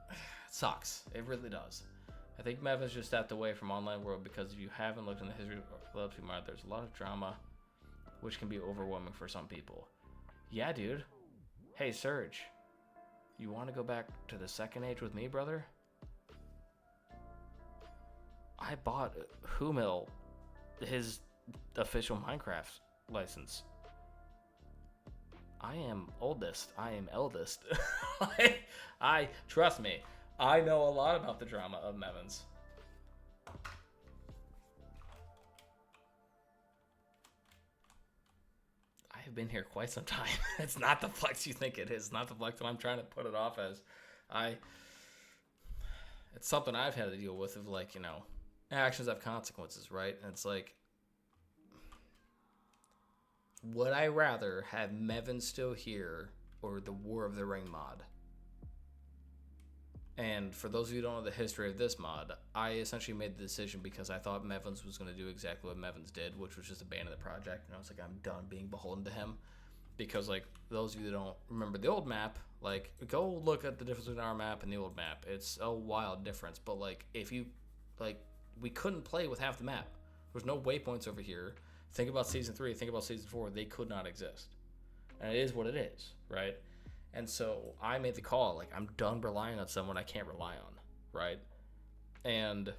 B: it sucks. It really does. I think Mevin's just stepped away from online world because if you haven't looked in the history of epilepsy mod, there's a lot of drama, which can be overwhelming for some people. Yeah, dude. Hey, Serge, you want to go back to the second age with me, brother? I bought Humil his official Minecraft license. I am oldest. I am eldest. I trust me. I know a lot about the drama of Mevins. I have been here quite some time. It's not the flex you think it is. It's not the flex that I'm trying to put it off as. It's something I've had to deal with of, like, actions have consequences, right? And it's like, would I rather have Mevin still here or the War of the Ring mod? And for those of you who don't know the history of this mod, I essentially made the decision because I thought Mevins was going to do exactly what Mevins did, which was just abandon the project. And I was like, I'm done being beholden to him. Because, like, those of you that don't remember the old map, like, go look at the difference between our map and the old map. It's a wild difference. But, like, if you, like, we couldn't play with half the map. There's no waypoints over here. Think about Season 3, think about Season 4. They could not exist. And it is what it is, right? And so I made the call, like, I'm done relying on someone I can't rely on, right? And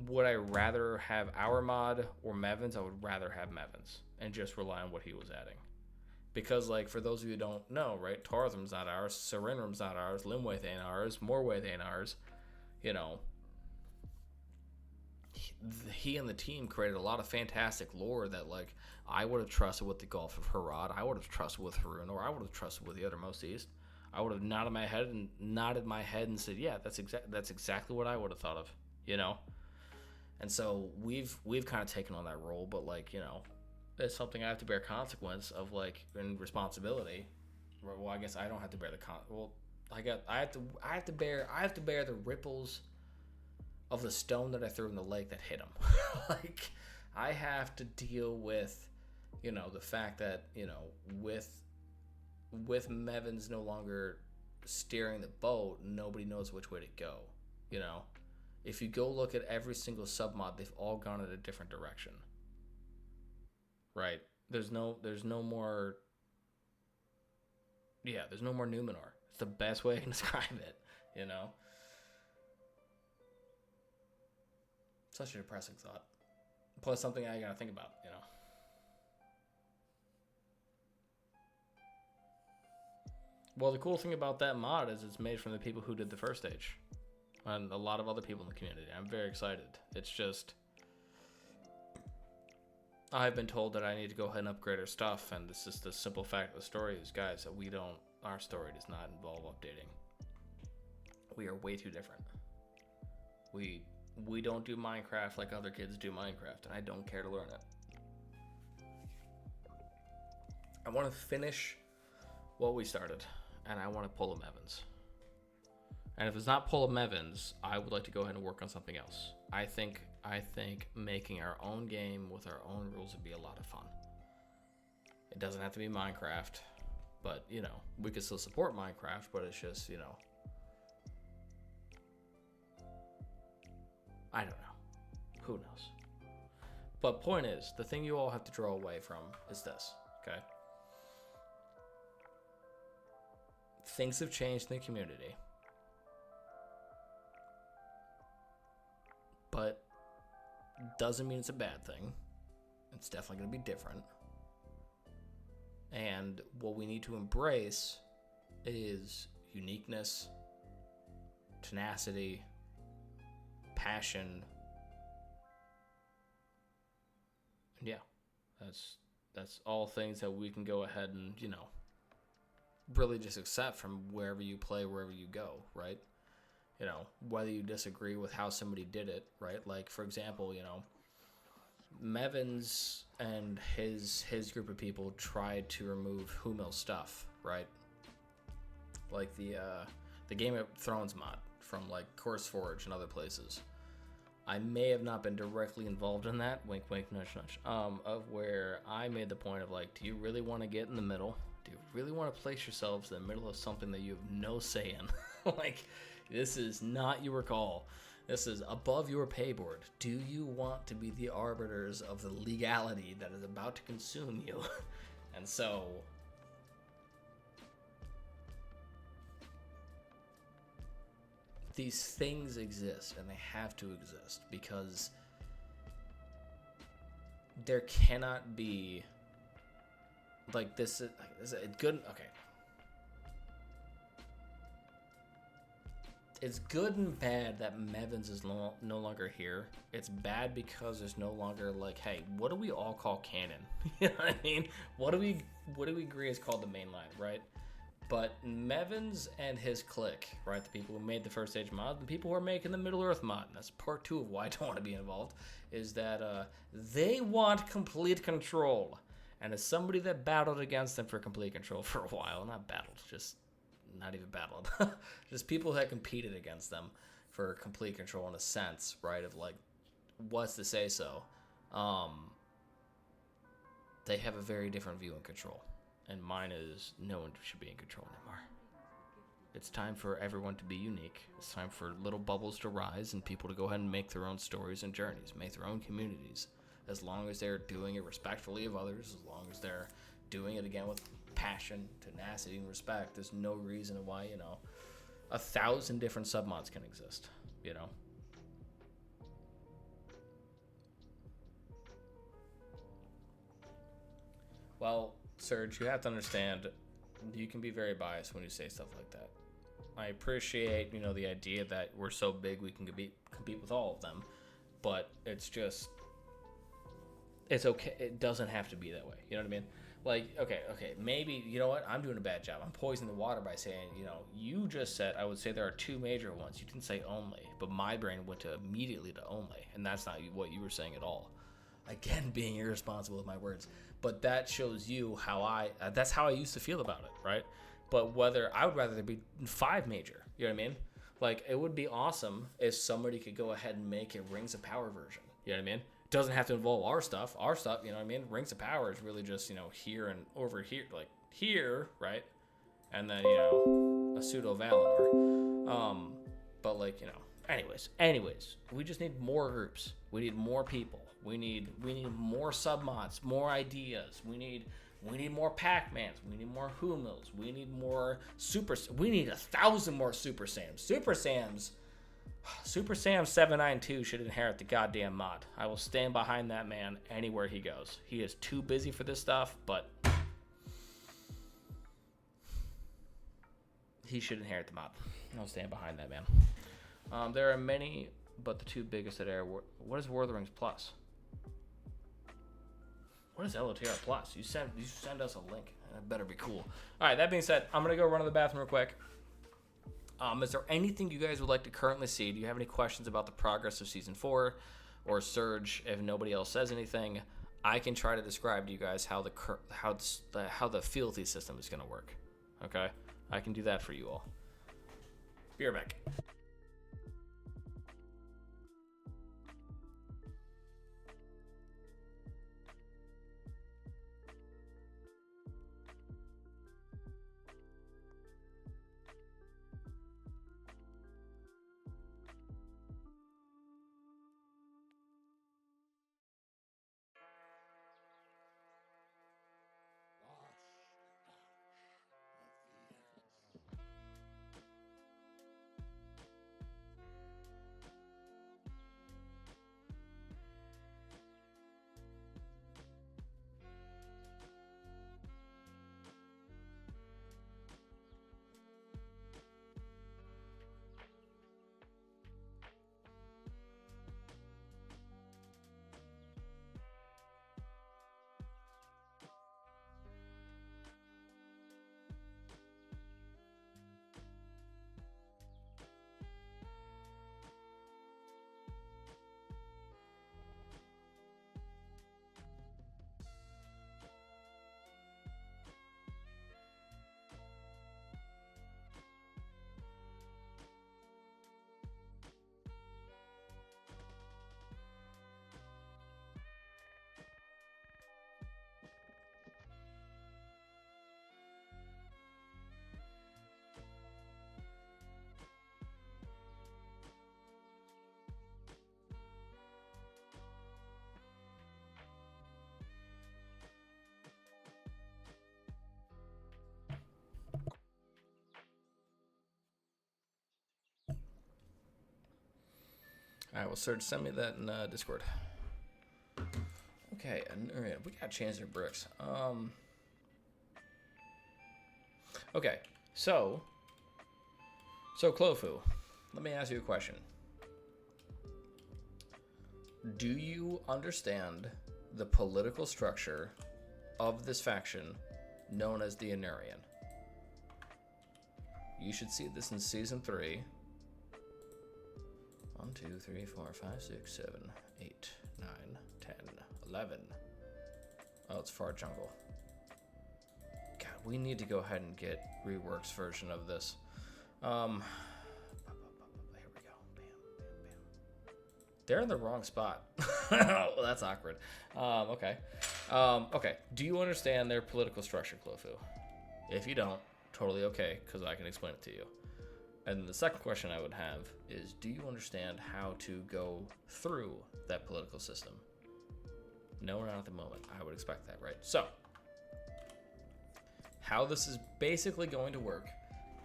B: would I rather have our mod or Mevins? I would rather have Mevins and just rely on what he was adding. Because, like, for those of you who don't know, right, Tartham's not ours, Serenrum's not ours, Limwaith ain't ours, Morwaith ain't ours, you know. He and the team created a lot of fantastic lore that, like, I would have trusted with the Gulf of Harad, I would have trusted with Harun, or I would have trusted with the Uttermost East. I would have nodded my head and said, yeah, that's exactly what I would have thought of, you know. And so we've kind of taken on that role, but, like, you know, it's something I have to bear consequence of, like, and responsibility. Well, I guess I don't have to bear the I have to bear the ripples of the stone that I threw in the lake that hit him. Like, I have to deal with, you know, the fact that, you know, with Mevins no longer steering the boat, nobody knows which way to go, you know. If you go look at every single submod, they've all gone in a different direction. Right? There's no more Numenor. It's the best way I can describe it, you know. Such a depressing thought. Plus something I gotta think about, you know. Well, the cool thing about that mod is it's made from the people who did the first stage. And a lot of other people in the community. I'm very excited. It's just, I've been told that I need to go ahead and upgrade our stuff, and this is the simple fact of the story is, guys, that our story does not involve updating. We are way too different. We don't do Minecraft like other kids do Minecraft, and I don't care to learn it. I want to finish what we started, and I want to pull a Mevins. And if it's not pull a Mevins, I would like to go ahead and work on something else. I think making our own game with our own rules would be a lot of fun. It doesn't have to be Minecraft, but, you know, we could still support Minecraft, but it's just, you know, I don't know. Who knows? But point is, the thing you all have to draw away from is this, okay? Things have changed in the community. But doesn't mean it's a bad thing. It's definitely going to be different. And what we need to embrace is uniqueness, tenacity, passion. And yeah, that's all things that we can go ahead and, you know, really just accept from wherever you play, wherever you go, right? You know, whether you disagree with how somebody did it, right? Like, for example, you know, Mevins and his group of people tried to remove Humil's stuff, right? Like the Game of Thrones mod from, like, Course Forge and other places. I may have not been directly involved in that, wink, wink, nudge, nudge, of where I made the point of, like, do you really want to get in the middle? Do you really want to place yourselves in the middle of something that you have no say in? Like, this is not your call. This is above your pay board. Do you want to be the arbiters of the legality that is about to consume you? And so, these things exist, and they have to exist, because there cannot be, like, this is good. Okay. It's good and bad that Mevins is no longer here. It's bad because there's no longer, like, hey, what do we all call canon? You know what I mean? What do we agree is called the main line, right? But Mevins and his clique, right, the people who made the first stage mod, the people who are making the Middle Earth mod, and that's part 2 of why I don't want to be involved, is that they want complete control. And as somebody that battled against them for complete control for a while, not battled, just not even battled, just people that competed against them for complete control in a sense, right? Of like, what's to say so? They have a very different view on control. And mine is no one should be in control anymore. It's time for everyone to be unique. It's time for little bubbles to rise and people to go ahead and make their own stories and journeys, make their own communities. As long as they're doing it respectfully of others, as long as they're doing it again with passion, tenacity, and respect, there's no reason why, 1,000 different submods can exist, Well, Serge, you have to understand, you can be very biased when you say stuff like that. I appreciate, the idea that we're so big we can compete with all of them, but it's okay. It doesn't have to be that way. You know what I mean? Like, okay, maybe, you know what? I'm doing a bad job. I'm poisoning the water by saying, you just said, I would say there are two major ones. You didn't say only, but my brain went immediately to only, and that's not what you were saying at all. Again, being irresponsible with my words. But that shows you that's how I used to feel about it, right? But I would rather there be 5 major, you know what I mean? Like, it would be awesome if somebody could go ahead and make a Rings of Power version, you know what I mean? It doesn't have to involve our stuff, you know what I mean? Rings of Power is really just, here and over here, like here, right? And then, a pseudo Valinor. But like, anyways, we just need more groups. We need more people. We need more submods, more ideas. We need more Pac-Mans. We need more Humils. We need more we need 1,000 more Super Sams. Super Sam 792 should inherit the goddamn mod. I will stand behind that man anywhere he goes. He is too busy for this stuff, but he should inherit the mod. I'll stand behind that man. There are many, but the two biggest that are. What is War of the Rings Plus? What is LOTR Plus? You send us a link. That better be cool. All right, that being said, I'm going to go run to the bathroom real quick. Is there anything you guys would like to currently see? Do you have any questions about the progress of Season 4 or Surge? If nobody else says anything, I can try to describe to you guys how the fealty system is going to work. Okay? I can do that for you all. Be right back. All right, well, Serge, send me that in Discord. Okay, all right, we got Chancellor Brooks. Okay, so Clofu, let me ask you a question. Do you understand the political structure of this faction known as the Anurian? You should see this in Season 3. 1, 2, 3, 4, 5, 6, 7, 8, 9, 10, 11. Oh, it's Far Jungle. God, we need to go ahead and get Rework's version of this. Here we go. Bam, bam, bam. They're in the wrong spot. Well, that's awkward. Okay. Okay. Do you understand their political structure, Clofu? If you don't, totally okay, because I can explain it to you. And the second question I would have is, do you understand how to go through that political system? No, not at the moment. I would expect that, right? So, how this is basically going to work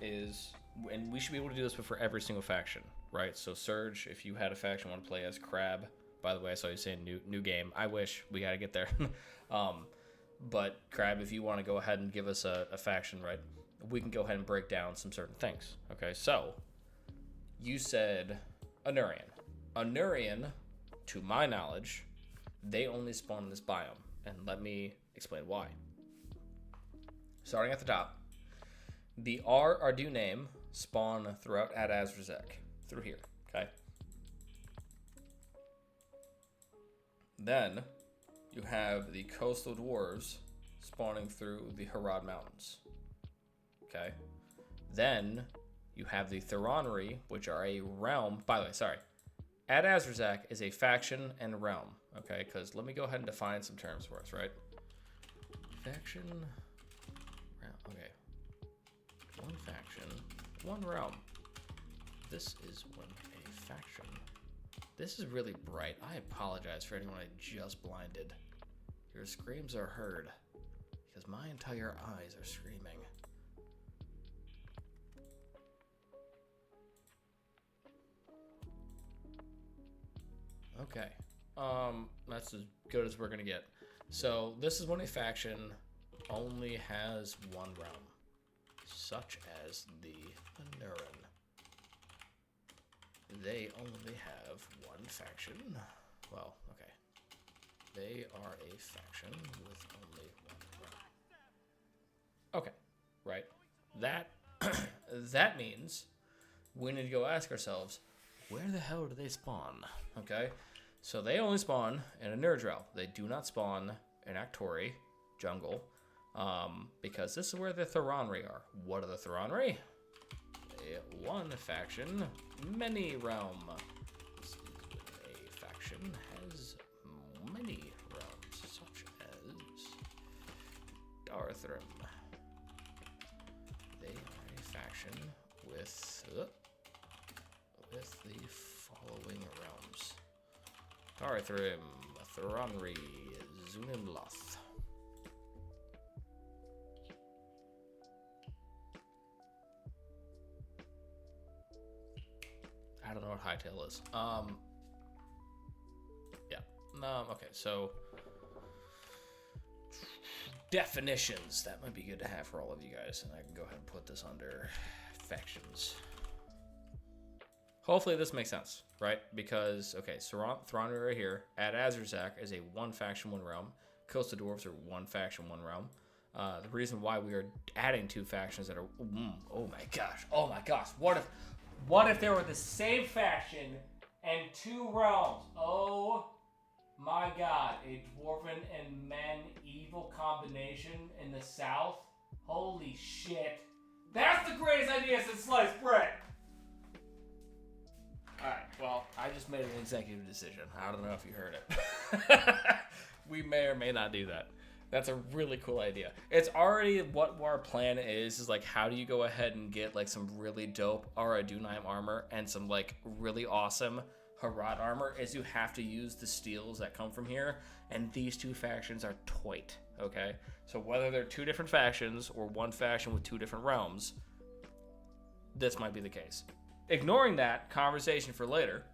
B: is, and we should be able to do this for every single faction, right? So, Surge, if you had a faction want to play as Crab, by the way, I saw you saying new game. I wish we got to get there. But Crab, if you want to go ahead and give us a faction, right? We can go ahead and break down some certain things. Okay, so you said Anurian. Anurian, to my knowledge, they only spawn in this biome, and let me explain why. Starting at the top, the Ardu name spawn throughout Ad Azrazek, through here. Okay. Then you have the coastal dwarves spawning through the Harad Mountains. Okay. Then you have the Thuronri, which are a realm. By the way, sorry. Ad Azrazak is a faction and realm. Okay, because let me go ahead and define some terms for us, right? Faction. Okay. One faction, one realm. This is when a faction. This is really bright. I apologize for anyone I just blinded. Your screams are heard because my entire eyes are screaming. Okay. That's as good as we're gonna get. So this is when a faction only has one realm, such as the Anurin. They only have one faction. Well, okay. They are a faction with only one realm. Okay, right. That that means we need to go ask ourselves, where the hell do they spawn? Okay, so they only spawn in a Nerdrel. They do not spawn in Actori jungle, because this is where the Thuronri are. What are the Thuronri? One faction, many realm. This is when a faction has many realms, such as Darthrim. They are a faction with the following realms: Darthrim, Thuronri, Zunimloth. I don't know what Hightail is. Yeah. Okay, so definitions. That might be good to have for all of you guys. And I can go ahead and put this under factions. Hopefully this makes sense, right? Because, okay, Thuronri right here. Ad Azrazak is a one faction, one realm. Coastal Dwarves are one faction, one realm. The reason why we are adding two factions that are... oh my gosh. What if they were the same faction and two realms? Oh my god. A dwarven and men evil combination in the south? Holy shit. That's the greatest idea since sliced bread! Alright, well, I just made an executive decision. I don't know if you heard it. We may or may not do that. That's a really cool idea. It's already what our plan is like, how do you go ahead and get like some really dope Aradunaim armor and some like really awesome Harad armor is you have to use the steels that come from here, and these two factions are toit, okay? So whether they're two different factions or one faction with two different realms, this might be the case. Ignoring that, conversation for later.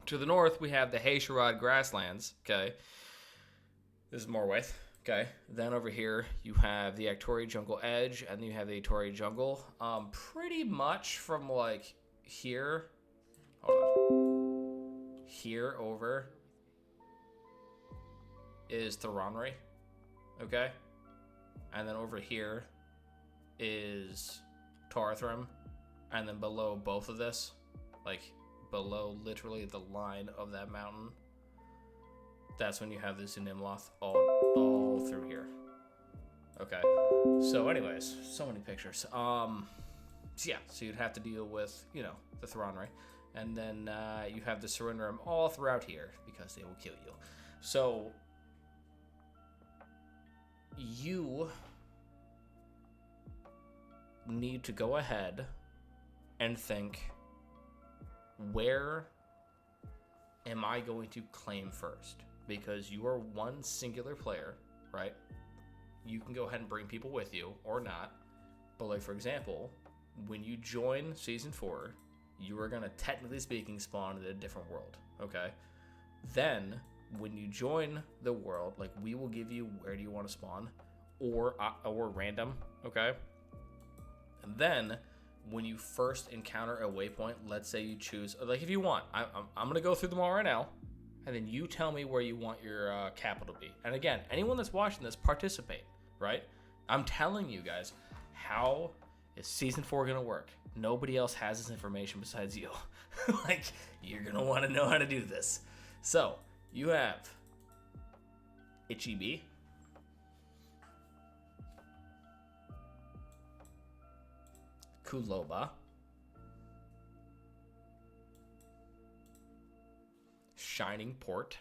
B: To the north, we have the Haysharad grasslands, okay? This is Morwaith, okay? Then over here, you have the Actori Jungle Edge, and then you have the Actori Jungle. Pretty much from, like, here. Hold on. Here over is Thuronri, okay? And then over here is Tarthrim. And then below both of this, like, below literally the line of that mountain, that's when you have this Nimloth all through here. Okay. So anyways, so many pictures. So yeah, so you'd have to deal with, you know, the Thronray. And then you have the Surrender all throughout here because they will kill you. So you need to go ahead and think, where am I going to claim first? Because you are one singular player, right? You can go ahead and bring people with you or not. But like, for example, when you join Season 4, you are going to, technically speaking, spawn in a different world, okay? Then, when you join the world, like, we will give you where do you want to spawn, or random, okay? And then, when you first encounter a waypoint, let's say you choose, like, if you want, I'm going to go through them all right now, and then you tell me where you want your capital to be. And again, anyone that's watching this, participate, right? I'm telling you guys, how is Season 4 going to work? Nobody else has this information besides you. Like, you're going to want to know how to do this. So, you have Ichibi, Kuloba, Shining Port,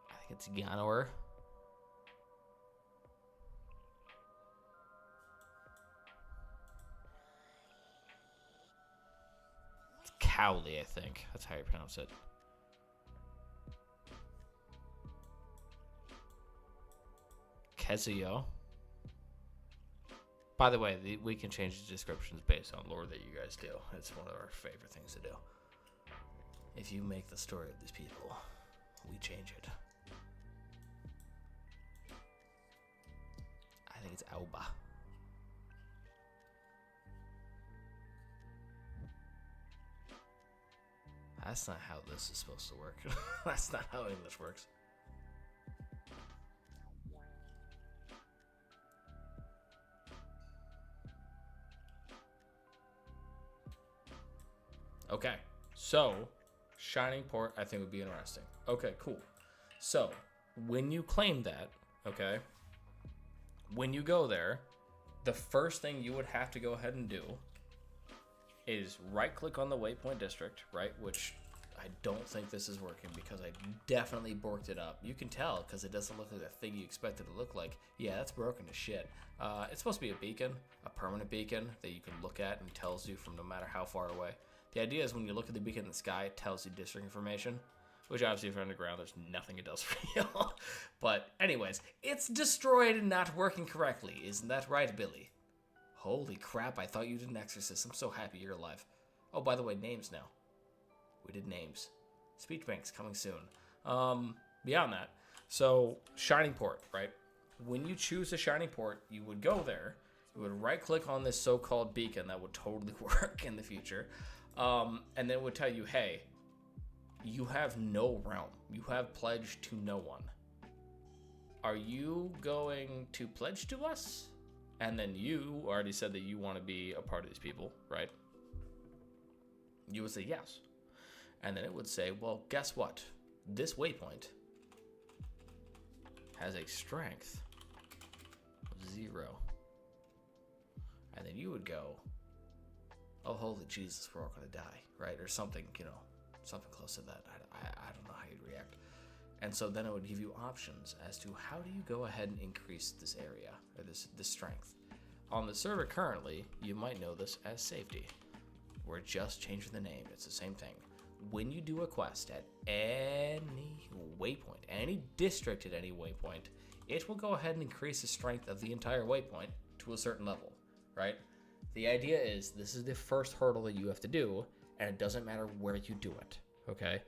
B: I think it's Ganor, it's Cowley, I think. That's how you pronounce it. Kezuyo. By the way, we can change the descriptions based on lore that you guys do. It's one of our favorite things to do. If you make the story of these people, we change it. I think it's Aoba. That's not how this is supposed to work. That's not how English works. Okay, so Shining Port I think would be interesting. Okay, cool. So when you claim that, okay, when you go there, the first thing you would have to go ahead and do is right click on the waypoint district, right? Which I don't think this is working because I definitely borked it up. You can tell because it doesn't look like the thing you expect it to look like. Yeah, that's broken to shit. It's supposed to be a beacon, a permanent beacon that you can look at and tells you from no matter how far away. The idea is when you look at the beacon in the sky, it tells you district information, which obviously if you're underground, there's nothing it does for you. But anyways, it's destroyed and not working correctly. Isn't that right, Billy? Holy crap, I thought you did an exorcist. I'm so happy you're alive. Oh, by the way, names now. We did names. Speech banks coming soon. Beyond that, so Shining Port, right? When you choose a Shining Port, you would go there. You would right click on this so-called beacon that would totally work in the future. And then it would tell you, hey, you have no realm. You have pledged to no one. Are you going to pledge to us? And then you already said that you want to be a part of these people, right? You would say yes. And then it would say, well, guess what? This waypoint has a strength of 0. And then you would go, oh, holy Jesus, we're all going to die, right? Or something, you know, something close to that. I don't know how you'd react. And so then it would give you options as to how do you go ahead and increase this area, or this strength. On the server currently, you might know this as safety. We're just changing the name. It's the same thing. When you do a quest at any waypoint, any district at any waypoint, it will go ahead and increase the strength of the entire waypoint to a certain level, right? The idea is this is the first hurdle that you have to do, and it doesn't matter where you do it, okay?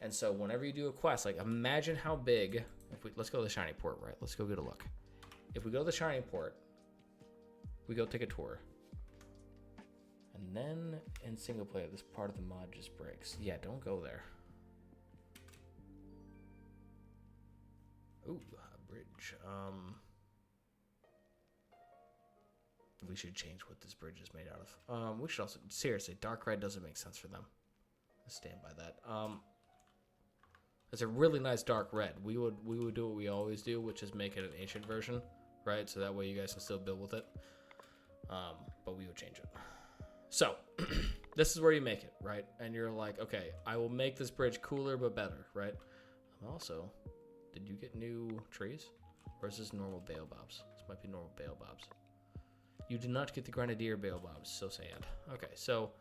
B: And so whenever you do a quest, like imagine how big, let's go to the Shining Port, right? Let's go get a look. If we go to the Shining Port, we go take a tour. And then in single player, this part of the mod just breaks. Yeah, don't go there. Ooh, a bridge. We should change what this bridge is made out of. We should also, seriously, dark red doesn't make sense for them. I stand by that. It's a really nice dark red. We would do what we always do, which is make it an ancient version, right? So that way you guys can still build with it. But we would change it. So this is where you make it, right? And you're like, okay, I will make this bridge cooler but better, right? Also, did you get new trees? Or is this normal baobabs? This might be normal baobabs. You did not get the grenadier baobabs. So sad. Okay, so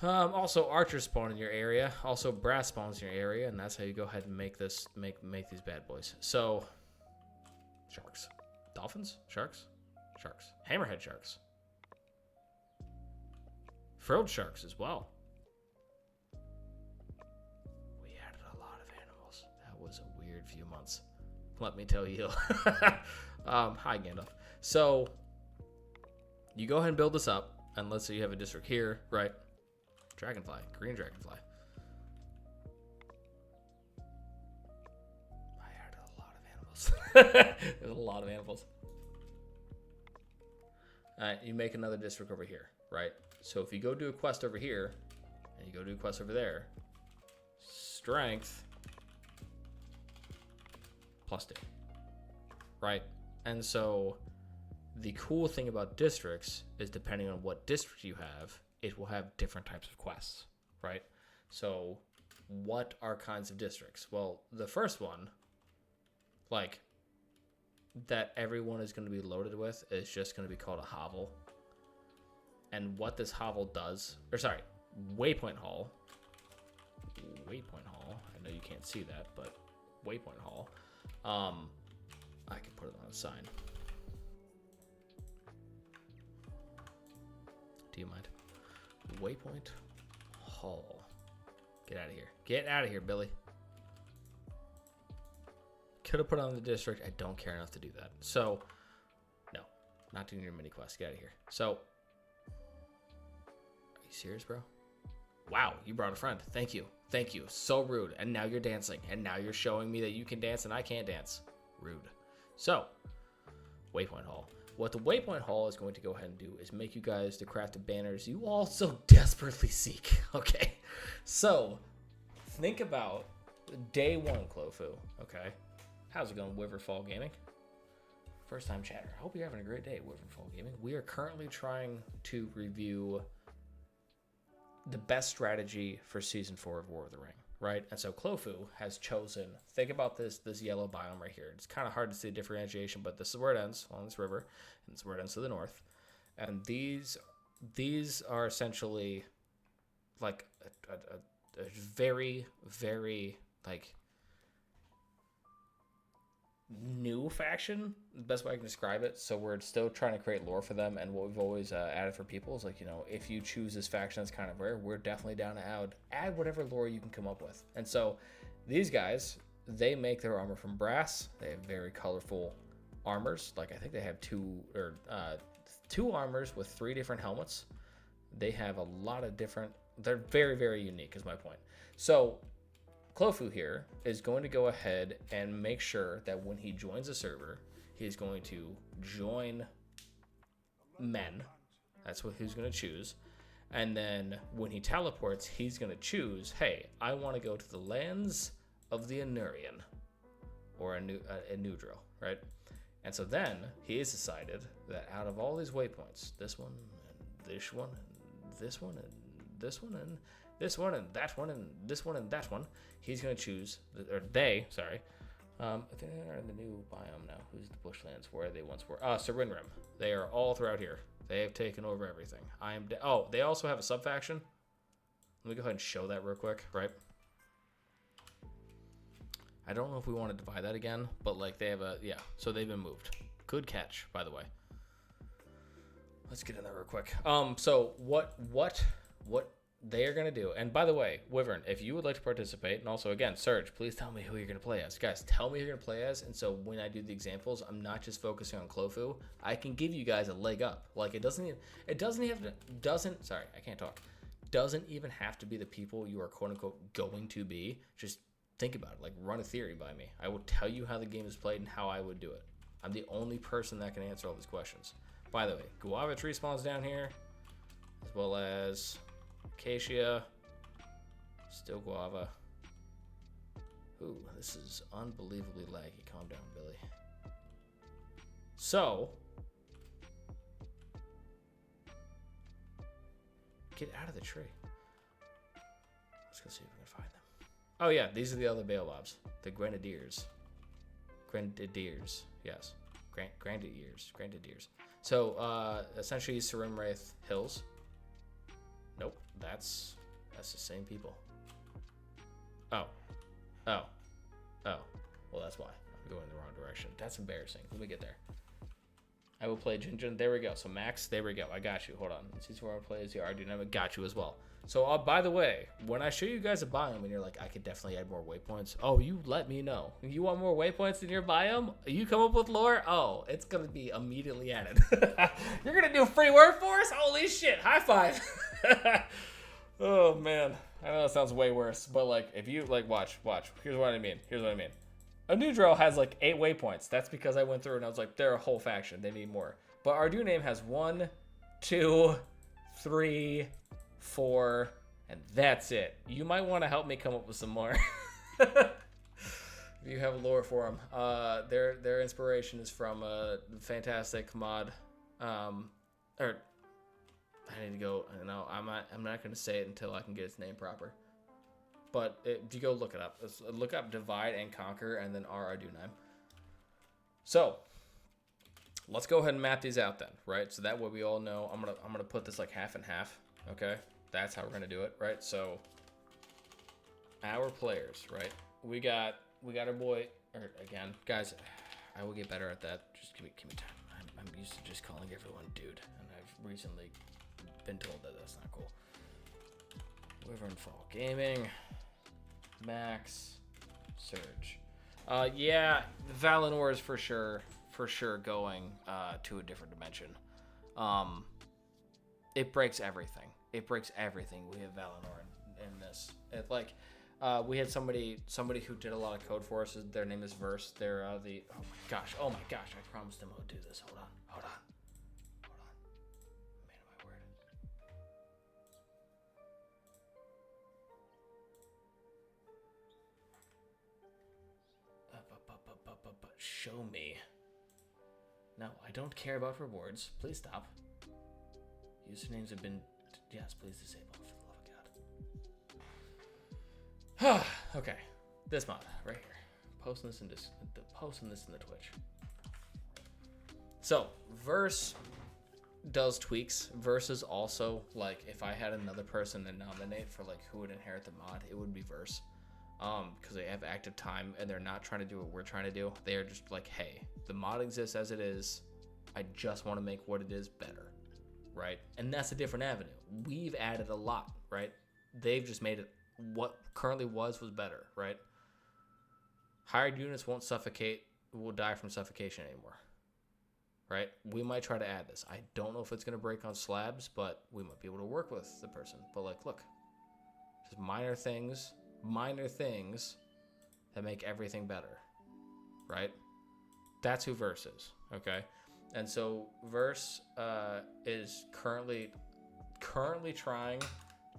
B: also archers spawn in your area. Also brass spawns in your area, and that's how you go ahead and make this make these bad boys. So sharks, dolphins, sharks, hammerhead sharks, frilled sharks as well. We added a lot of animals. That was a weird few months. Let me tell you. Hi Gandalf. So you go ahead and build this up, and let's say you have a district here, right? Dragonfly, green dragonfly. I added a lot of animals. There's a lot of animals. Alright, you make another district over here, right? So if you go do a quest over here, and you go do a quest over there, strength +2, right? And so the cool thing about districts is depending on what district you have, it will have different types of quests, right? So what are kinds of districts? Well, the first one, like, that everyone is going to be loaded with is just going to be called a hovel. And what this hovel does, or sorry, waypoint hall. Waypoint hall. I know you can't see that, but waypoint hall. I can put it on a sign. Do you mind? Waypoint hall. Get out of here. Get out of here, Billy. Could have put on the district. I don't care enough to do that. So, no. Not doing your mini quest. Get out of here. So, are you serious, bro? Wow, you brought a friend. Thank you. Thank you. So rude. And now you're dancing. And now you're showing me that you can dance and I can't dance. Rude. So, waypoint hall. What the waypoint hall is going to go ahead and do is make you guys the crafted banners you all so desperately seek. Okay? So, think about day one, Clofu. Okay? How's it going, Wiverfall Gaming? First time chatter. I hope you're having a great day, Wiverfall Gaming. We are currently trying to review the best strategy for Season 4 of War of the Ring, right? And so Clofu has chosen, think about this yellow biome right here. It's kind of hard to see the differentiation, but this is where it ends, along this river, and this is where it ends to the north. And these are essentially like a very, very, like, new faction, the best way I can describe it. So we're still trying to create lore for them, and what we've always added for people is, like, you know, if you choose this faction that's kind of rare, we're definitely down to add whatever lore you can come up with. And so these guys, they make their armor from brass. They have very colorful armors. Like, I think they have two armors with 3 different helmets. They have a lot of different, they're very, very unique is my point. So Clofu here is going to go ahead and make sure that when he joins a server, he's going to join men. That's what he's going to choose. And then when he teleports, he's going to choose, hey, I want to go to the lands of the Anurian, or Anudril, right? And so then he has decided that out of all these waypoints, this one, and this one, and this one, and this one, and this one, and that one, and this one, and that one, he's going to choose, I think they're in the new biome now. Who's the bushlands where they once were? Serinrim. They are all throughout here. They have taken over everything. They also have a sub-faction. Let me go ahead and show that real quick, right? I don't know if we want to divide that again, but, like, they have so they've been moved. Good catch, by the way. Let's get in there real quick. So what they are going to do, and by the way, Wyvern, if you would like to participate, and also, again, Serge, please tell me who you're going to play as. Guys, tell me who you're going to play as, and so when I do the examples, I'm not just focusing on Clofu. I can give you guys a leg up. Like, doesn't even have to be the people you are quote-unquote going to be. Just think about it. Like, run a theory by me. I will tell you how the game is played and how I would do it. I'm the only person that can answer all these questions. By the way, guava tree spawns down here, as well as acacia, still guava. Ooh, this is unbelievably laggy. Calm down, Billy. So, get out of the tree. Let's go see if we can find them. Oh yeah, these are the other baobabs. The grenadiers. Grenadiers, yes. Grenadiers. So, essentially Serim Wraith Hills. Nope, that's the same people. Oh. Well, that's why. I'm going in the wrong direction. That's embarrassing. Let me get there. I will play Jinjin. There we go. So, Max, there we go. I got you. Hold on. Let's see where I play is the Ardunam. Got you as well. So, by the way, when I show you guys a biome and you're like, I could definitely add more waypoints. Oh, you let me know. You want more waypoints in your biome? You come up with lore? Oh, it's going to be immediately added. You're going to do free work for us? Holy shit. High five. Oh, man. I know that sounds way worse, but like, if you like, watch. Here's what I mean. A new drill has like 8 waypoints. That's because I went through and I was like, they're a whole faction. They need more. But Ardunam has 1, 2, 3, 4, and that's it. You might want to help me come up with some more. If you have lore for them, their inspiration is from a fantastic mod, or I need to go. No, I'm not going to say it until I can get its name proper. But if you go look it up, look up Divide and Conquer, and then Ardunam. So let's go ahead and map these out then, right? So that way we all know. I'm gonna put this like half and half. Okay, that's how we're gonna do it, right? So our players, right? We got our boy. Or again, guys, I will get better at that. Just give me time. I'm used to just calling everyone dude, and I've recently been told that that's not cool. Wyvern Fall Gaming, Max, Surge. Yeah, Valinor is for sure going to a different dimension. It breaks everything. We have Valinor in this. It like we had somebody who did a lot of code for us. Their name is Verse. They're oh my gosh, I promised them I would do this. Hold on. Show me. No, I don't care about rewards. Please stop. Usernames have been... Yes, please disable, for the love of God. Okay. This mod, right here. Posting this in the Twitch. So, Verse does tweaks. Verse is also, like, if I had another person to nominate for, like, who would inherit the mod, it would be Verse. Because they have active time and they're not trying to do what we're trying to do. They are just like, hey, the mod exists as it is. I just want to make what it is better, right? And that's a different avenue. We've added a lot, right? They've just made it what currently was better, right? Hired units won't will die from suffocation anymore, right? We might try to add this. I don't know if it's going to break on slabs, but we might be able to work with the person. But like, look, just minor things that make everything better, right? That's who Verse is, okay? And so Verse is currently trying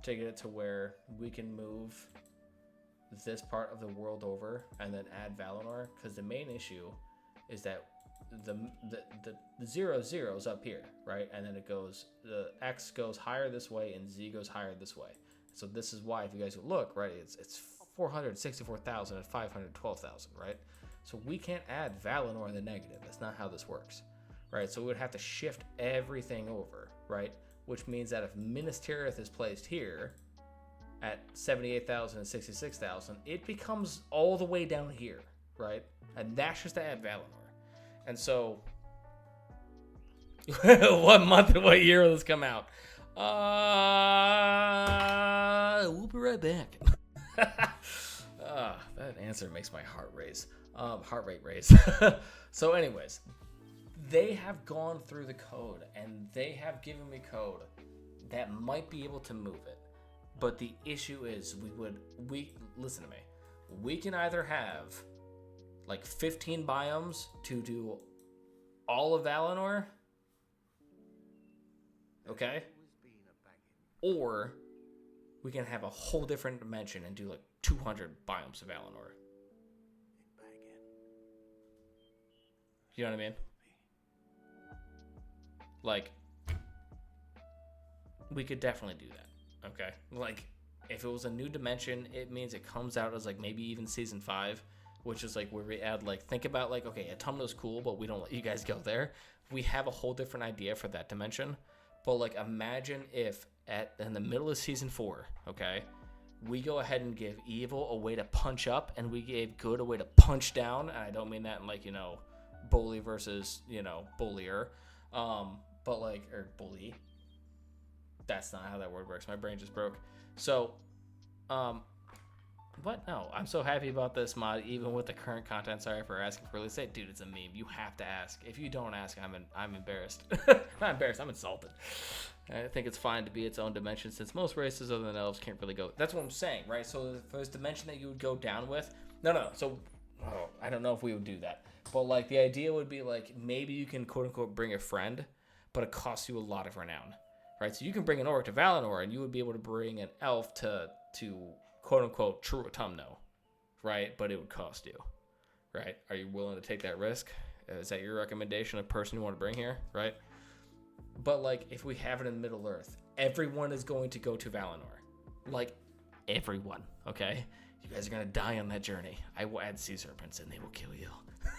B: to get it to where we can move this part of the world over and then add Valinor, because the main issue is that the 0 is up here, right? And then it goes, the X goes higher this way and Z goes higher this way. So this is why, if you guys look, right, it's 464,000 and 512,000, right? So we can't add Valinor in the negative. That's not how this works, right? So we would have to shift everything over, right? Which means that if Minas Tirith is placed here at 78,000 and 66,000, it becomes all the way down here, right? And that's just to add Valinor. And so, what month and what year will this come out? We'll be right back. That answer makes my heart rate raise. So anyways, they have gone through the code and they have given me code that might be able to move it. But the issue is listen to me. We can either have like 15 biomes to do all of Valinor, Okay? Or we can have a whole different dimension and do like 200 biomes of Valinor. You know what I mean? Like, we could definitely do that. Okay? Like, if it was a new dimension, it means it comes out as like maybe even season 5, which is like where we add like, think about like, okay, Autumnal's cool, but we don't let you guys go there. We have a whole different idea for that dimension. But like, imagine if in the middle of season 4, okay, we go ahead and give evil a way to punch up, and we gave good a way to punch down. And I don't mean that in like, you know, bully versus, you know, bullier, but like, or bully. That's not how that word works. My brain just broke. So, what? No, I'm so happy about this mod, even with the current content. Sorry for asking for release date, dude. It's a meme. You have to ask. If you don't ask, I'm embarrassed. Not embarrassed. I'm insulted. I think it's fine to be its own dimension, since most races other than elves can't really go. That's what I'm saying, right? So the first dimension that you would go down with, no. So, I don't know if we would do that, but like the idea would be like maybe you can quote unquote bring a friend, but it costs you a lot of renown, right? So you can bring an orc to Valinor, and you would be able to bring an elf to quote unquote true autumnal, right? But it would cost you, right? Are you willing to take that risk? Is that your recommendation of person you want to bring here, right? But like, if we have it in Middle Earth, everyone is going to go to Valinor, like everyone. Okay, you guys are gonna die on that journey. I will add sea serpents, and they will kill you.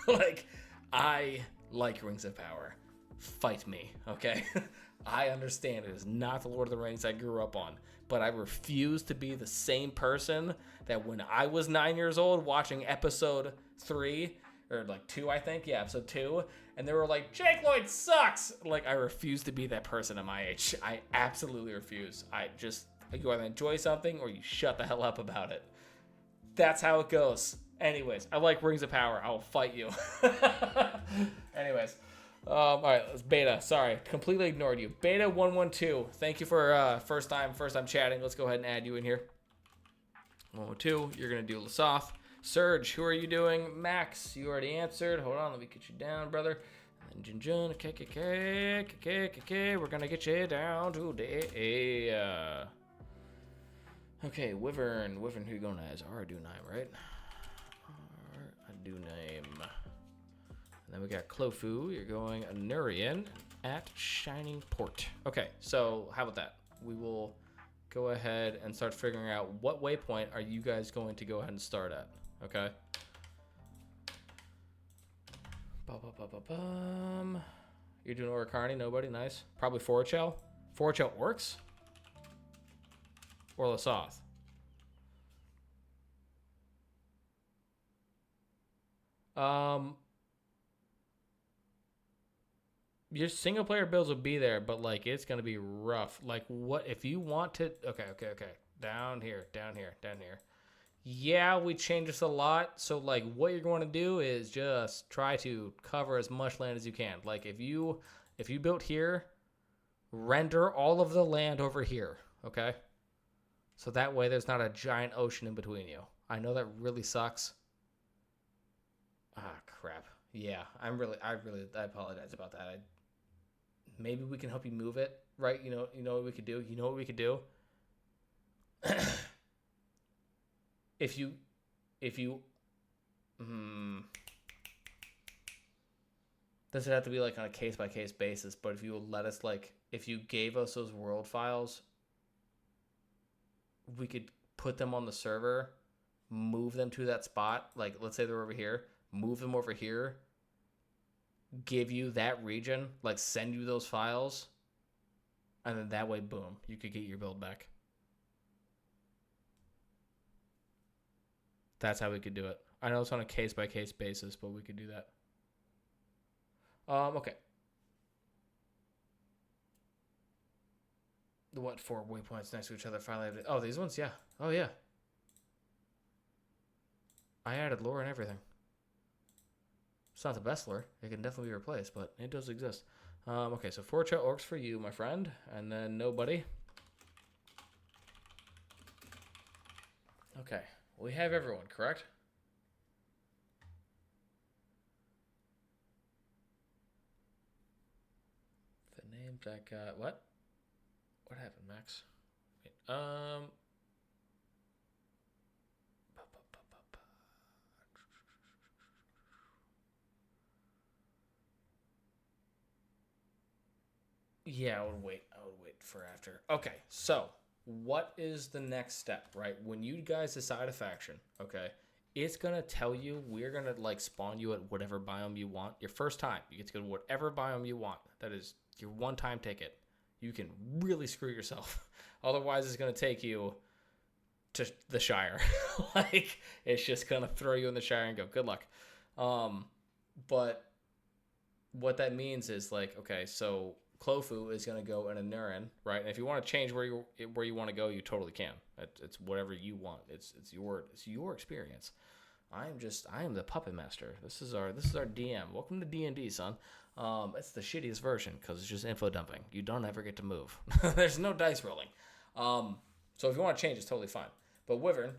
B: Like, I like Rings of Power. Fight me, okay? I understand it is not the Lord of the Rings I grew up on, but I refuse to be the same person that when I was 9 years old watching episode 3, or like 2, I think. Yeah, episode 2. And they were like, Jake Lloyd sucks. Like, I refuse to be that person at my age. I absolutely refuse. You either enjoy something or you shut the hell up about it. That's how it goes. Anyways, I like Rings of Power. I will fight you. Anyways. All right, let's Beta. Sorry, completely ignored you. Beta 112. Thank you for first time chatting. Let's go ahead and add you in here. 112. You're gonna do Lasoth. Surge, who are you doing? Max, you already answered. Hold on, let me get you down, brother. And then Jun, we're gonna get you down today. Okay, Wyvern, who you going as? Ardunime, right? Ardunime. And then we got Clofu. You're going Anurian at Shining Port. Okay, so how about that? We will go ahead and start figuring out what waypoint are you guys going to go ahead and start at. Okay. You're doing Oricani? Nobody? Nice. Probably Forachel. Forachel Orcs? Or Lasoth? Your single player builds will be there, but like it's gonna be rough. Like, what if you want to? Okay. Down here. Yeah, we changed this a lot. So like, what you're going to do is just try to cover as much land as you can. Like, if you built here, render all of the land over here. Okay. So that way, there's not a giant ocean in between you. I know that really sucks. Ah, crap. Yeah, I apologize about that. Maybe we can help you move it, right? You know what we could do? You know what we could do? if you does it have to be like on a case-by-case basis, but if you will let us, like, if you gave us those world files, we could put them on the server, move them to that spot. Like, let's say they're over here, move them over here, give you that region, like send you those files, and then that way, boom, you could get your build back. That's how we could do it. I know it's on a case-by-case basis, but we could do that. Okay. What, 4 waypoints next to each other finally? Oh, these ones? Yeah. Oh, yeah. I added lore and everything. It's not the best lore. It can definitely be replaced, but it does exist. Okay, so 4 Chet Orcs for you, my friend. And then nobody. Okay. We have everyone, correct? The names that got... What? What happened, Max? Wait, yeah, I would wait. I would wait for after. Okay, so what is the next step, right? When you guys decide a faction, okay, it's gonna tell you we're gonna like spawn you at whatever biome you want. Your first time, you get to go to whatever biome you want. That is your one-time ticket. You can really screw yourself. Otherwise, it's gonna take you to the Shire. Like it's just gonna throw you in the Shire and go, good luck. But what that means is like, okay, so Clofu is going to go in a Nurin, right? And if you want to change where you want to go, you totally can. It's whatever you want. It's your experience. I am the puppet master. This is our DM. Welcome to D&D, son. It's the shittiest version because it's just info dumping. You don't ever get to move. There's no dice rolling. So if you want to change, it's totally fine. But Wyvern,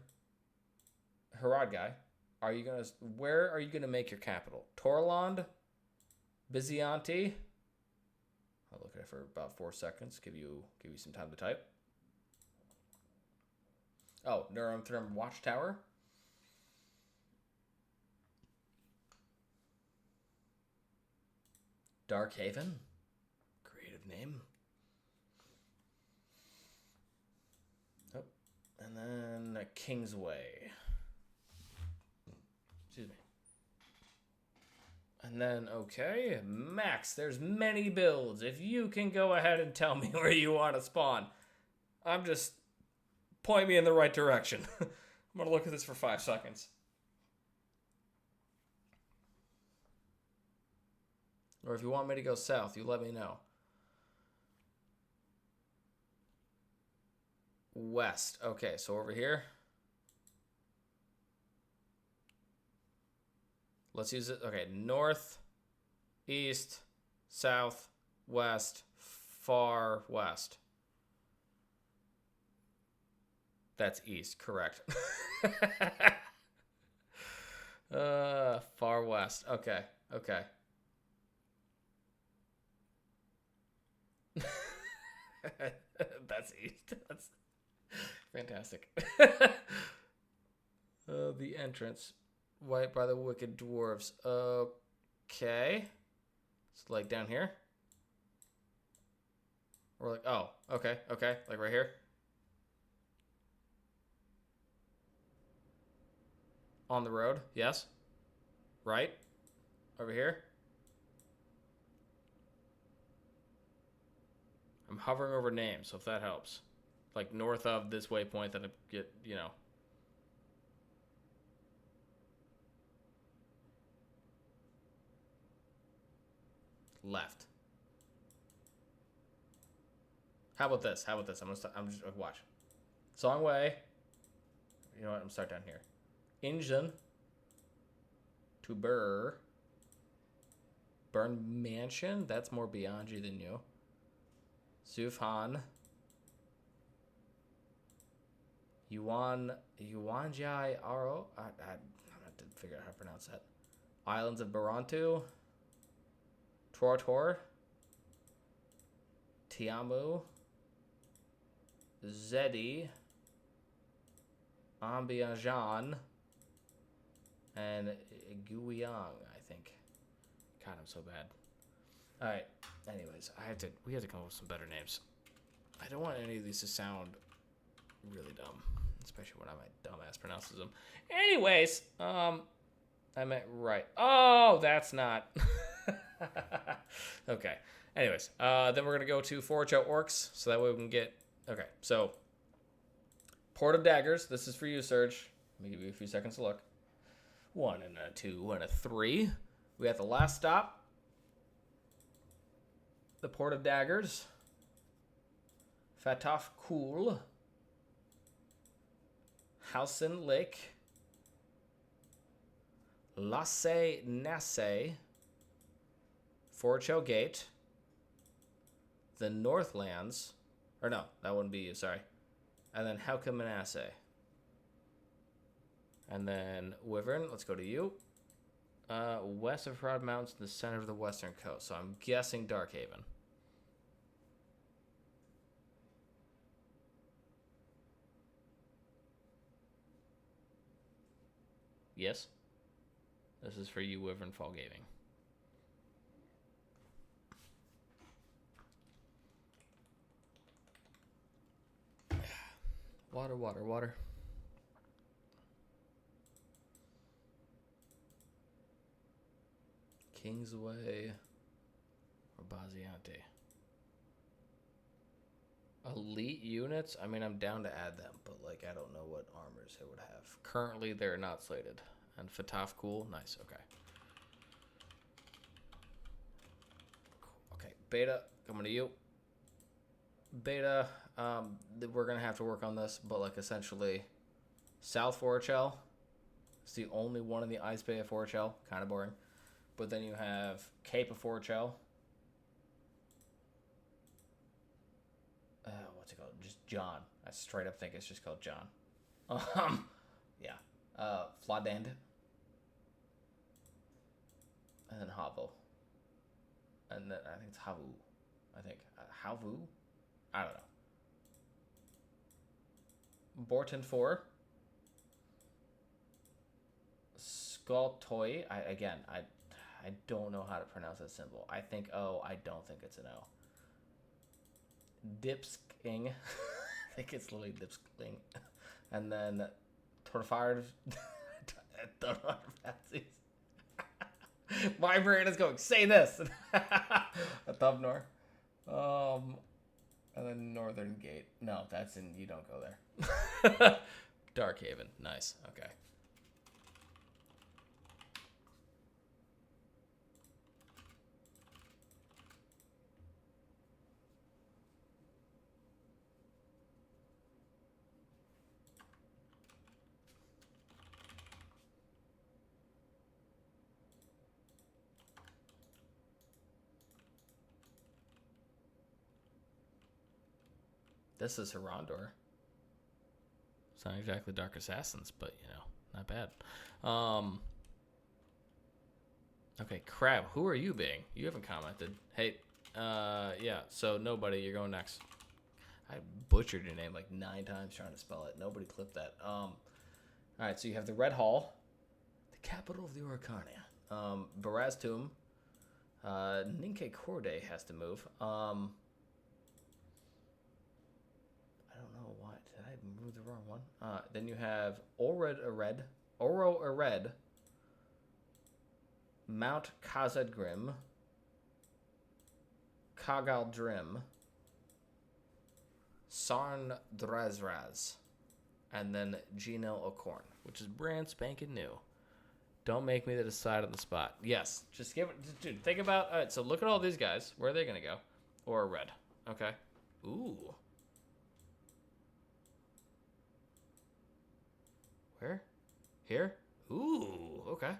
B: Herod guy, where are you gonna make your capital? Torland, Byzanti. I'll look at it for about 4 seconds. Give you some time to type. Oh, Neurothrum Watchtower. Darkhaven. Creative name. Oh, and then Kingsway. Excuse me. And then, okay, Max, there's many builds. If you can go ahead and tell me where you want to spawn, I'm just point me in the right direction. I'm going to look at this for 5 seconds. Or if you want me to go south, you let me know. West. Okay, so over here. Let's use it. Okay, north, east, south, west, far west. That's east, correct. Far west. Okay. That's east. That's fantastic. The entrance. White by the wicked dwarves. Okay. It's like down here. Or like, oh, okay. Like right here. On the road, yes. Right. Over here. I'm hovering over names, so if that helps. Like north of this waypoint that I get, left. How about this? I'm just watch. Songway. You know what? I'm gonna start down here. Injun. To Burr. Burn Mansion. That's more Beyondgy than you. Sufhan. Yuanjai Aro. I'm gonna have to figure out how to pronounce that. Islands of Barantu. Tortor. Tiamu. Zedi. Ambiajan. And Guyang, I think. God, I'm so bad. Alright. Anyways, we have to come up with some better names. I don't want any of these to sound really dumb. Especially when my dumbass pronounces them. Anyways, I meant right. Oh, that's not. Okay. Anyways, then we're going to go to Forge Out Orcs. So that way we can get... Okay, so... Port of Daggers. This is for you, Serge. Let me give you a few seconds to look. 1 and a 2 and a 3. We got the last stop. The Port of Daggers. Fataf Kul. Hausen Lake. Lasse Nasse. Forcho Gate. The Northlands. Or no, that wouldn't be you, sorry. And then Hauka Manasse. And then Wyvern, let's go to you. West of Broad Mountains in the center of the western coast. So I'm guessing Darkhaven. Yes. This is for you, Wyvernfall Gaming. Water, water, water. Kingsway or Baziante. Elite units? I mean, I'm down to add them, but like I don't know what armors it would have. Currently, they're not slated. And Fataf, cool. Nice, okay. Okay, Beta, coming to you. Beta, we're going to have to work on this, but like essentially, South Forchel is the only one in the Ice Bay of Forchel. Kind of boring. But then you have Cape of Forchel. What's it called? Just John. I straight up think it's just called John. Yeah. Fladand. And then Havu. And then I think it's Havu. I think. Havu? I don't know. Borton 4. Skaltoy. I don't know how to pronounce that symbol. I think O. I don't think it's an O. Dipsking. I think it's literally Dipsking. And then Torfard. I don't know how to pronounce these. My brain is going, say this. A Thubnor. And then Northern Gate. No, that's in, you don't go there. Darkhaven. Nice. Okay. This is Herondor. It's not exactly Dark Assassins, but, you know, not bad. Okay, Crab, who are you being? You haven't commented. Hey, yeah, so nobody, you're going next. I butchered your name like 9 times trying to spell it. Nobody clipped that. All right, so you have the Red Hall, the capital of the Oricania. Baraz Tomb. Ninke Corday has to move. I don't know why. Did I move the wrong one? Then you have Oro Ered, Mount Khazad-Grim, Kagal-Drim, Sarn Drazraz, and then Genel Ocorn, which is brand spanking new. Don't make me decide on the spot. Yes, just give it, dude. Think about. All right, so look at all these guys. Where are they gonna go? Or red. Okay. Ooh. Where? Here? Ooh. Okay.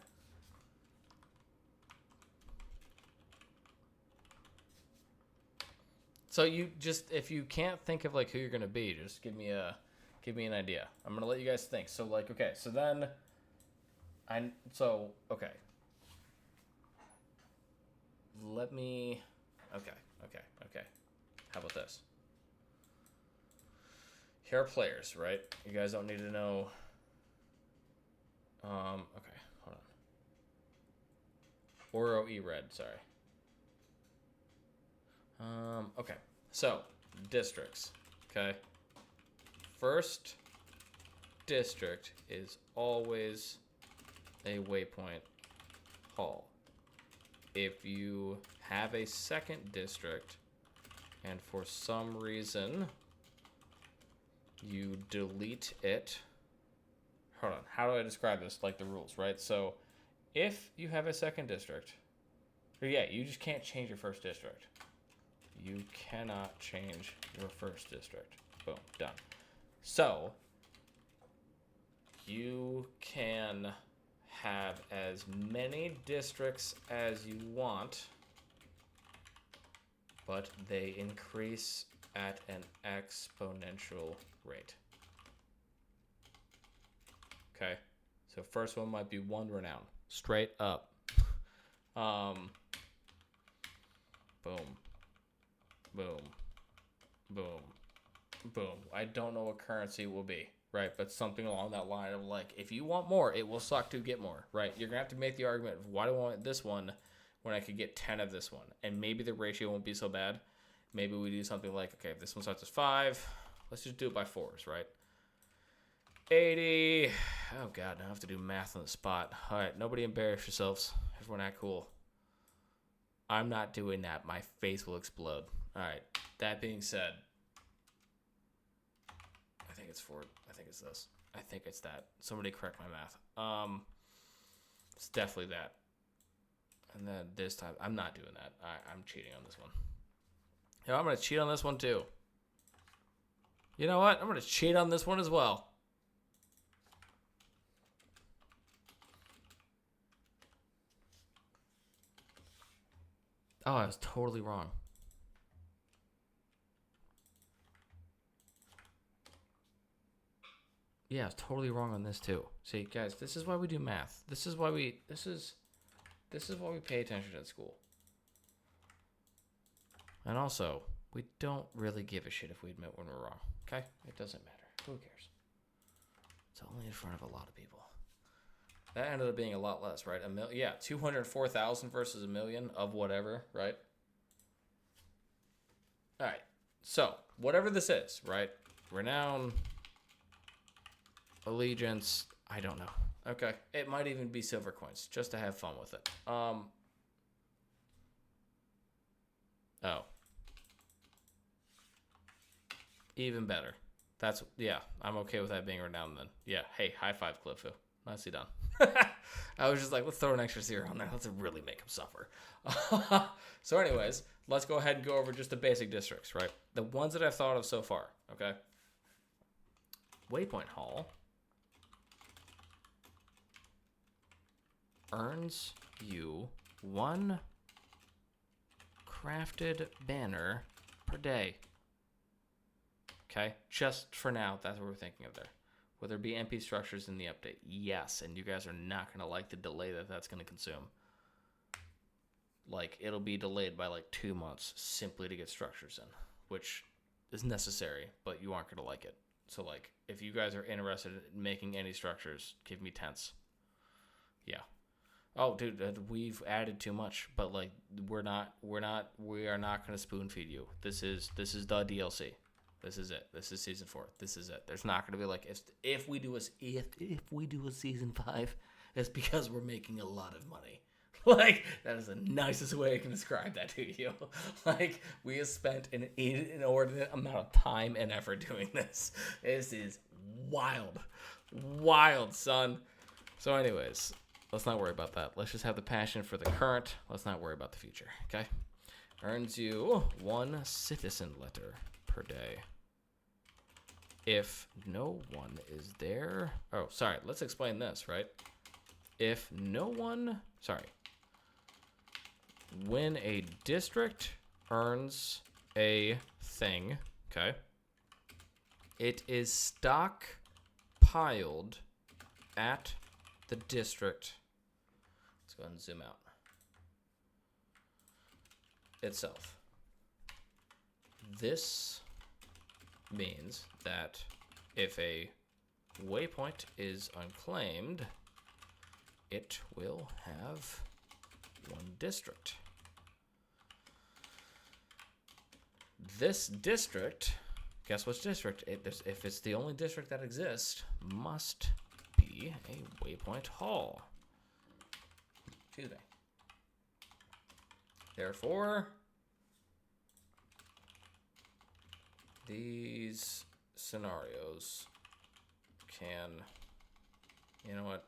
B: So you just, if you can't think of like who you're gonna be, just give me an idea. I'm gonna let you guys think. So like, okay, so then, okay. Let me, okay. How about this? Here are players, right? You guys don't need to know. Okay, hold on. Oro E-Red, sorry. Okay, so, districts, okay? First district is always a waypoint hall. If you have a second district, and for some reason you delete it, hold on, how do I describe this? Like the rules, right? So, if you have a second district, yeah, you just can't change your first district. You cannot change your first district. Boom, done. So, you can have as many districts as you want, but they increase at an exponential rate. Okay, so first one might be 1 renown, straight up. Boom. Boom. Boom. Boom. I don't know what currency it will be, right? But something along that line of like, if you want more, it will suck to get more, right? You're going to have to make the argument of why do I want this one when I could get 10 of this one? And maybe the ratio won't be so bad. Maybe we do something like, okay, if this one starts as 5, let's just do it by 4s, right? 80. Oh, God, now I have to do math on the spot. All right, nobody embarrass yourselves. Everyone act cool. I'm not doing that. My face will explode. All right, that being said, I think it's 4. I think it's this. I think it's that. Somebody correct my math. It's definitely that. And then this time, I'm not doing that. I'm cheating on this one. You know, I'm going to cheat on this one too. You know what? I'm going to cheat on this one as well. Oh, I was totally wrong. Yeah, I was totally wrong on this too. See, guys, this is why we do math. This is why we pay attention at school. And also, we don't really give a shit if we admit when we're wrong. Okay? It doesn't matter. Who cares? It's only in front of a lot of people. That ended up being a lot less, right? 204,000 versus a million of whatever, right? All right. So, whatever this is, right? Renown, allegiance, I don't know. Okay. It might even be silver coins, just to have fun with it. Oh. Even better. I'm okay with that being renowned then. Yeah, hey, high five, Cliffo. Nicely done. I was just like, let's throw an extra 0 on there. Let's really make him suffer. So anyways, let's go ahead and go over just the basic districts, right? The ones that I've thought of so far, okay? Waypoint Hall earns you 1 crafted banner per day. Okay? Just for now, that's what we're thinking of there. Will there be MP structures in the update? Yes, and you guys are not going to like the delay that that's going to consume. Like, it'll be delayed by like 2 months simply to get structures in, which is necessary, but you aren't going to like it. So, like, if you guys are interested in making any structures, give me tents. Yeah. Oh, dude, we've added too much, but like, we are not going to spoon feed you. This is the DLC. This is it. This is season 4. This is it. There's not going to be like if we do a season 5, it's because we're making a lot of money. Like, that is the nicest way I can describe that to you. Like, we have spent an inordinate amount of time and effort doing this. This is wild, son. So, anyways, let's not worry about that. Let's just have the passion for the current. Let's not worry about the future. Okay. Earns you 1 citizen letter per day. If no one is there... Oh, sorry. Let's explain this, right? If no one... Sorry. When a district earns a thing, okay, it is stockpiled at the district. Let's go ahead and zoom out. Itself. This means that if a waypoint is unclaimed, it will have 1 district. This district, guess which district? If it's the only district that exists, must be a waypoint hall. Excuse me. Therefore, these scenarios can, you know what?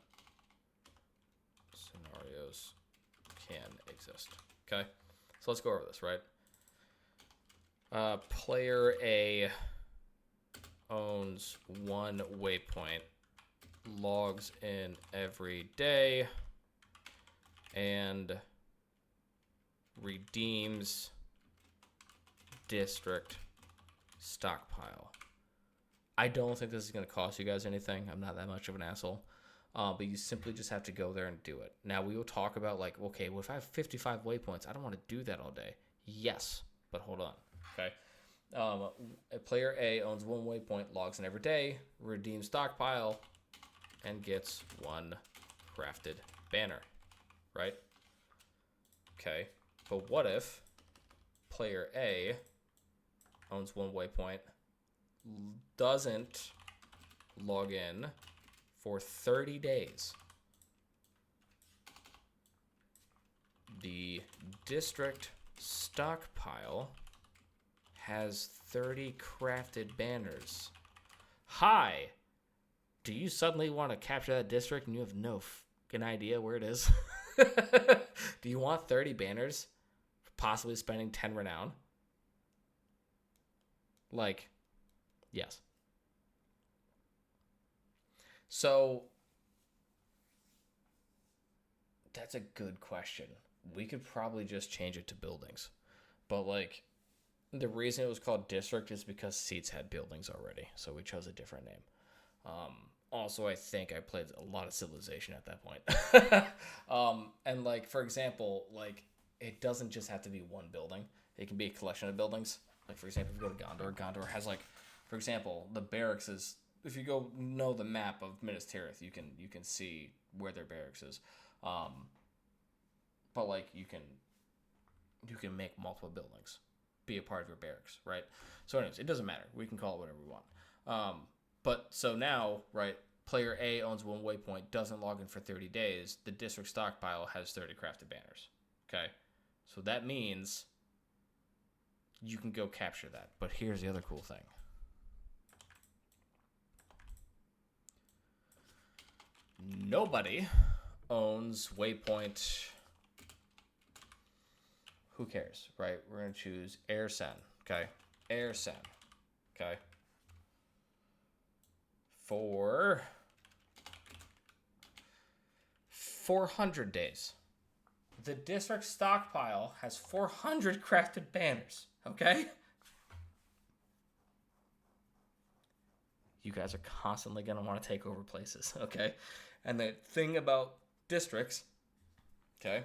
B: Scenarios can exist. Okay, so let's go over this, right? Player A owns 1 waypoint, logs in every day, and redeems district stockpile. I don't think this is going to cost you guys anything. I'm not that much of an asshole. But you simply just have to go there and do it. Now, we will talk about, like, okay, well, if I have 55 waypoints, I don't want to do that all day. Yes, but hold on, okay? Player A owns 1 waypoint, logs in every day, redeems stockpile, and gets 1 crafted banner, right? Okay, but what if player A owns 1 waypoint, doesn't log in for 30 days? The district stockpile has 30 crafted banners. Hi! Do you suddenly want to capture that district and you have no fucking idea where it is? Do you want 30 banners? Possibly spending 10 renown? Like, yes. So, that's a good question. We could probably just change it to buildings. But, like, the reason it was called district is because seats had buildings already. So we chose a different name. Also, I think I played a lot of Civilization at that point. And, like, for example, like, it doesn't just have to be one building. It can be a collection of buildings. Like, for example, if you go to Gondor, Gondor has, like, for example, the barracks is, if you go know the map of Minas Tirith, you can see where their barracks is. But, like, you can make multiple buildings be a part of your barracks, right? So anyways, it doesn't matter. We can call it whatever we want. But so now, right, player A owns 1 waypoint, doesn't log in for 30 days. The district stockpile has 30 crafted banners. Okay? So that means you can go capture that. But here's the other cool thing. Nobody owns waypoint. Who cares, right? We're going to choose Airsen, okay? Airsen, okay? For 400 days. The district stockpile has 400 crafted banners, okay? You guys are constantly going to want to take over places, okay? And the thing about districts, okay?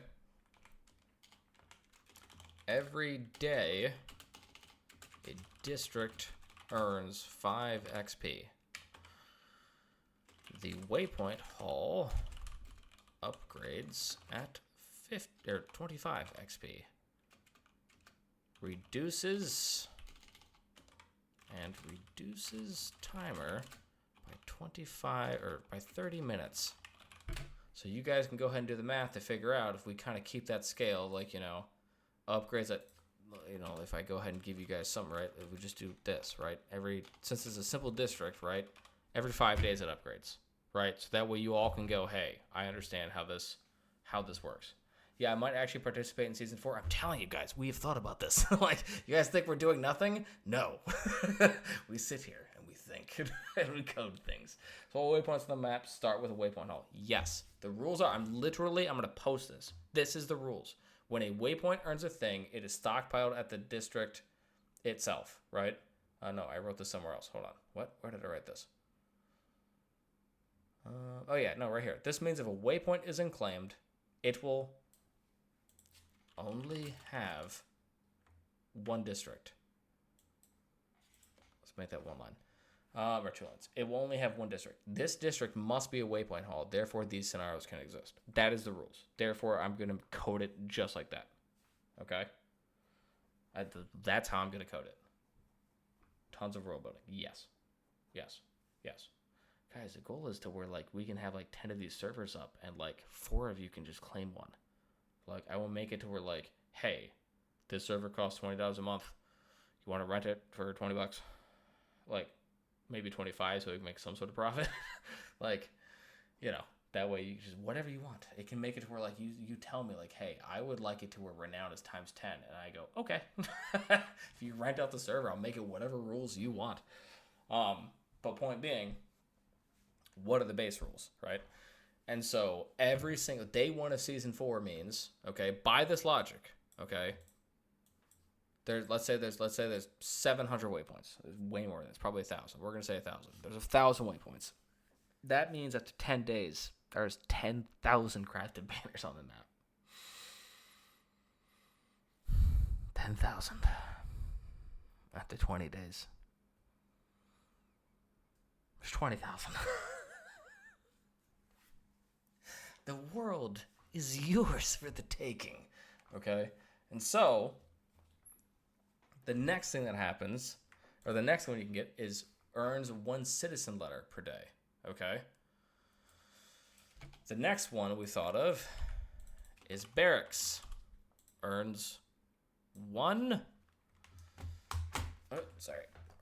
B: Every day, a district earns 5 XP. The waypoint hall upgrades at 25 XP. Reduces timer by 25 or by 30 minutes. So you guys can go ahead and do the math to figure out if we kind of keep that scale, like, you know, upgrades that, you know, if I go ahead and give you guys something, right, we just do this, right? Since it's a simple district, right, every 5 days it upgrades, right? So that way you all can go, hey, I understand how this works. Yeah, I might actually participate in season 4. I'm telling you guys, we have thought about this. Like, you guys think we're doing nothing? No. We sit here and we think and we code things. So all waypoints on the map start with a waypoint hall. Yes. The rules are, I'm going to post this. This is the rules. When a waypoint earns a thing, it is stockpiled at the district itself, right? No, I wrote this somewhere else. Hold on. What? Where did I write this? Oh, yeah. No, right here. This means if a waypoint is unclaimed, it will only have one district. Let's make that one line. Or 2 lines. It will only have one district. This district must be a waypoint hall. Therefore, these scenarios can exist. That is the rules. Therefore, I'm going to code it just like that. Okay? That's how I'm going to code it. Tons of role building. Yes. Yes. Yes. Guys, the goal is to where, like, we can have, like, 10 of these servers up and, like, 4 of you can just claim one. Like, I will make it to where, like, hey, this server costs $20 a month. You want to rent it for $20? Like, maybe 25 so we can make some sort of profit. Like, you know, that way you just, whatever you want. It can make it to where, like, you tell me, like, hey, I would like it to where renown is times 10. And I go, okay. If you rent out the server, I'll make it whatever rules you want. But point being, what are the base rules, right? And so every single day 1 of season 4 means, okay, by this logic, okay, let's say there's 700 waypoints. There's way more than this, probably 1,000. We're gonna say 1,000. There's 1,000 waypoints. That means after 10 days, there's 10,000 crafted banners on the map. 10,000. after 20 days. There's 20,000. The world is yours for the taking. Okay? And so, the next thing that happens, or the next one you can get, is earns 1 citizen letter per day. Okay? The next one we thought of is barracks. Earns 1...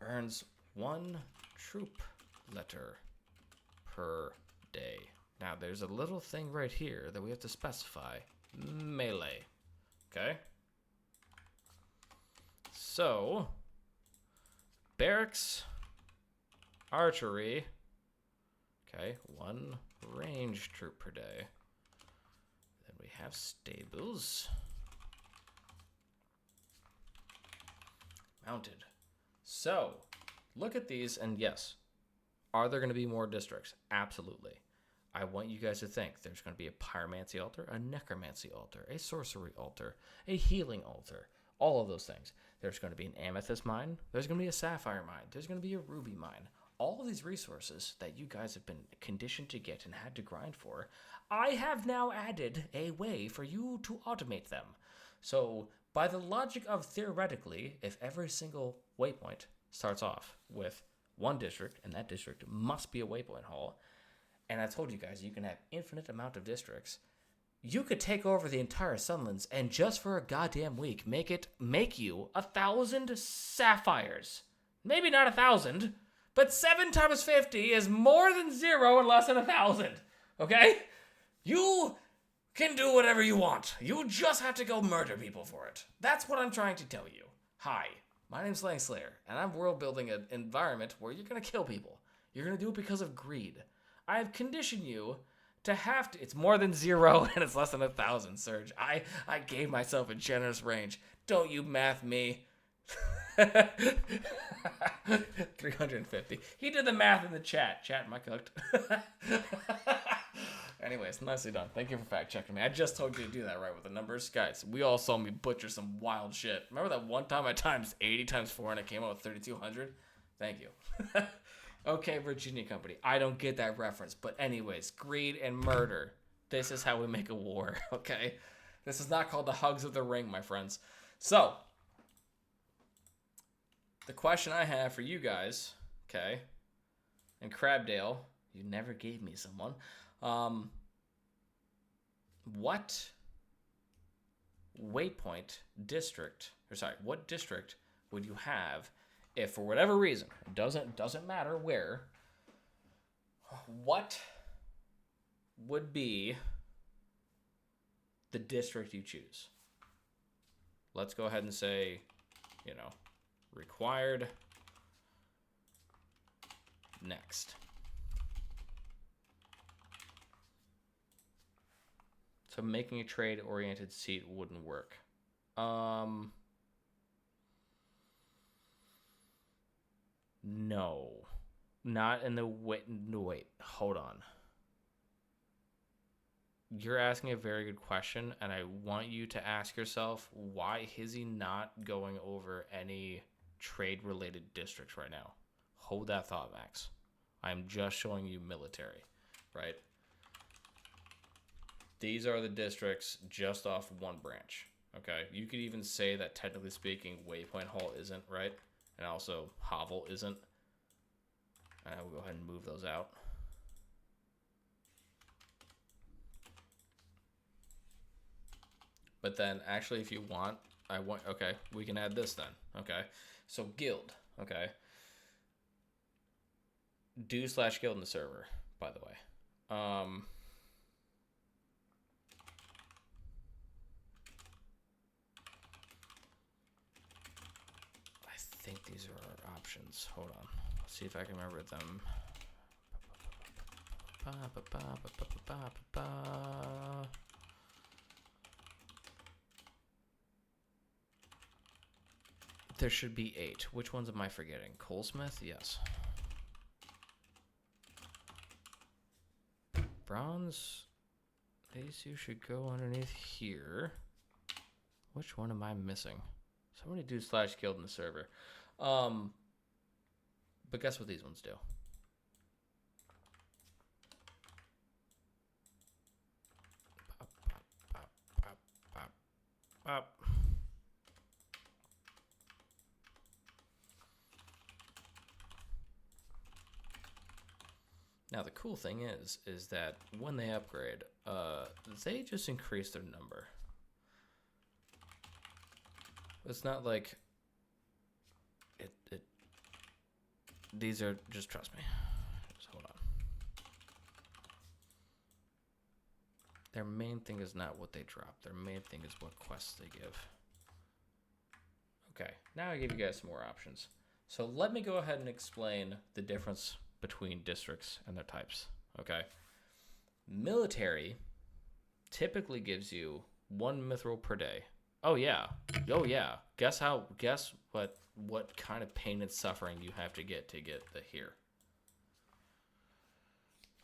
B: Earns 1 troop letter per day. Now, there's a little thing right here that we have to specify. Melee. Okay? So, barracks, archery, okay, 1 range troop per day. Then we have stables. Mounted. So, look at these, and yes, are there going to be more districts? Absolutely. I want you guys to think there's going to be a pyromancy altar, a necromancy altar, a sorcery altar, a healing altar, all of those things. There's going to be an amethyst mine. There's going to be a sapphire mine. There's going to be a ruby mine. All of these resources that you guys have been conditioned to get and had to grind for, I have now added a way for you to automate them. So, by the logic of theoretically, if every single waypoint starts off with 1 district, and that district must be a waypoint hall, and I told you guys you can have infinite amount of districts, you could take over the entire Sunlands and just for a goddamn week make you 1,000 sapphires. Maybe not 1,000, but 7 times 50 is more than 0 and less than 1,000. Okay? You can do whatever you want. You just have to go murder people for it. That's what I'm trying to tell you. Hi, my name's Langslayer, and I'm world building an environment where you're gonna kill people. You're gonna do it because of greed. I have conditioned you to have to. It's more than 0 and it's less than 1,000, Serge. I gave myself a generous range. Don't you math me. 350. He did the math in the chat. Chat, am I cooked? Anyways, nicely done. Thank you for fact checking me. I just told you to do that right with the numbers. Guys, we all saw me butcher some wild shit. Remember that one time I times 80 times 4 and it came out with 3,200? Thank you. Okay, Virginia Company. I don't get that reference. But anyways, greed and murder. This is how we make a war, okay? This is not called the Hugs of the Ring, my friends. So, the question I have for you guys, okay, and Crabdale, you never gave me someone. What waypoint district, what district would you have if for whatever reason, it doesn't matter where, what would be the district you choose? Let's go ahead and say, required next. So making a trade-oriented seat wouldn't work. No. Not in the wait. No, wait. Hold on. You're asking a very good question, and I want you to ask yourself, why is he not going over any trade-related districts right now? Hold that thought, Max. I'm just showing you military, right? These are the districts just off 1 branch, okay? You could even say that, technically speaking, Waypoint Hall isn't, right? And also, Hovel isn't. And I will go ahead and move those out. But then, actually, if you want, okay, we can add this then, okay? So, guild, okay? Do/guild in the server, by the way. I think these are our options. Hold on. Let's see if I can remember them. There should be 8. Which ones am I forgetting? Coalsmith? Yes. Bronze. These two should go underneath here. Which one am I missing? Somebody do /guild in the server. But guess what these ones do? Pop, pop, pop, pop, pop, pop. Now the cool thing is that when they upgrade, they just increase their number. It's not like it. These are just trust me. Just hold on. Their main thing is not what they drop. Their main thing is what quests they give. Okay, now I give you guys some more options. So let me go ahead and explain the difference between districts and their types. Okay, military typically gives you 1 mithril per day. Oh yeah. Guess what kind of pain and suffering you have to get the here.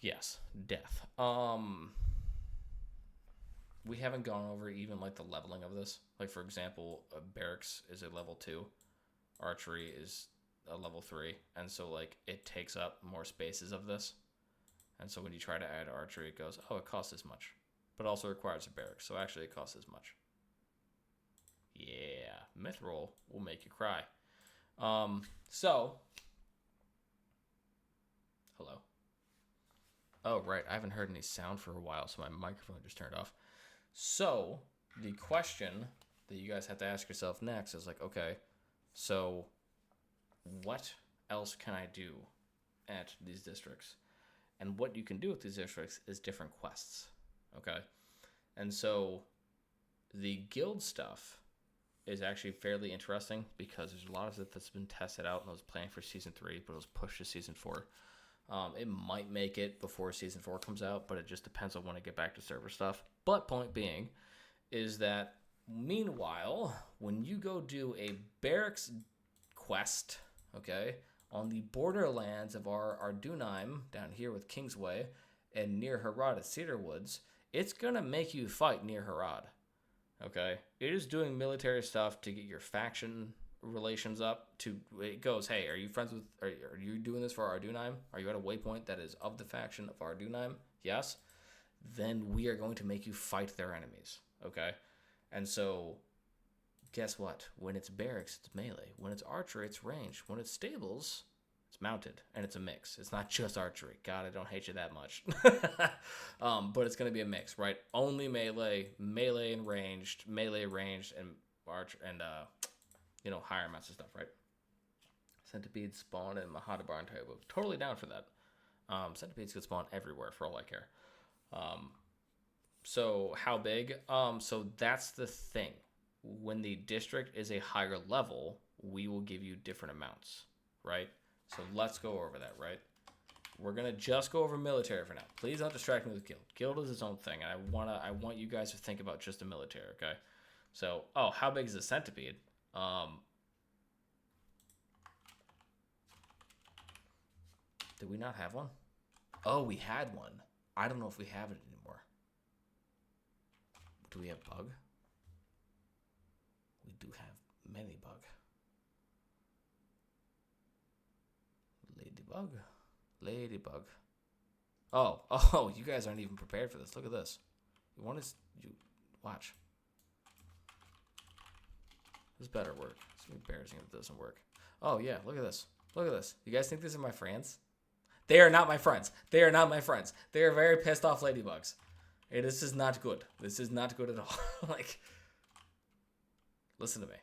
B: Yes, death. We haven't gone over even like the leveling of this. Like for example, barracks is a level 2, archery is a level 3, and so like it takes up more spaces of this. And so when you try to add archery, it goes, oh, it costs this much, but also requires a barracks, so actually it costs as much. Yeah, mithril will make you cry. So, hello. Oh, right, I haven't heard any sound for a while, so my microphone just turned off. So, the question that you guys have to ask yourself next is like, okay, so what else can I do at these districts? And what you can do with these districts is different quests, okay? And so, the guild stuff is actually fairly interesting because there's a lot of it that's been tested out and was planned for season 3, but it was pushed to season 4. It might make it before season 4 comes out, but it just depends on when I get back to server stuff. But point being is that meanwhile, when you go do a barracks quest, okay, on the borderlands of our Ardunheim down here with Kingsway and near Harad at Cedar Woods, it's gonna make you fight near Harad. Okay, it is doing military stuff to get your faction relations up. It goes, hey, are you friends with? Are you doing this for Ardunheim? Are you at a waypoint that is of the faction of Ardunheim? Yes. Then we are going to make you fight their enemies. Okay, and so guess what? When it's barracks, it's melee. When it's archery, it's range. When it's stables, it's mounted, and it's a mix. It's not just archery. God, I don't hate you that much. But it's going to be a mix, right? Only melee and ranged, and arch, and higher amounts of stuff, right? Centipede spawn in Mahadabar and Taibu. Totally down for that. Centipedes could spawn everywhere for all I care. So how big? So that's the thing. When the district is a higher level, we will give you different amounts, right? So let's go over that, right? We're gonna just go over military for now. Please don't distract me with guild. Guild is its own thing, and I want you guys to think about just the military, okay? So, how big is the centipede? Did we not have one? Oh, we had one. I don't know if we have it anymore. Do we have bug? We do have many bug. Ladybug. Oh, you guys aren't even prepared for this. Look at this. You watch. This better work. It's gonna be embarrassing if it doesn't work. Oh yeah, look at this. You guys think these are my friends? They are not my friends. They are very pissed off ladybugs. Hey, this is not good. This is not good at all. Like, listen to me.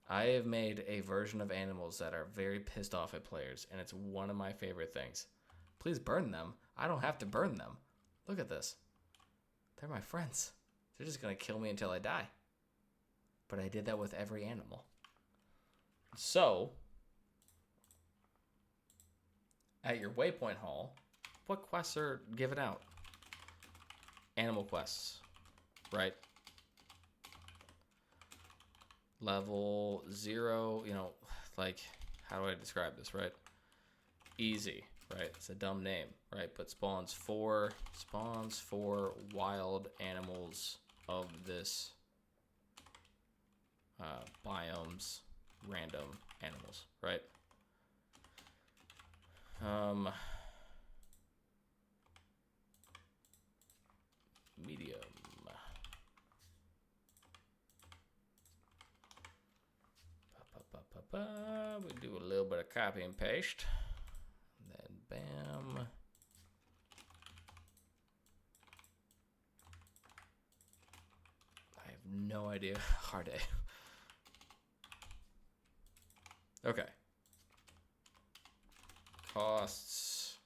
B: I have made a version of animals that are very pissed off at players, and it's one of my favorite things. Please burn them. I don't have to burn them. Look at this. They're my friends. They're just going to kill me until I die. But I did that with every animal. So, at your waypoint hall, what quests are given out? Animal quests, right? Level 0, like, how do I describe this, right? Easy, right? It's a dumb name, right? But spawns four wild animals of this biomes random animals, right? Medium. We do a little bit of copy and paste. And then bam. I have no idea. Hard day. Okay. Costs.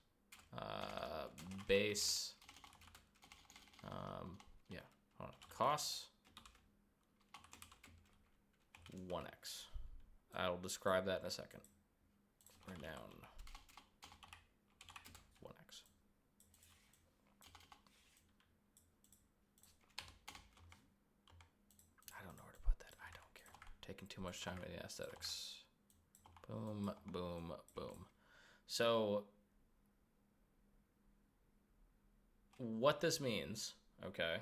B: Base. Yeah. Hold on. Costs. 1x. I'll describe that in a second. Renown. 1x. I don't know where to put that. I don't care. Taking too much time in the aesthetics. Boom, boom, boom. So, what this means, okay?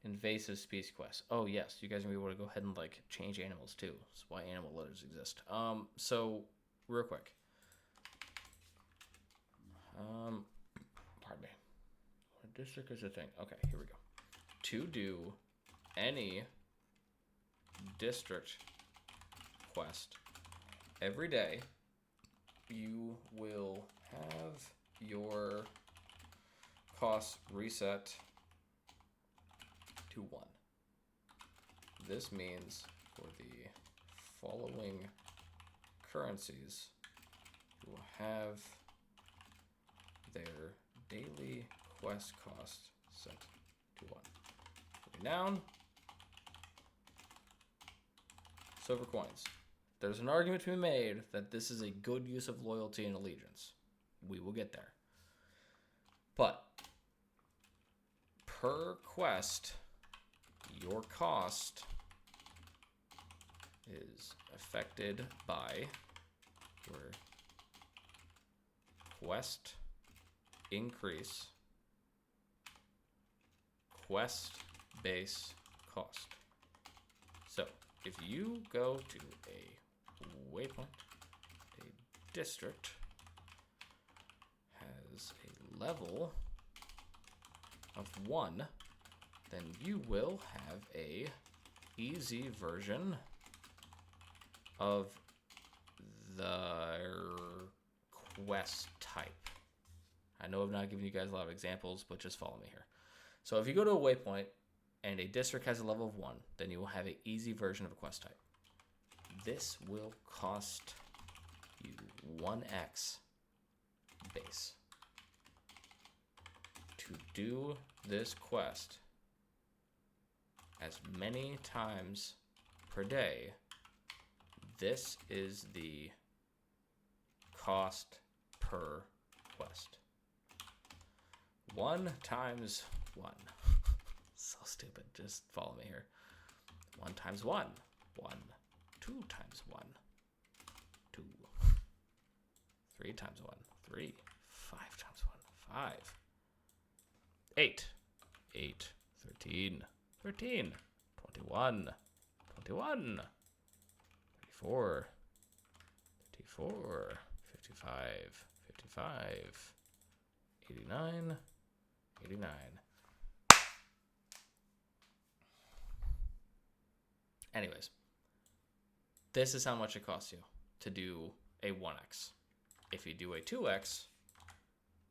B: Invasive species quest. Oh yes, you guys are gonna be able to go ahead and like change animals too. That's why animal letters exist. So real quick. Pardon me. What district is a thing? Okay, here we go. To do any district quest every day, you will have your cost reset to 1. This means for the following currencies, you will have their daily quest cost set to 1. Renown, silver coins. There's an argument to be made that this is a good use of loyalty and allegiance. We will get there. But per quest, your cost is affected by your quest increase, quest base cost. So if you go to a waypoint, a district has a level of 1, then you will have a easy version of the quest type. I know I'm not giving you guys a lot of examples, but just follow me here. So if you go to a waypoint and a district has a level of 1, then you will have an easy version of a quest type. This will cost you 1x base. To do this quest as many times per day, this is the cost per quest. 1 times 1. So stupid. Just follow me here. 1 times 1. 1. 2 times 1. 2. 3 times 1. 3. 5 times 1. 5. 8. 8. 13. 13. 21. 21. 34. 34. 55. 55. 89. 89. Anyways, this is how much it costs you to do a 1x. If you do a 2x,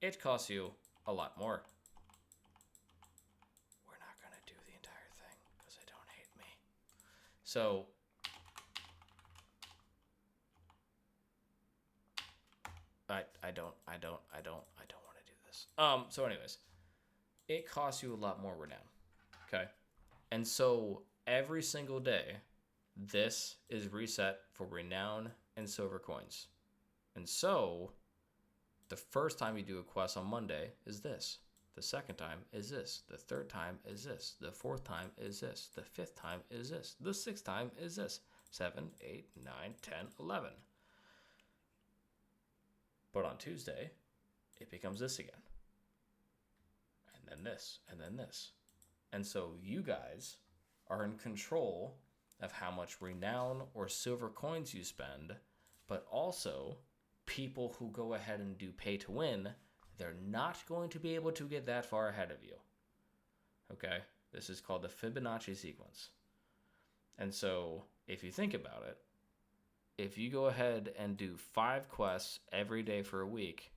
B: it costs you a lot more. We're not going to do the entire thing because I don't hate me. So, I don't want to do this. So anyways, it costs you a lot more renown. Okay? And so every single day, this is reset for renown and silver coins. And so the first time you do a quest on Monday is this. The second time is this. The third time is this. The fourth time is this. The fifth time is this. The sixth time is this. 7, 8, 9, 10, 11. But on Tuesday, it becomes this again. And then this. And then this. And so you guys are in control of how much renown or silver coins you spend, but also people who go ahead and do pay to win, they're not going to be able to get that far ahead of you. Okay? This is called the Fibonacci sequence. And so, if you think about it, if you go ahead and do 5 quests every day for a week,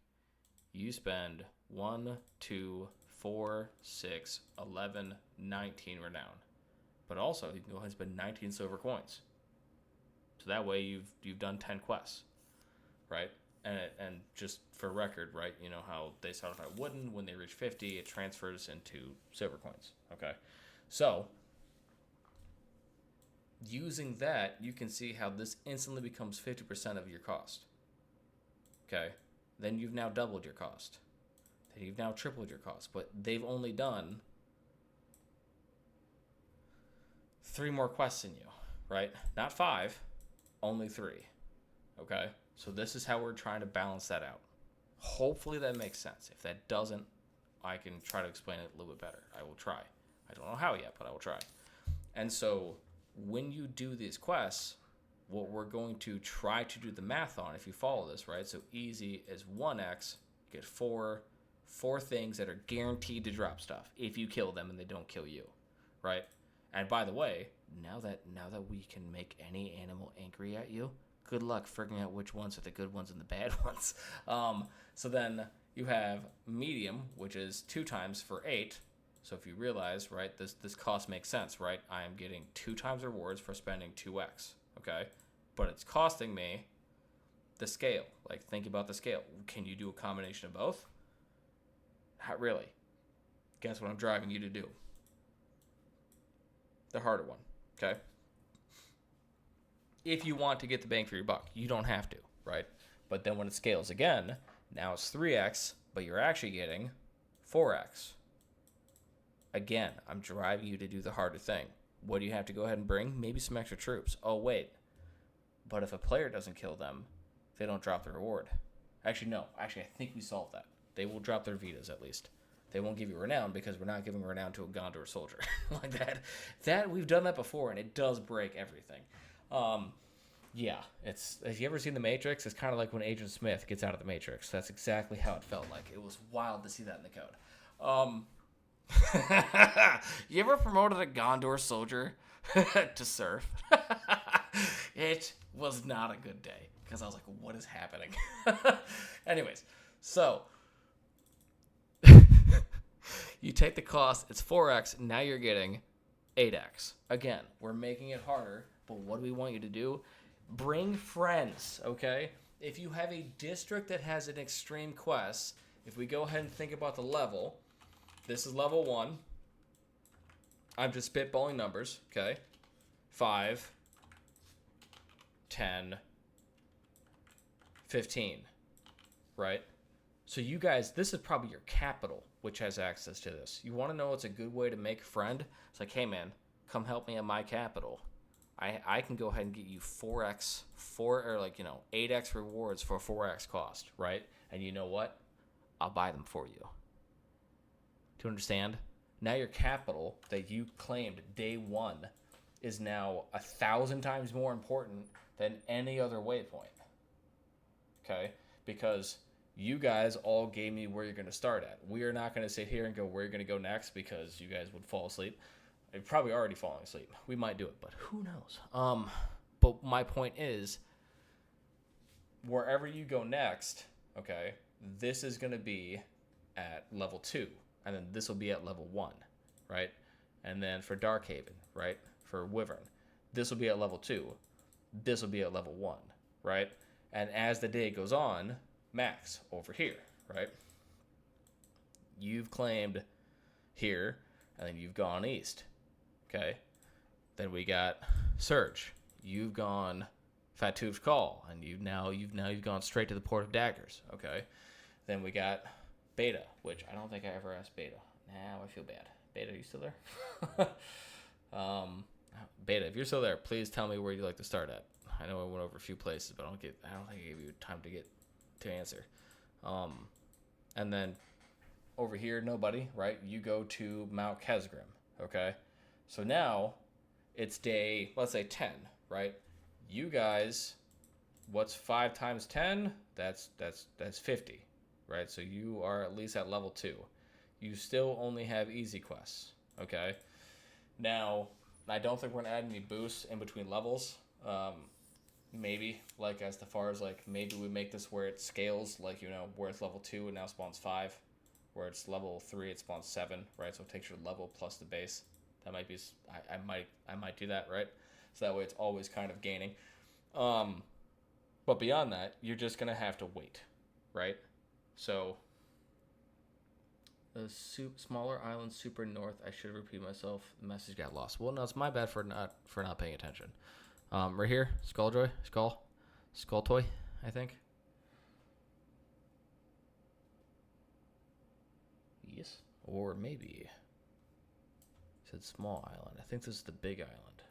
B: you spend 1, 2, 4, 6, 11, 19 renown. But also, you can go ahead and spend 19 silver coins. So that way you've done 10 quests, right? And just for record, right, you know how they start off at wooden, when they reach 50, it transfers into silver coins, okay? So, using that, you can see how this instantly becomes 50% of your cost, okay? Then you've now doubled your cost. Then you've now tripled your cost, but they've only done 3 more quests than you, right? Not 5, only 3, okay? So this is how we're trying to balance that out. Hopefully that makes sense. If that doesn't, I can try to explain it a little bit better. I will try. I don't know how yet, but I will try. And so when you do these quests, what we're going to try to do the math on, if you follow this, right? So easy is 1x, you get 4 things that are guaranteed to drop stuff if you kill them and they don't kill you, right? And by the way, now that we can make any animal angry at you, good luck figuring out which ones are the good ones and the bad ones. So then you have medium, which is 2 times for 8. So if you realize, right, this cost makes sense, right? I am getting 2 times rewards for spending 2x, okay? But it's costing me the scale. Like, think about the scale. Can you do a combination of both? Not really. Guess what I'm driving you to do? The harder one, okay? If you want to get the bang for your buck, you don't have to, right? But then when it scales again, now it's 3x, but you're actually getting 4x. Again, I'm driving you to do the harder thing. What do you have to go ahead and bring? Maybe some extra troops. Oh, wait. But if a player doesn't kill them, they don't drop the reward. Actually, no. Actually, I think we solved that. They will drop their Vitas at least. They won't give you renown because we're not giving renown to a Gondor soldier. Like that, we've done that before, and it does break everything. Yeah, have you ever seen The Matrix? It's kind of like when Agent Smith gets out of The Matrix. That's exactly how it felt like. It was wild to see that in the code. You ever promoted a Gondor soldier to serf? It was not a good day because I was like, what is happening? Anyways, so you take the cost, it's 4x, now you're getting 8x. Again, we're making it harder, but what do we want you to do? Bring friends, okay? If you have a district that has an extreme quest, if we go ahead and think about the level, this is level 1. I'm just spitballing numbers, okay? 5, 10, 15, right? So you guys, this is probably your capital, which has access to this. You want to know what's a good way to make a friend? It's like, hey man, come help me at my capital. I can go ahead and get you 8x rewards for 4x cost, right? And you know what? I'll buy them for you. Do you understand? Now your capital that you claimed day 1 is now 1,000 times more important than any other waypoint. Okay? Because you guys all gave me where you're going to start at. We are not going to sit here and go where you're going to go next because you guys would fall asleep. You're probably already falling asleep. We might do it, but who knows? But my point is, wherever you go next, okay, this is going to be at level 2, and then this will be at level 1, right? And then for Darkhaven, right, for Wyvern, this will be at level 2. This will be at level 1, right? And as the day goes on, Max, over here, right? You've claimed here, and then you've gone east. Okay, then we got Surge. You've gone Fatouf's Call, and you've gone straight to the Port of Daggers. Okay, then we got Beta, which I don't think I ever asked Beta. Now I feel bad. Beta, are you still there? Beta, if you're still there, please tell me where you'd like to start at. I know I went over a few places, but I don't think I gave you time to answer. And then over here, nobody, right? You go to Mount Kesgrim. Okay. So now, it's day, let's say 10, right? You guys, what's 5 times 10? That's 50, right? So you are at least at level 2. You still only have easy quests, okay? Now, I don't think we're gonna add any boosts in between levels. Maybe like as far as like maybe we make this where it scales, like, you know, where it's level 2 and now spawns 5, where it's level 3 it spawns 7, right? So it takes your level plus the base. That might be I might do that, right? So that way it's always kind of gaining. But beyond that, you're just gonna have to wait, right? So the smaller island super north. I should repeat myself. The message got lost. Well, no, it's my bad for not paying attention. Right here, Skull Toy, I think. Yes, or maybe it said small island. I think this is the big island.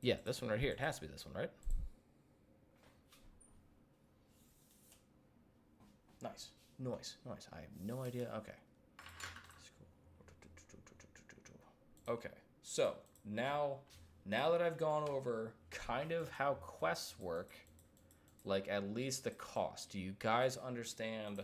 B: Yeah, this one right here. It has to be this one, right? Nice. I have no idea. Okay. Okay. So now that I've gone over kind of how quests work, like at least the cost, do you guys understand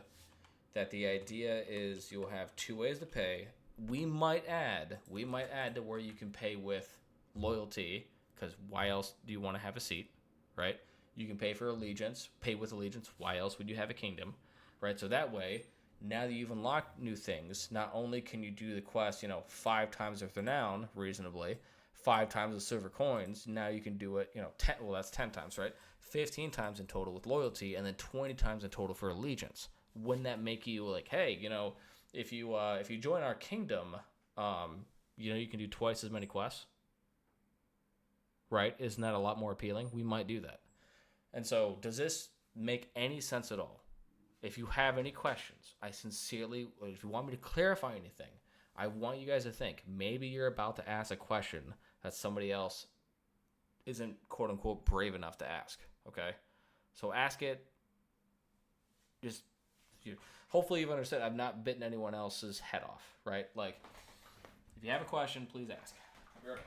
B: that the idea is you'll have 2 ways to pay? We might add to where you can pay with loyalty, because why else do you want to have a seat, right? You can pay for allegiance, pay with allegiance. Why else would you have a kingdom, right? So that way, now that you've unlocked new things, not only can you do the quest, 5 times with renown reasonably, 5 times with silver coins, now you can do it, 10, well, that's 10 times, right? 15 times in total with loyalty, and then 20 times in total for allegiance. Wouldn't that make you like, hey, if you join our kingdom, you can do twice as many quests, right? Isn't that a lot more appealing? We might do that. And so, does this make any sense at all? If you have any questions, if you want me to clarify anything, I want you guys to think. Maybe you're about to ask a question that somebody else isn't, quote unquote, brave enough to ask. Okay? So ask it. Hopefully you've understood I've not bitten anyone else's head off, right? Like, if you have a question, please ask. I'll be right back.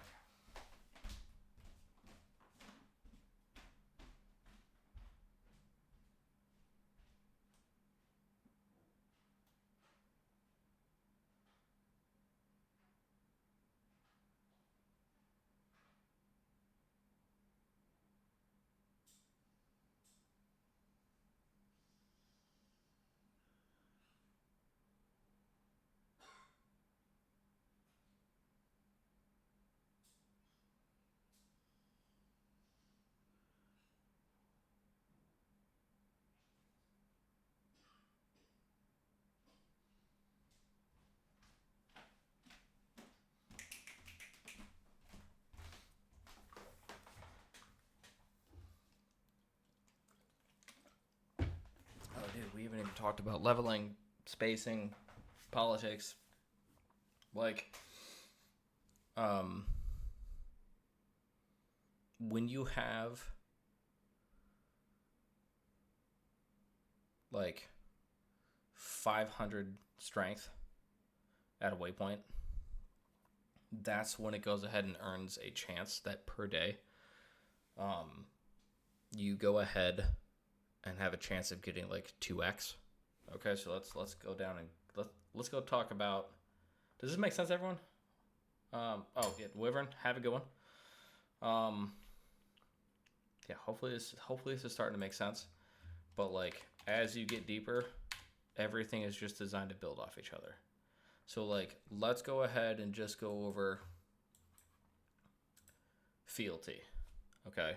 B: Oh, dude, we haven't even talked about leveling, spacing, politics. Like, when you have like 500 strength at a waypoint, that's when it goes ahead and earns a chance that per day, you go ahead and have a chance of getting like 2x. Okay, so let's go down and let's go talk about. Does this make sense, everyone? Oh yeah, Wyvern, have a good one. Yeah, hopefully this is starting to make sense. But like as you get deeper, everything is just designed to build off each other. So like let's go ahead and just go over fealty, okay?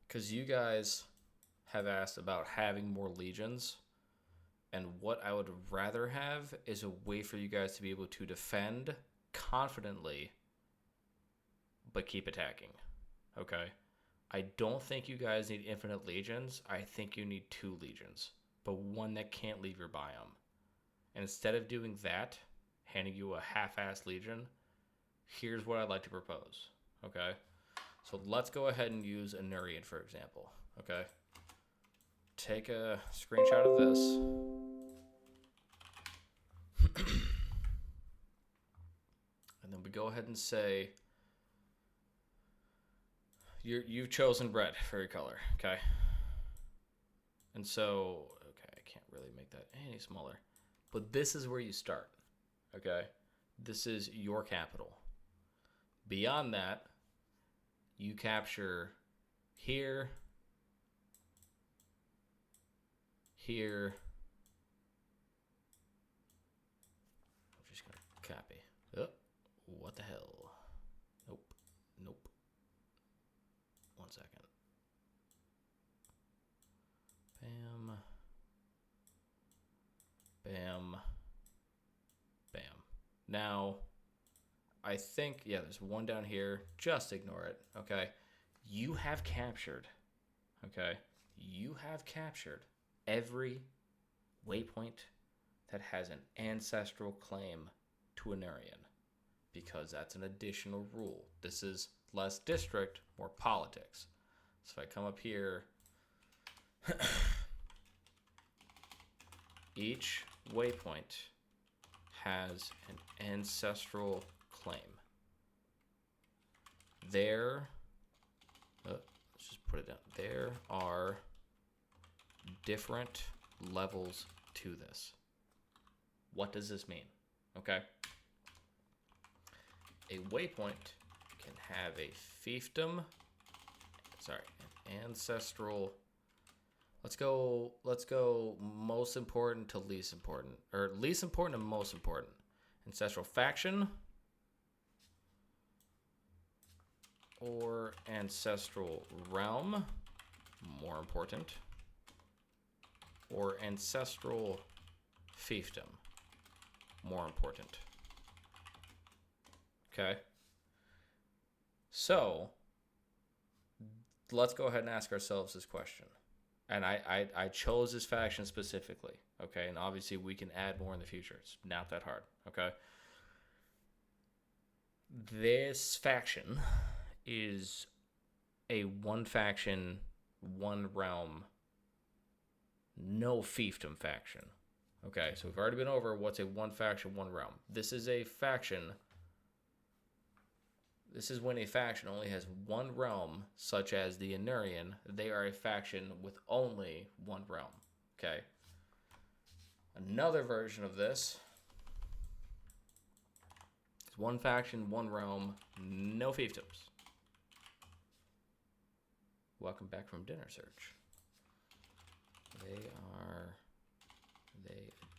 B: Because you guys have asked about having more legions, and what I would rather have is a way for you guys to be able to defend confidently but keep attacking, okay? I don't think you guys need infinite legions. I think you need 2 legions, but one that can't leave your biome. And instead of doing that, handing you a half-assed legion, here's what I'd like to propose, okay? So let's go ahead and use a Nurian, for example, okay? Take a screenshot of this. go ahead and say you've chosen red for your color, okay? And so, okay, I can't really make that any smaller. But this is where you start, okay? This is your capital. Beyond that, you capture here, here. I'm just going to copy. Oh, what the hell? Nope. 1 second. Bam. Bam. Bam. Now, I think, yeah, there's one down here. Just ignore it, okay? You have captured, okay? You have captured every waypoint that has an ancestral claim to an Aryan, because that's an additional rule. This is less district, more politics. So if I come up here, each waypoint has an ancestral claim. Let's just put it down. There are different levels to this. What does this mean? Okay. A waypoint can have a fiefdom, an ancestral. Let's go most important to least important, or least important to most important. Ancestral faction or ancestral realm, more important, or ancestral fiefdom, more important. Okay? So, let's go ahead and ask ourselves this question. And I chose this faction specifically, okay? And obviously we can add more in the future. It's not that hard, okay? This faction is a one faction, one realm, no fiefdom faction. Okay, so we've already been over what's a one faction, one realm. This is a faction. This is when a faction only has one realm, such as the Anurian. They are a faction with only one realm. Okay. Another version of this is one faction, one realm, no fiefdoms. Welcome back from dinner search. They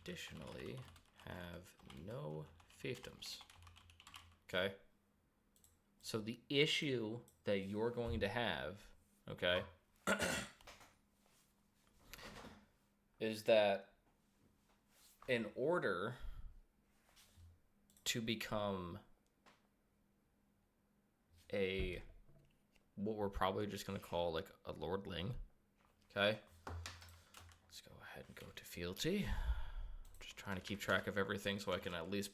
B: additionally have no fiefdoms. Okay. So the issue that you're going to have, okay, is that in order to become what we're probably just going to call like a lordling, okay, let's go ahead and go to fealty. Just trying to keep track of everything so I can at least,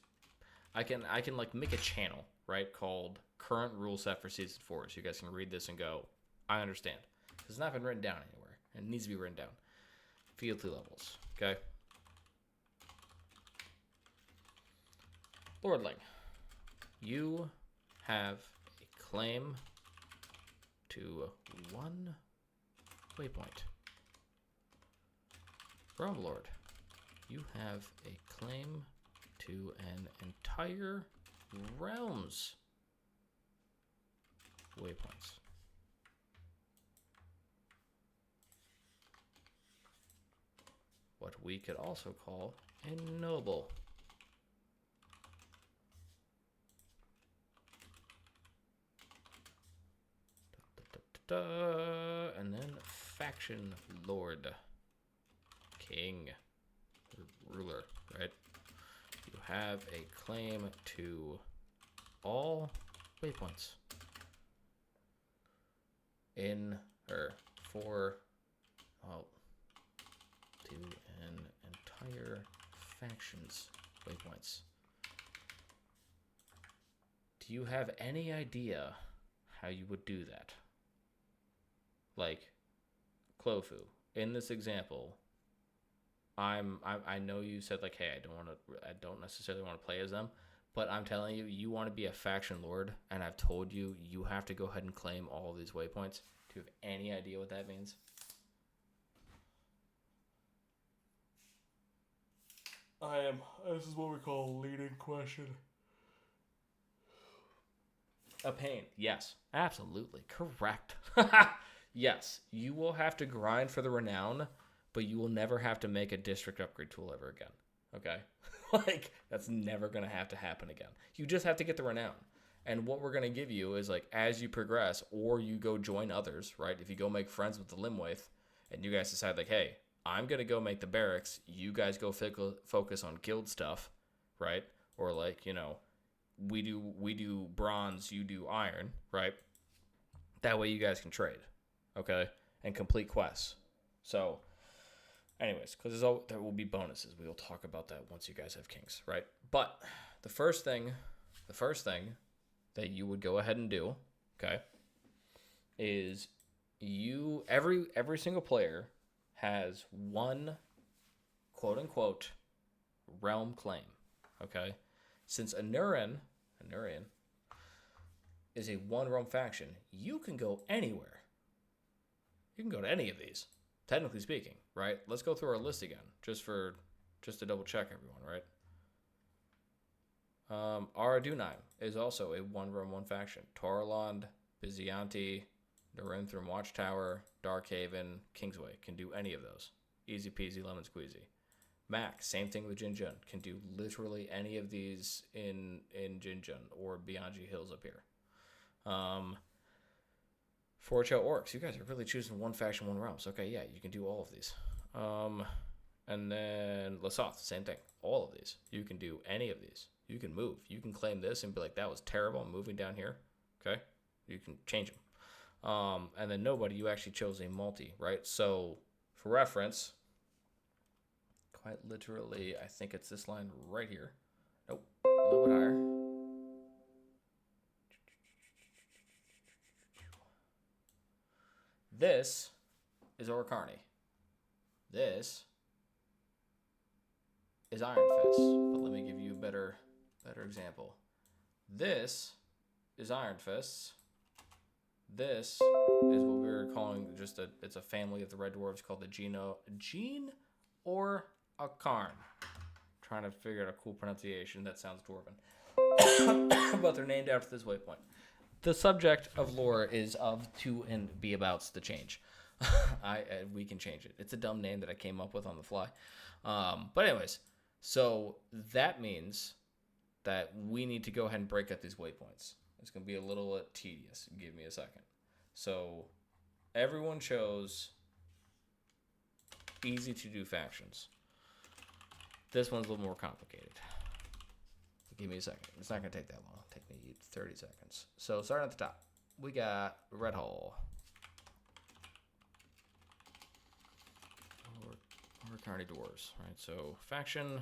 B: I can like make a channel, right, called current rule set for season 4, so you guys can read this and go, I understand. It's not been written down anywhere, and it needs to be written down. Fealty levels, okay? Lordling, you have a claim to one waypoint. Realm Lord, you have a claim to an entire realm's waypoints. What we could also call a noble. And then faction lord, king, ruler, right? You have a claim to all waypoints to an entire faction's waypoints. Do you have any idea how you would do that? Like, Clofu, in this example, I know you said like, hey, I don't necessarily want to play as them, But I'm telling you, you want to be a faction lord, and I've told you, you have to go ahead and claim all of these waypoints. Do you have any idea what that means? This is what we call a leading question. A pain. Yes, absolutely. Correct. Yes, you will have to grind for the renown, but you will never have to make a district upgrade tool ever again. Okay? Like, that's never going to happen again. You just have to get the renown. And what we're going to give you is, like, as you progress, or you go join others, right? If you go make friends with the Limwaith, and you guys decide, like, hey, I'm going to go make the barracks, you guys go focus on guild stuff, right? Or, like, you know, we do bronze, you do iron, right? That way you guys can trade, okay? And complete quests. So, anyways, because there will be bonuses. We will talk about that once you guys have kings, right? But the first thing that you would go ahead and do, okay, is every single player has one quote unquote realm claim, okay? Since Anurin is a one realm faction, you can go anywhere. You can go to any of these, technically speaking, right? Let's go through our list again, just to double check everyone, right? Aradunaim is also a one realm one faction. Torland, Byzanti, Narynthrum Watchtower, Darkhaven, Kingsway can do any of those. Easy peasy lemon squeezy. Mac, same thing with Jinjun. Can do literally any of these in Jinjun or Bianji Hills up here. Forcho Orcs, you guys are really choosing one faction, one realm. So, okay, yeah, you can do all of these. And then Lasoth, same thing. All of these. You can do any of these. You can move. You can claim this and be like, that was terrible. I'm moving down here. Okay? You can change them. And then Nobody, you actually chose a multi, right? So, for reference, quite literally, I think it's this line right here. Nope. A little bit higher. This is Orcarni. This is Iron Fist. But let me give you a better example. This is Iron Fists. This is what we were calling it's a family of the Red Dwarves called the Gene or a Karn. Trying to figure out a cool pronunciation that sounds dwarven. But they're named after this waypoint. The subject of lore is of to and be abouts the change. We can change it. It's a dumb name that I came up with on the fly. But anyways, so that means that we need to go ahead and break up these waypoints. It's going to be a little tedious. Give me a second. So everyone chose easy to do factions. This one's a little more complicated. Give me a second. It's not going to take that long. It'll take me 30 seconds. So starting at the top, we got Red Hall. Orcarni Dwarves, right? So faction,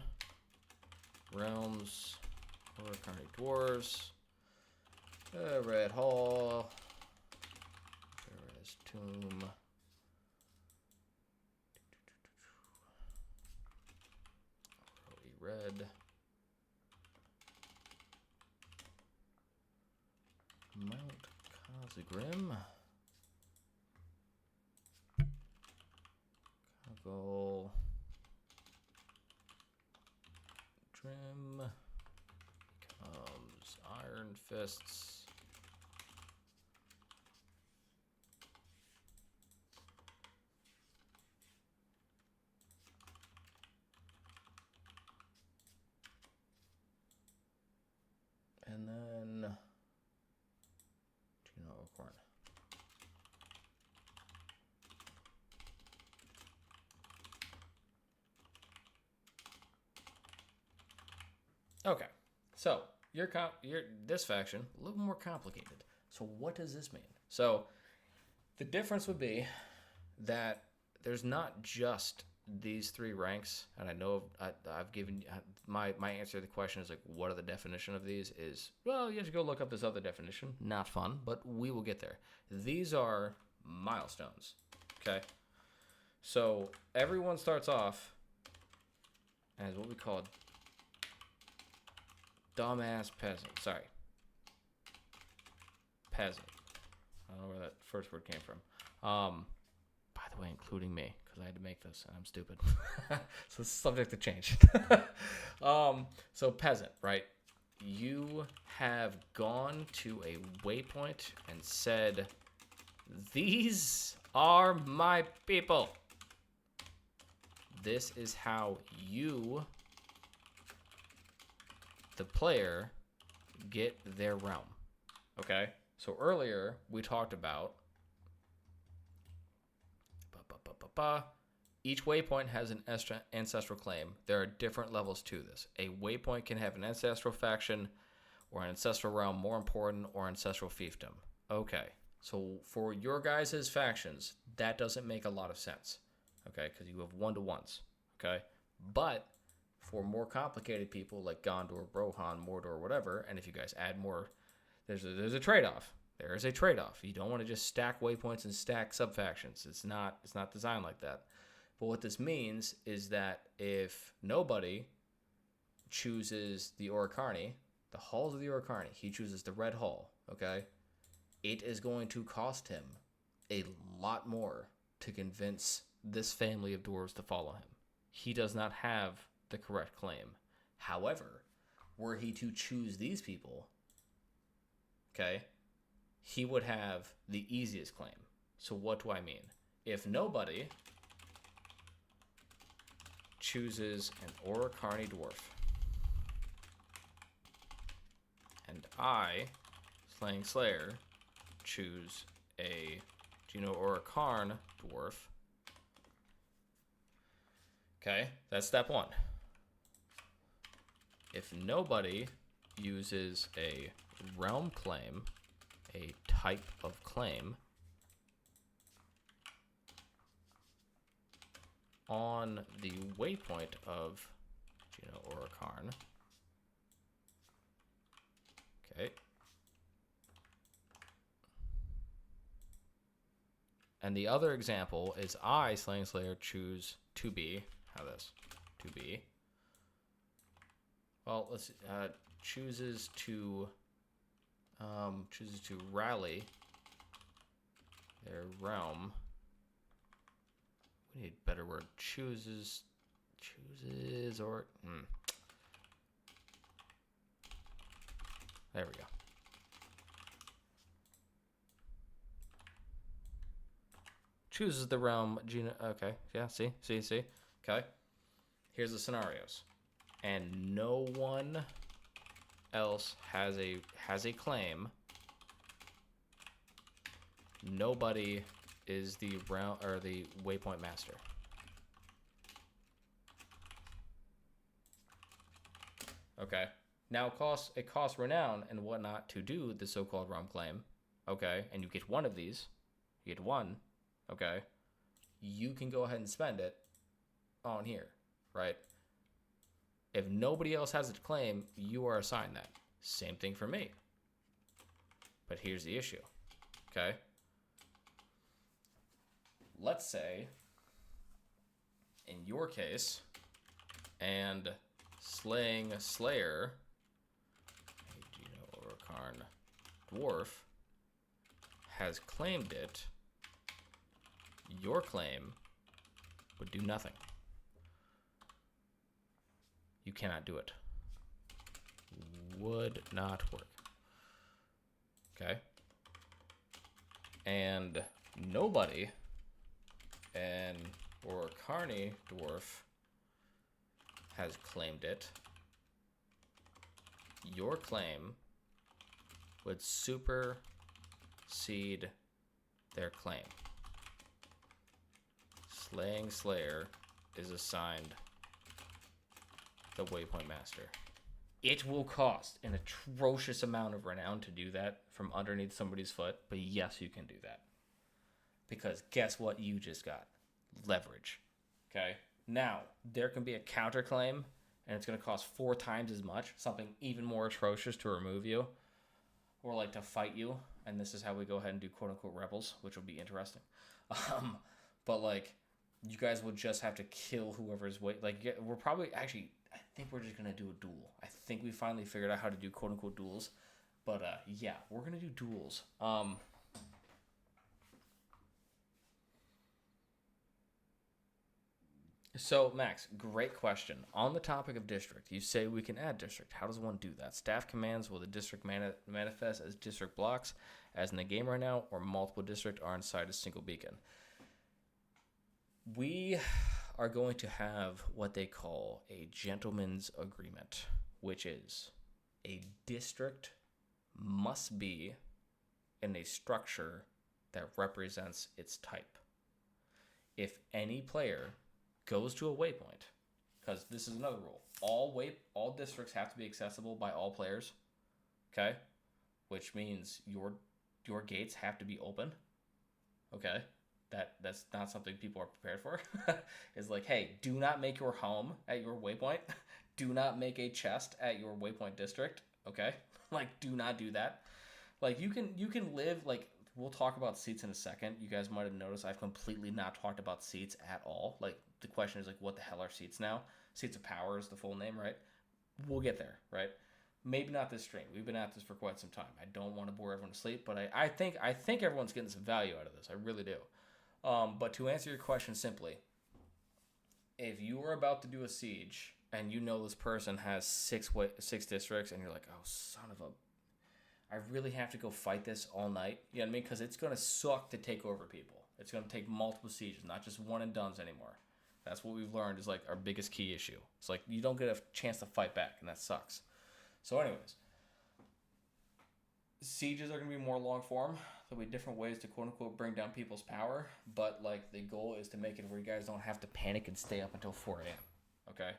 B: realms, Orcarni Dwarves, Red Hall, Ferris Tomb, Red, Mount Kazagrim, Kaggle, Trim, becomes Iron Fists, and then Gino Ocorn. Okay, so your this faction a little more complicated. So what does this mean? So the difference would be that there's not just these three ranks, and I know I've given my answer to the question is like, what are the definition of these? Is, well, you have to go look up this other definition. Not fun, but we will get there. These are milestones. Okay, so everyone starts off as what we call Dumbass peasant. Sorry. Peasant. I don't know where that first word came from. By the way, including me, because I had to make this, and I'm stupid. So it's subject to change. So peasant, right? You have gone to a waypoint and said, "These are my people." This is how you, the player, get their realm. Okay? So earlier, we talked about each waypoint has an ancestral claim. There are different levels to this. A waypoint can have an ancestral faction or an ancestral realm more important or ancestral fiefdom. Okay, so for your guys' factions, that doesn't make a lot of sense. Okay, because you have one-to-ones. Okay, but for more complicated people like Gondor, Rohan, Mordor, whatever, and if you guys add more, there's a trade-off. There is a trade-off. You don't want to just stack waypoints and stack sub-factions. It's not designed like that. But what this means is that if nobody chooses the Orokarni, the Halls of the Orokarni, he chooses the Red Hall, okay? It is going to cost him a lot more to convince this family of dwarves to follow him. He does not have the correct claim. However, were he to choose these people, okay, he would have the easiest claim. So what do I mean? If nobody chooses an Orokarni dwarf, and I, Slaying Slayer, choose a Orokarn dwarf, okay, that's step one. If nobody uses a realm claim, a type of claim, on the waypoint of Orokarn, okay, and the other example is I, Slaying Slayer, choose to be, how this, to be, well, let's chooses to rally their realm. We need a better word. Chooses or there we go. Chooses the realm. Okay, yeah. See. Okay. Here's the scenarios, and no one else has a claim. Nobody is the realm or the waypoint master. Okay. Now it costs renown and whatnot to do the so-called realm claim. Okay, and you get one of these. You get one. Okay. You can go ahead and spend it on here, right? If nobody else has a claim, you are assigned that. Same thing for me. But here's the issue. Okay. Let's say, in your case, and Slaying Slayer, Orokarn dwarf, has claimed it, your claim would do nothing. You cannot do it. Would not work. Okay? And nobody, an Orokarni dwarf, has claimed it. Your claim would supersede their claim. Slaying Slayer is assigned the Waypoint Master. It will cost an atrocious amount of renown to do that from underneath somebody's foot, but yes, you can do that. Because guess what you just got? Leverage. Okay? Now, there can be a counterclaim, and it's going to cost 4 times as much, something even more atrocious to remove you, or like to fight you, and this is how we go ahead and do quote-unquote rebels, which will be interesting. But like, you guys will just have to kill whoever's we're probably, actually, I think we're just gonna do a duel. I think we finally figured out how to do quote unquote duels. But yeah, we're gonna do duels. So, Max, great question. On the topic of district, you say we can add district. How does one do that? Staff commands, will the district manifest as district blocks, as in the game right now, or multiple district are inside a single beacon? We are going to have what they call a gentleman's agreement, which is a district must be in a structure that represents its type. If any player goes to a waypoint, because this is another rule. All districts have to be accessible by all players. Okay? Which means your gates have to be open. Okay? That's not something people are prepared for. It's like, hey, do not make your home at your waypoint. Do not make a chest at your waypoint district. Okay? Like, do not do that. Like, you can live, like, we'll talk about seats in a second. You guys might have noticed I've completely not talked about seats at all. Like, the question is, like, what the hell are seats now? Seats of Power is the full name, right? We'll get there, right? Maybe not this stream. We've been at this for quite some time. I don't want to bore everyone to sleep, but I think everyone's getting some value out of this. I really do. But to answer your question simply, if you are about to do a siege and you know this person has six districts and you're like, oh, son of a... I really have to go fight this all night. You know what I mean? Because it's going to suck to take over people. It's going to take multiple sieges, not just one and dones anymore. That's what we've learned is like our biggest key issue. It's like you don't get a chance to fight back, and that sucks. So anyways, sieges are going to be more long form. There'll be different ways to quote unquote bring down people's power, but like the goal is to make it where you guys don't have to panic and stay up until 4 a.m. Okay?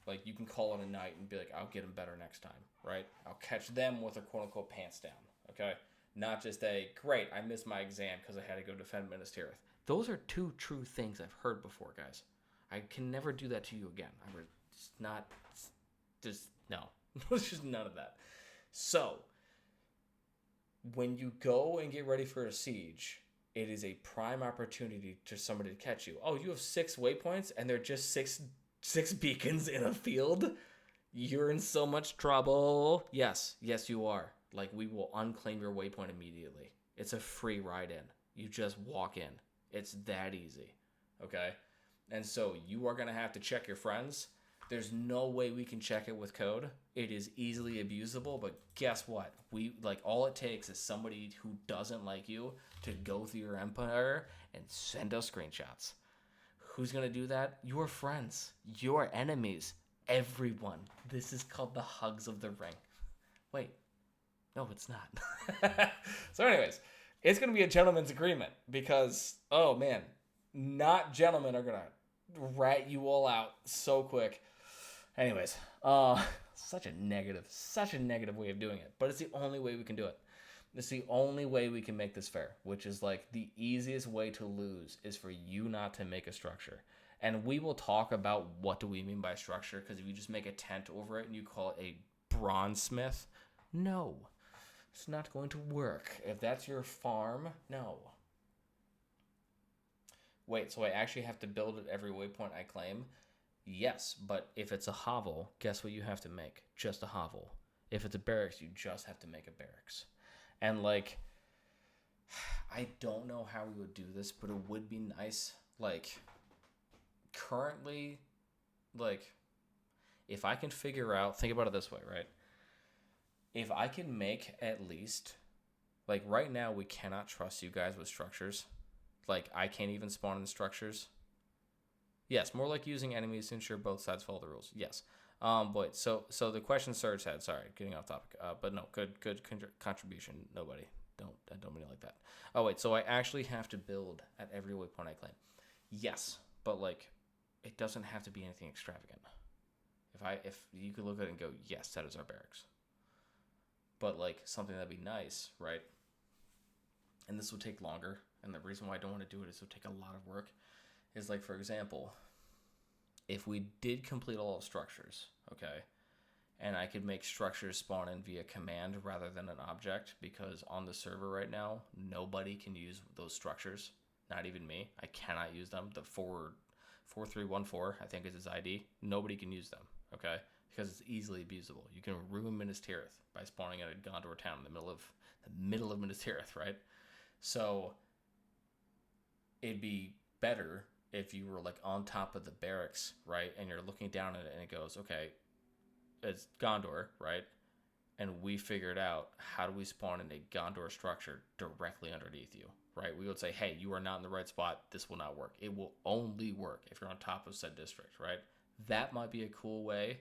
B: Like you can call it a night and be like, I'll get them better next time, right? I'll catch them with their quote unquote pants down. Okay? Not just a great, I missed my exam because I had to go defend Minas Tirith. Those are two true things I've heard before, guys. I can never do that to you again. I'm just no. It's just none of that. So, when you go and get ready for a siege, it is a prime opportunity for somebody to catch you. Oh, you have 6 waypoints and they're just six beacons in a field? You're in so much trouble. Yes, you are. Like, we will unclaim your waypoint immediately. It's a free ride in. You just walk in. It's that easy. Okay? And so you are going to have to check your friends. There's no way we can check it with code. It is easily abusable, but guess what? All it takes is somebody who doesn't like you to go through your empire and send us screenshots. Who's going to do that? Your friends, your enemies, everyone. This is called the hugs of the ring. Wait, no, it's not. So anyways, it's going to be a gentleman's agreement because, oh man, not gentlemen are going to rat you all out so quick. Anyways, such a negative way of doing it, but it's the only way we can do it. It's the only way we can make this fair, which is like the easiest way to lose is for you not to make a structure. And we will talk about what do we mean by structure, because if you just make a tent over it and you call it a bronzesmith, no, it's not going to work. If that's your farm, no. Wait, so I actually have to build at every waypoint I claim? Yes, but if it's a hovel, guess what you have to make? Just a hovel. If it's a barracks, you just have to make a barracks. And like, I don't know how we would do this, but it would be nice. Like, currently, like, if I can figure out, think about it this way, right? If I can make at least, like right now we cannot trust you guys with structures. Like, I can't even spawn in structures. Yes, more like using enemies to ensure both sides follow the rules. Yes. But so the question Serge had, sorry, getting off topic. But no, good contribution. Nobody. I don't mean it like that. Oh wait, so I actually have to build at every waypoint I claim. Yes, but like, it doesn't have to be anything extravagant. If you could look at it and go, yes, that is our barracks. But like something that'd be nice, right? And this will take longer. And the reason why I don't want to do it is it'll take a lot of work. Is like, for example, if we did complete all of structures, okay, and I could make structures spawn in via command rather than an object, because on the server right now, nobody can use those structures, not even me. I cannot use them. The 4314, I think is his ID. Nobody can use them, okay? Because it's easily abusable. You can ruin Minas Tirith by spawning at a Gondor town in the middle of Minas Tirith, right? So it'd be better if you were like on top of the barracks, right? And you're looking down at it and it goes, okay, it's Gondor, right? And we figured out how do we spawn in a Gondor structure directly underneath you, right? We would say, hey, you are not in the right spot. This will not work. It will only work if you're on top of said district, right? That might be a cool way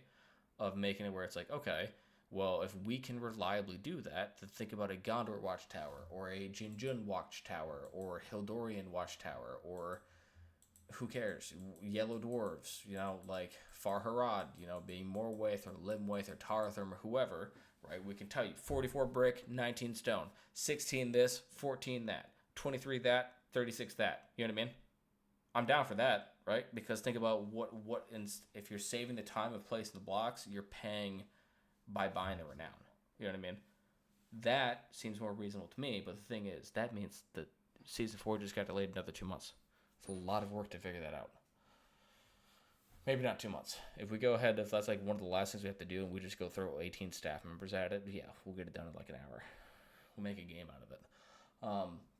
B: of making it where it's like, okay, well, if we can reliably do that, then think about a Gondor watchtower or a Jinjun watchtower or Hildorian watchtower or who cares? Yellow dwarves, like Farharad, being Morwaith or Limwaith or Taratherm or whoever, right? We can tell you 44 brick, 19 stone, 16 this, 14 that, 23 that, 36 that. You know what I mean? I'm down for that, right? Because think about if you're saving the time of placing the blocks, you're paying by buying the renown. You know what I mean? That seems more reasonable to me, but the thing is, that means that Season 4 just got delayed another 2 months. It's a lot of work to figure that out. Maybe not 2 months. If we go ahead, if that's like one of the last things we have to do, and we just go throw 18 staff members at it, yeah, we'll get it done in like an hour. We'll make a game out of it.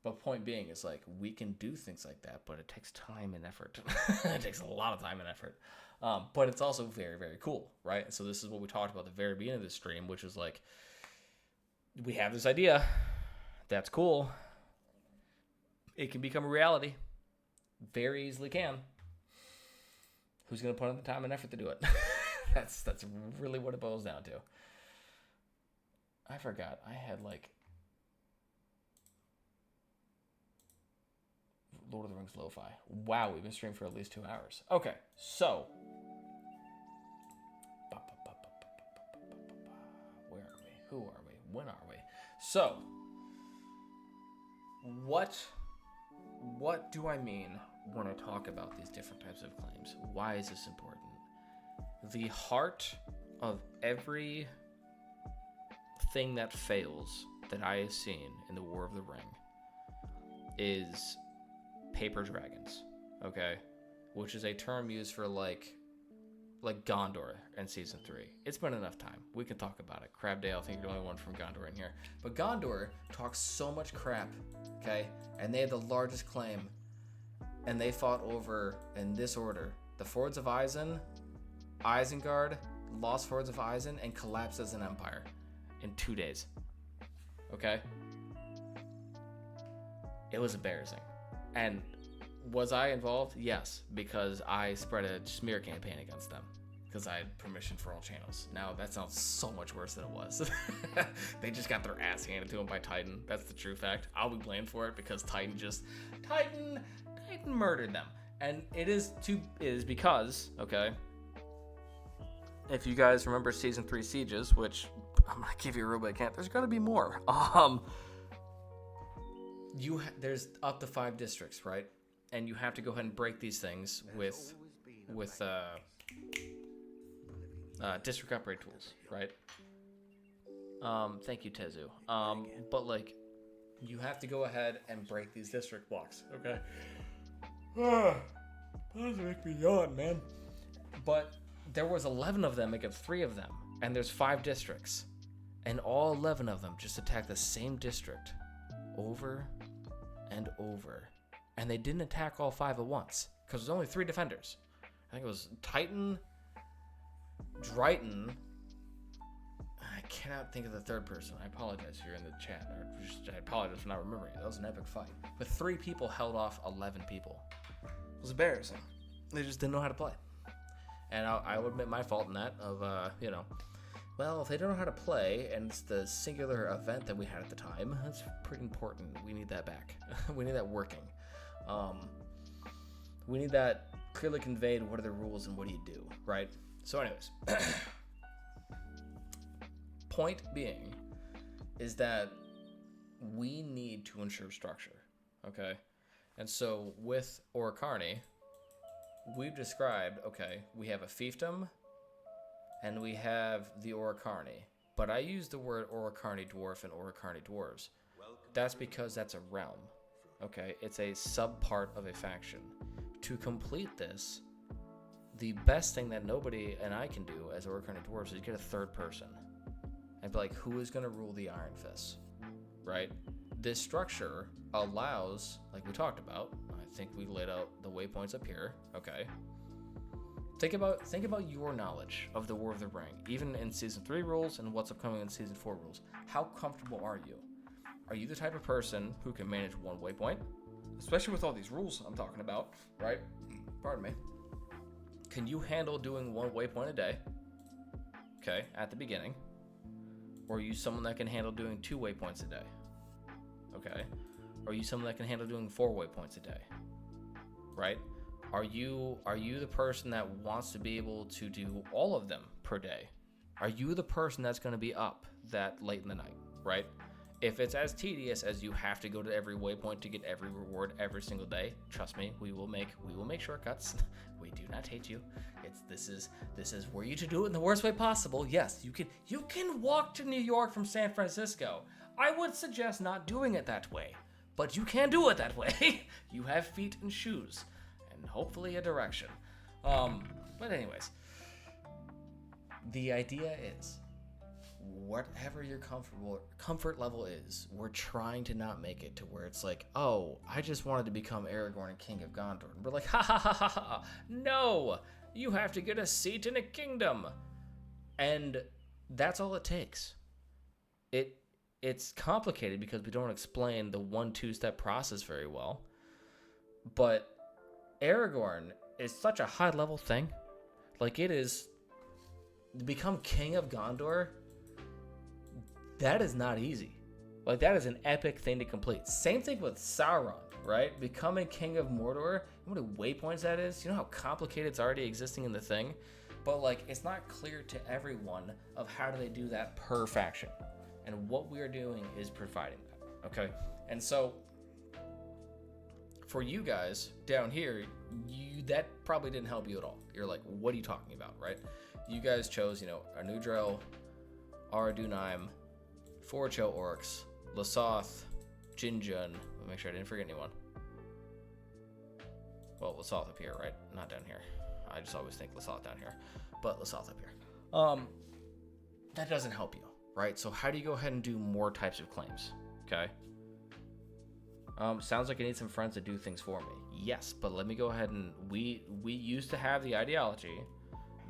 B: But point being is like we can do things like that, but it takes time and effort. It takes a lot of time and effort. But it's also very, very cool, right? And so this is what we talked about at the very beginning of this stream, which is like we have this idea. That's cool. It can become a reality. Very easily can. Who's going to put in the time and effort to do it? That's really what it boils down to. I forgot. I had like Lord of the Rings lo-fi. Wow, we've been streaming for at least 2 hours. Okay, so where are we? Who are we? When are we? So what do I mean when I talk about these different types of claims? Why is this important? The heart of every thing that fails that I have seen in the War of the Ring is paper dragons, okay? Which is a term used for like Gondor in Season 3. It's been enough time. We can talk about it. Crabdale, I think you're the only one from Gondor in here. But Gondor talks so much crap, okay? And they had the largest claim. And they fought over, in this order, the Fords of Isen, Isengard, lost Fords of Isen, and collapsed as an empire in 2 days. Okay? It was embarrassing. And was I involved? Yes, because I spread a smear campaign against them. Because I had permission for all channels. Now, that sounds so much worse than it was. They just got their ass handed to them by Titan. That's the true fact. I'll be blamed for it because Titan murdered them. And it is because, okay, if you guys remember Season 3 Sieges, which I'm going to give you a real big hint, there's going to be more. There's up to 5 districts, right? And you have to go ahead and break these things with district upgrade tools, right? Thank you, Tezu. But like, you have to go ahead and break these district blocks, okay? That doesn't make me yawn, man. But there was 11 of them against 3 of them, and there's 5 districts, and all 11 of them just attacked the same district over and over, and they didn't attack all 5 at once because there's only 3 defenders. I think it was Titan, Dryton. I cannot think of the third person. I apologize if you're in the chat. I apologize for not remembering. That was an epic fight. But 3 people held off 11 people. It was embarrassing. They just didn't know how to play. And I would admit my fault in that of, well, if they don't know how to play, and it's the singular event that we had at the time, that's pretty important. We need that back. We need that working. We need that clearly conveyed. What are the rules and what do you do, right? So anyways, point being is that we need to ensure structure, okay? And so with Orocarni, we've described, okay, we have a fiefdom and we have the Orocarni. But I use the word Orocarni dwarf and Orocarni dwarves. That's because that's a realm, okay? It's a sub-part of a faction. To complete this, the best thing that nobody and I can do as a worker in a dwarves is get a third person. And be like, who is going to rule the Iron Fists, right? This structure allows, like we talked about, I think we laid out the waypoints up here, okay? Think about your knowledge of the War of the Ring, even in Season 3 rules and what's upcoming in Season 4 rules. How comfortable are you? Are you the type of person who can manage one waypoint? Especially with all these rules I'm talking about, right? Pardon me. Can you handle doing one waypoint a day, okay, at the beginning? Or are you someone that can handle doing 2 waypoints a day? Okay. Or are you someone that can handle doing 4 waypoints a day? Right? Are you the person that wants to be able to do all of them per day? Are you the person that's going to be up that late in the night, right? If it's as tedious as you have to go to every waypoint to get every reward every single day, trust me, we will make shortcuts. We do not hate you. This is where you to do it in the worst way possible. Yes, you can walk to New York from San Francisco. I would suggest not doing it that way, but you can do it that way. You have feet and shoes, and hopefully a direction. But anyways, the idea is, whatever your comfort level is, we're trying to not make it to where it's like, oh, I just wanted to become Aragorn and King of Gondor. And we're like, ha ha ha ha ha. No, you have to get a seat in a kingdom. And that's all it takes. It's complicated because we don't explain the 1-2 step process very well. But Aragorn is such a high level thing. Like, it is to become King of Gondor. That is not easy. Like, that is an epic thing to complete. Same thing with Sauron, right? Becoming King of Mordor. You know how many waypoints that is? You know how complicated it's already existing in the thing? But, like, it's not clear to everyone of how do they do that per faction. And what we are doing is providing that, okay? And so, for you guys down here, that probably didn't help you at all. You're like, what are you talking about, right? You guys chose, Anudrel, Aradunaim, 4 Cho Orcs, Lasoth, Jinjun. Let me make sure I didn't forget anyone. Well, Lasoth up here, right? Not down here. I just always think Lasoth down here, but Lasoth up here. That doesn't help you, right? So how do you go ahead and do more types of claims? Okay. Sounds like I need some friends to do things for me. Yes, but let me go ahead and we used to have the ideology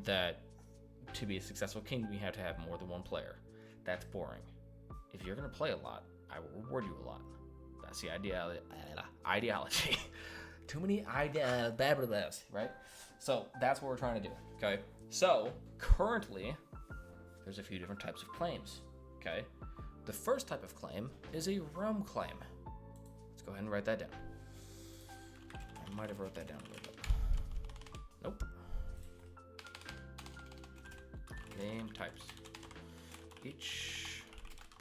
B: that to be a successful king, we have to have more than one player. That's boring. If you're going to play a lot, I will reward you a lot. That's the ideology. Too many ideas, right? So that's what we're trying to do, okay? So currently, there's a few different types of claims, okay? The first type of claim is a realm claim. Let's go ahead and write that down. I might have wrote that down a little bit. Nope. Name types. Each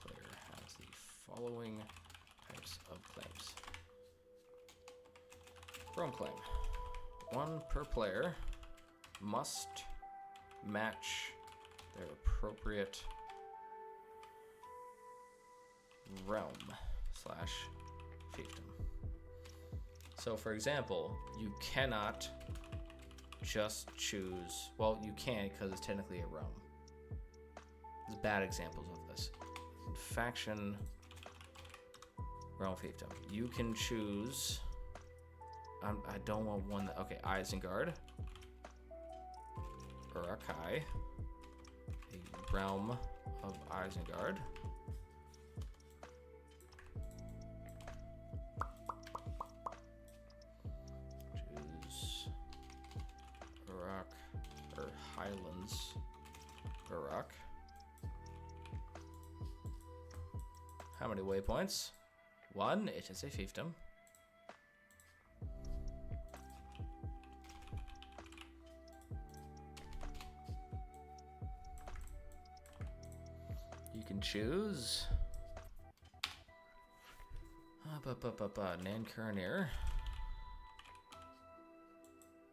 B: player has the following types of claims. Realm claim. 1 per player must match their appropriate realm/fiefdom. So, for example, you cannot just choose, well, you can because it's technically a realm. There's bad examples of this. Faction, realm fiefdom. You can choose, I don't want one that, okay, Isengard, Urukai, the realm of Isengard. Choose Uruk, or Highlands, Uruk. How many waypoints? 1, it is a fiefdom. You can choose Nan Kuranir,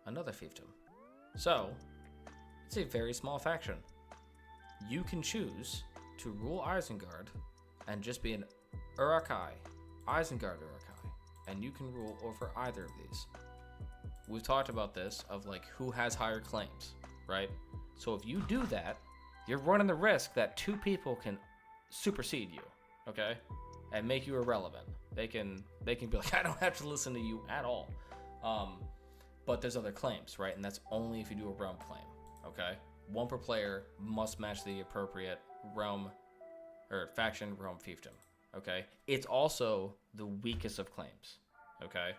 B: another fiefdom. So, it's a very small faction. You can choose to rule Isengard and just be an Urukai, Isengard Urukai, and you can rule over either of these. we've talked about this of like who has higher claims, right? So if you do that, you're running the risk that 2 people can supersede you, okay, and make you irrelevant. They can be like, I don't have to listen to you at all. But there's other claims, right? And that's only if you do a realm claim, okay? 1 per player must match the appropriate realm or faction realm fiefdom, okay? It's also the weakest of claims, okay?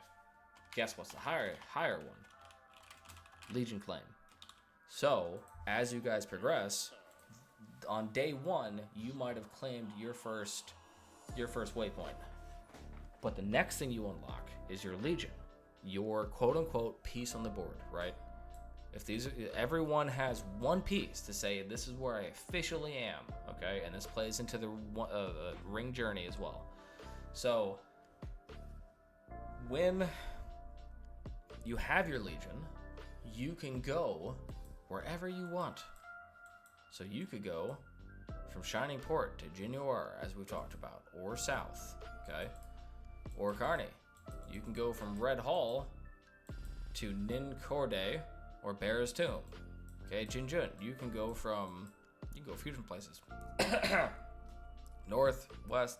B: Guess what's the higher one? Legion claim. So as you guys progress, on day 1, you might have claimed your first waypoint. But the next thing you unlock is your Legion, your quote-unquote piece on the board, right? Everyone has 1 piece to say, this is where I officially am, okay? And this plays into the ring journey as well. So when you have your Legion, you can go wherever you want. So you could go from Shining Port to Jinor, as we've talked about, or south, okay? Or Carney. You can go from Red Hall to Nin Corday or Bear's Tomb, okay? Jinjun. You can go a few different places. North, west,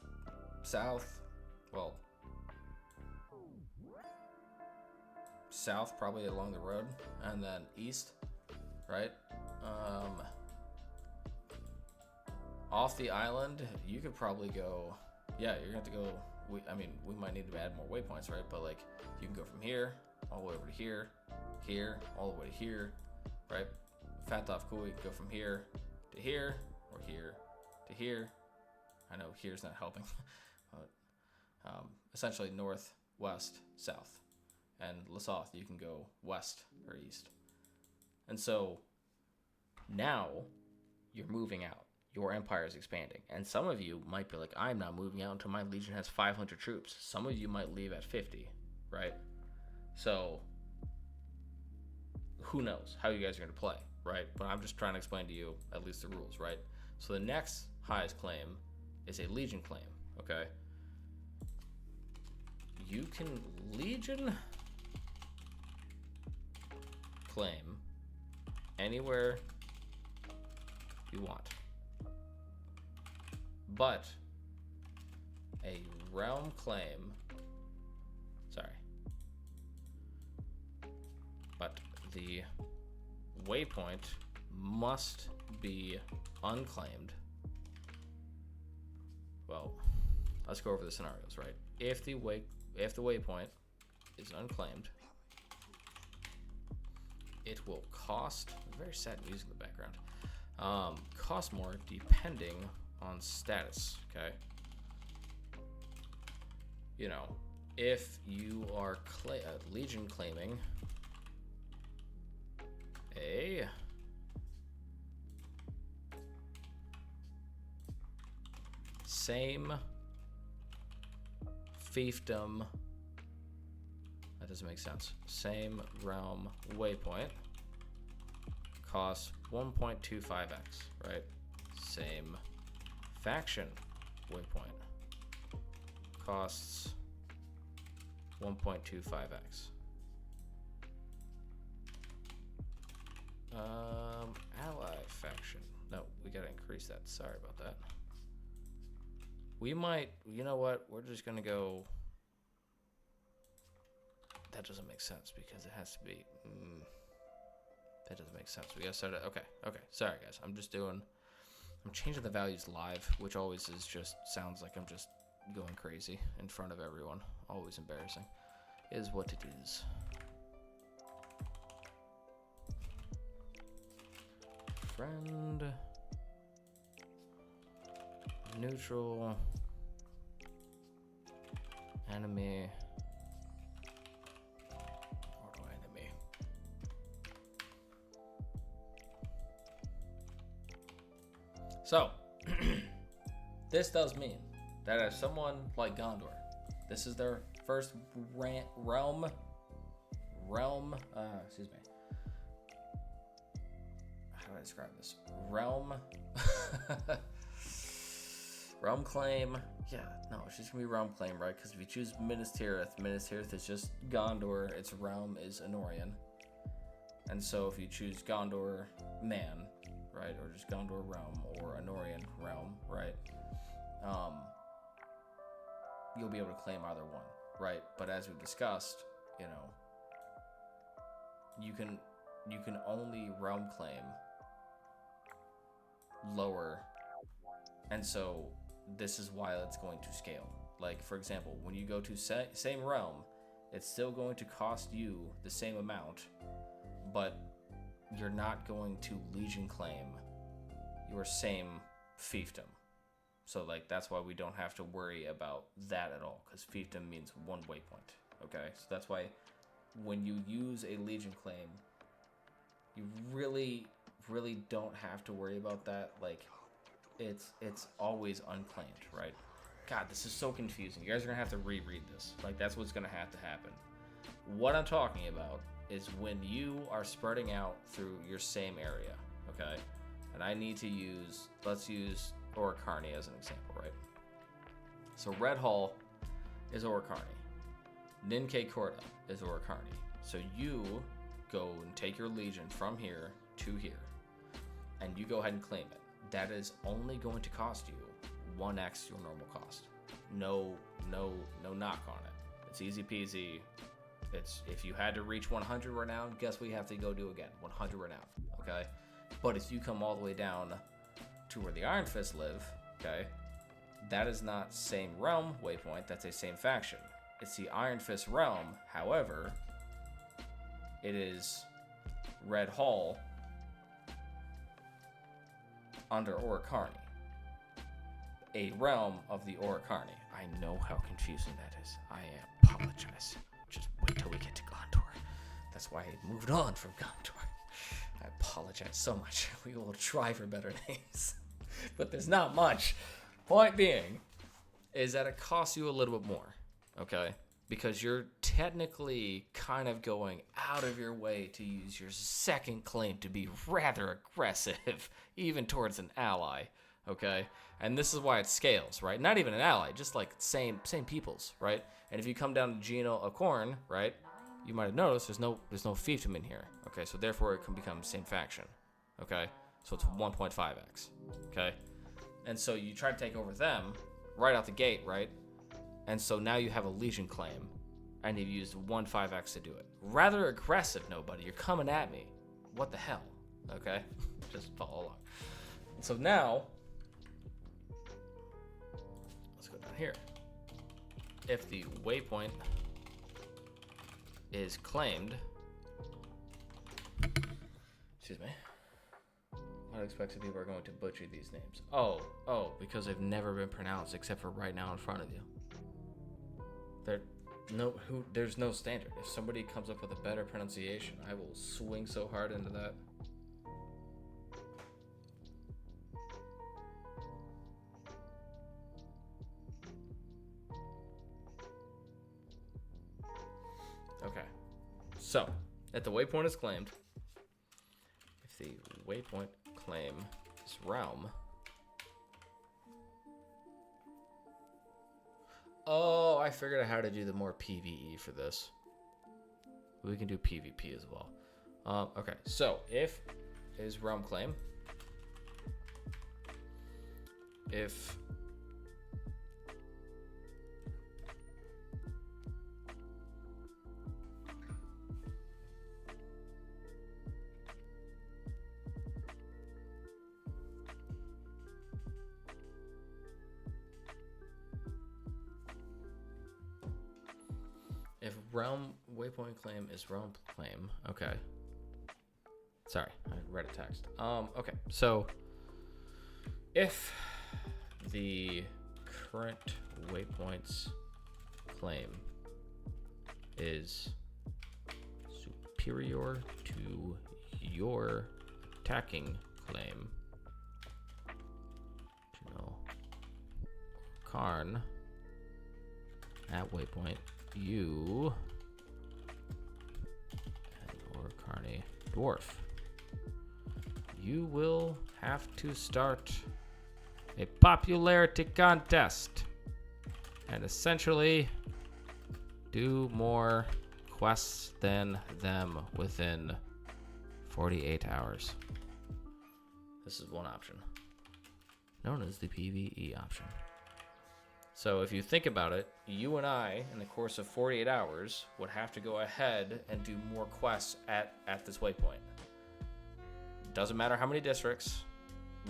B: south, well, south probably along the road, and then east, right? Off the island, you could probably go, you're gonna have to go, we might need to add more waypoints, right? But like, you can go from here, all the way over to here, all the way to here, right? Fatov Cool, you can go from here to here, or here to here. I know here's not helping, but essentially north, west, south. And Lasoth, you can go west or east. And so now you're moving out. Your empire is expanding. And some of you might be like, I'm not moving out until my legion has 500 troops. Some of you might leave at 50, right? So who knows how you guys are going to play, right? But I'm just trying to explain to you at least the rules, right? So the next highest claim is a legion claim, okay? You can legion claim anywhere you want. But a realm claim, but the waypoint must be unclaimed. Well, let's go over the scenarios, right? If the waypoint is unclaimed, it will cost, very sad music in the background, cost more depending on status, okay? You know, if you are legion claiming a same fiefdom, that doesn't make sense, same realm waypoint costs 1.25x, right? Same faction waypoint costs 1.25x. Ally faction. No, we gotta increase that. Sorry about that. We might, you know what? We're just gonna go. That doesn't make sense because it has to be. That doesn't make sense. We gotta start it. Okay. Sorry, guys. I'm changing the values live, which always is just sounds like I'm just going crazy in front of everyone. Always embarrassing. Is what it is. Friend, neutral, enemy, mortal enemy. So, this does mean that if someone like Gondor, this is their first realm, excuse me. How do I describe this? Realm claim, Yeah, no, she's gonna be realm claim, right? Because if you choose Minas Tirith is just Gondor. Its realm is Anorian. And so if you choose Gondor Man, right, or just Gondor realm or Anorian realm, right, you'll be able to claim either one, right? But as we discussed, you know, you can only realm claim lower, and so this is why it's going to scale. Like, for example, when you go to same realm, it's still going to cost you the same amount, but you're not going to legion claim your same fiefdom. So, like, that's why we don't have to worry about that at all, because fiefdom means one waypoint, okay? So that's why when you use a legion claim, you really don't have to worry about that. Like, it's always unclaimed, right? God, this is so confusing. You guys are gonna have to reread this. Like, that's what's gonna have to happen. What I'm talking about is when you are spreading out through your same area, okay? And I need to use, let's use Orocarni as an example, right? So Red Hall is Orocarni. Ninkay Corda is Orocarni. So you go and take your legion from here to here, and you go ahead and claim it. That is only going to cost you 1x your normal cost. No knock on it. It's easy peasy. It's, if you had to reach 100 renown, guess what you have to go do again? 100 renown, okay? But if you come all the way down to where the Iron Fist live, okay, that is not same realm waypoint, that's a same faction. It's the Iron Fist realm, however, it is Red Hall under Orocarni, a realm of the Orocarni. I know how confusing that is. I apologize. Just wait till we get to Gondor. That's why I moved on from Gondor. I apologize so much. We will try for better names. But there's not much. Point being is that it costs you a little bit more, okay? Because you're technically kind of going out of your way to use your second claim to be rather aggressive, even towards an ally, okay? And this is why it scales, right? Not even an ally, just like same peoples, right? And if you come down to Geno of Corn, right, you might have noticed there's no fiefdom in here, okay? So therefore it can become same faction, okay? So it's 1.5x, okay? And so you try to take over them right out the gate, right? And so now you have a legion claim, and you've used 1.5x to do it. Rather aggressive, nobody. You're coming at me. What the hell? Okay? Just follow along. So now, let's go down here. If the waypoint is claimed, excuse me, I'd expect that people are going to butcher these names. Oh, because they've never been pronounced except for right now in front of you. There's no standard. If somebody comes up with a better pronunciation, I will swing so hard into that. Okay. So, if the waypoint is claimed, if the waypoint claim is realm, oh, I figured out how to do the more PvE for this. We can do PvP as well. Okay, so if is realm claim, if realm waypoint claim is realm claim, okay. Sorry, I read a text. Okay, so if the current waypoint's claim is superior to your attacking claim, Karn at waypoint, you and Orocarni dwarf, you will have to start a popularity contest and essentially do more quests than them within 48 hours. This is one option, known as the PvE option. So if you think about it, you and I, in the course of 48 hours, would have to go ahead and do more quests at this waypoint. Doesn't matter how many districts,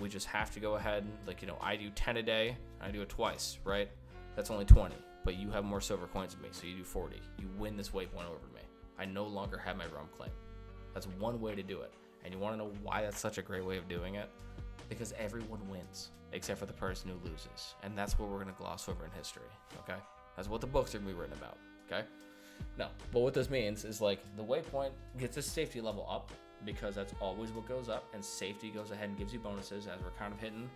B: we just have to go ahead and, like, you know, I do 10 a day, I do it twice, right? That's only 20, but you have more silver coins than me, so you do 40. You win this waypoint over me. I no longer have my realm claim. That's one way to do it. And you want to know why that's such a great way of doing it? Because everyone wins, except for the person who loses. And that's what we're going to gloss over in history, okay? That's what the books are going to be written about, okay? No, but what this means is, like, the waypoint gets a safety level up, because that's always what goes up, and safety goes ahead and gives you bonuses, as we're kind of hitting,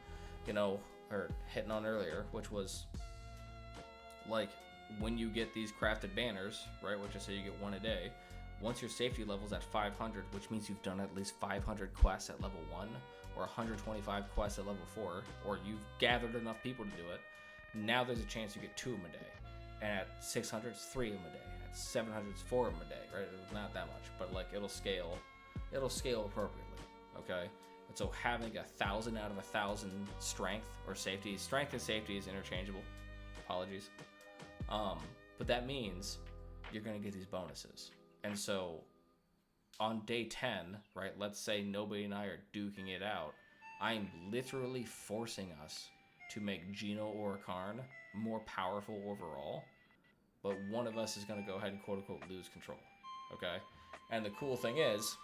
B: you know, or hitting on earlier, which was, like, when you get these crafted banners, right, which is say you get one a day, once your safety level's at 500, which means you've done at least 500 quests at level 1, or 125 quests at level 4, or you've gathered enough people to do it, now there's a chance you get 2 of them a day. And at 600, it's 3 of them a day. At 700, it's 4 of them a day, right? It's not that much, but, like, it'll scale appropriately, okay? And so having 1,000 out of 1,000 strength or safety, strength and safety is interchangeable, apologies. But that means you're gonna get these bonuses. And so on day 10, right, let's say nobody and I are duking it out, I'm literally forcing us to make Gino or Karn more powerful overall, but one of us is gonna go ahead and quote-unquote lose control, okay? And the cool thing is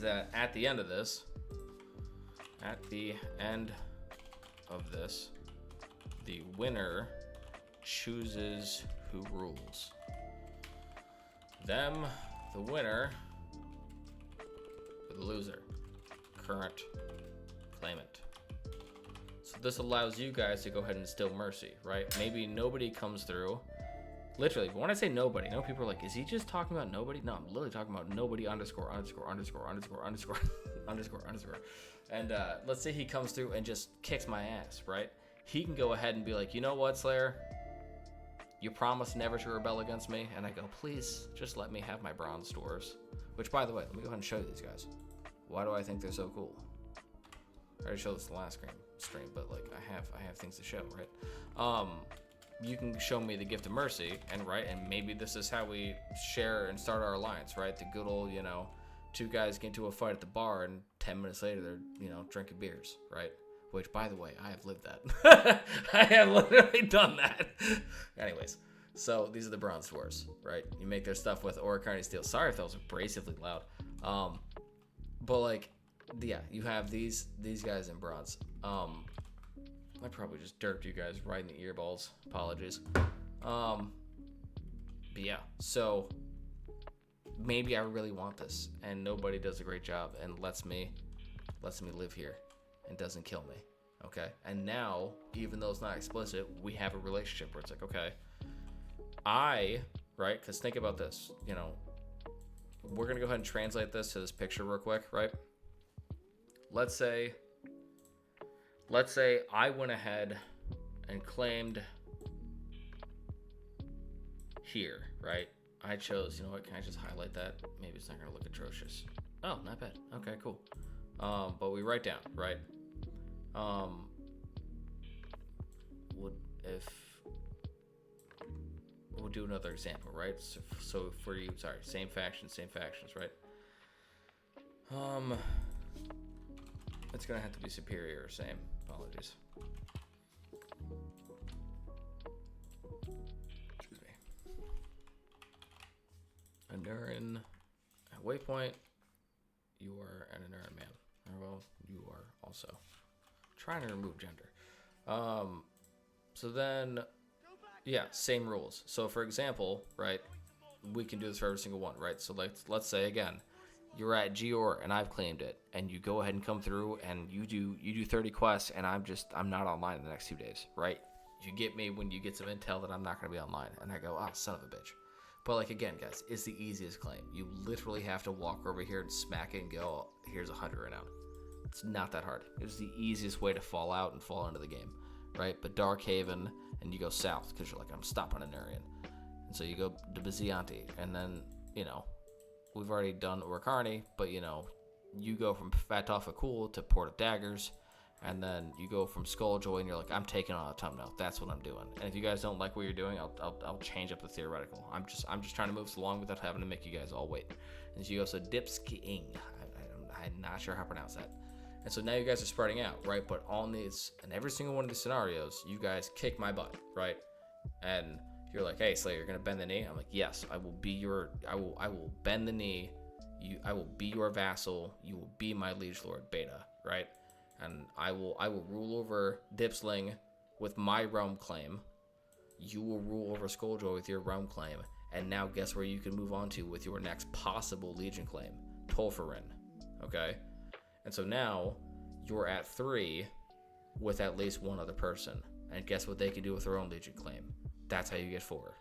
B: that at the end of this, the winner chooses who rules. Them, the winner, or the loser. Current claimant. So this allows you guys to go ahead and instill mercy, right? Maybe nobody comes through. Literally, but when I say nobody, I know people are like, is he just talking about nobody? No, I'm literally talking about nobody underscore. And let's say he comes through and just kicks my ass, right? He can go ahead and be like, you know what, Slayer? You promised never to rebel against me. And I go, please, just let me have my bronze dwarves. Which, by the way, let me go ahead and show you these guys. Why do I think they're so cool? I already showed this in the last stream, but, like, I have things to show, right? You can show me the gift of mercy, and maybe this is how we share and start our alliance, right? The good old, you know, two guys get into a fight at the bar, and 10 minutes later they're, you know, drinking beers, right? Which, by the way, I have lived that. I have literally done that. Anyways, so these are the bronze dwarves, right? You make their stuff with Oricharni steel. Sorry if that was abrasively loud. But, like, yeah, you have these guys in bronze. I probably just derped you guys right in the earballs. Apologies. But yeah, so maybe I really want this, and nobody does a great job and lets me live here and doesn't kill me. Okay? And now, even though it's not explicit, we have a relationship where it's like, okay, right? Because think about this, you know, we're gonna go ahead and translate this to this picture real quick, right? Let's say I went ahead and claimed here, right? I chose, you know what, can I just highlight that? Maybe it's not gonna look atrocious. Oh, not bad. Okay, cool. But we write down, right? We'll do another example, right? So for you, sorry, same factions, right? It's gonna have to be superior or same. Apologies. Excuse me. Anurin at waypoint. You are an Anurin man. Or, well, you are also. Trying to remove gender. So then, yeah, same rules. So for example, right, we can do this for every single one, right? So let's say again, you're at Gior and I've claimed it, and you go ahead and come through and you do 30 quests, and I'm not online in the next 2 days, right? You get me when you get some intel that I'm not gonna be online, and I go, oh, son of a bitch. But, like, again, guys, it's the easiest claim. You literally have to walk over here and smack it and go, oh, here's 100 right now. It's not that hard. It was the easiest way to fall out and fall into the game, right? But Darkhaven, and you go south because you're like, I'm stopping an Aryan. And so you go to Bizianti, and then, we've already done Urkarni, but, you go from Fatah Fakul to Port of Daggers, and then you go from Skulljoy, and you're like, I'm taking on Autumnal. That's what I'm doing. And if you guys don't like what you're doing, I'll change up the theoretical. I'm just trying to move along without having to make you guys all wait. And so you go, so Dipski-ing. I'm not sure how to pronounce that. And so now you guys are spreading out, right? But on these, in every single one of these scenarios, you guys kick my butt, right? And you're like, hey, Slayer, you're gonna bend the knee. I'm like, yes, I will bend the knee. I will be your vassal. You will be my liege lord, Beta, right? And I will rule over Dipsling with my realm claim. You will rule over Skulljoy with your realm claim. And now guess where you can move on to with your next possible legion claim, Tolfarin, okay? And so now you're at 3 with at least one other person. And guess what they can do with their own legion claim? That's how you get 4.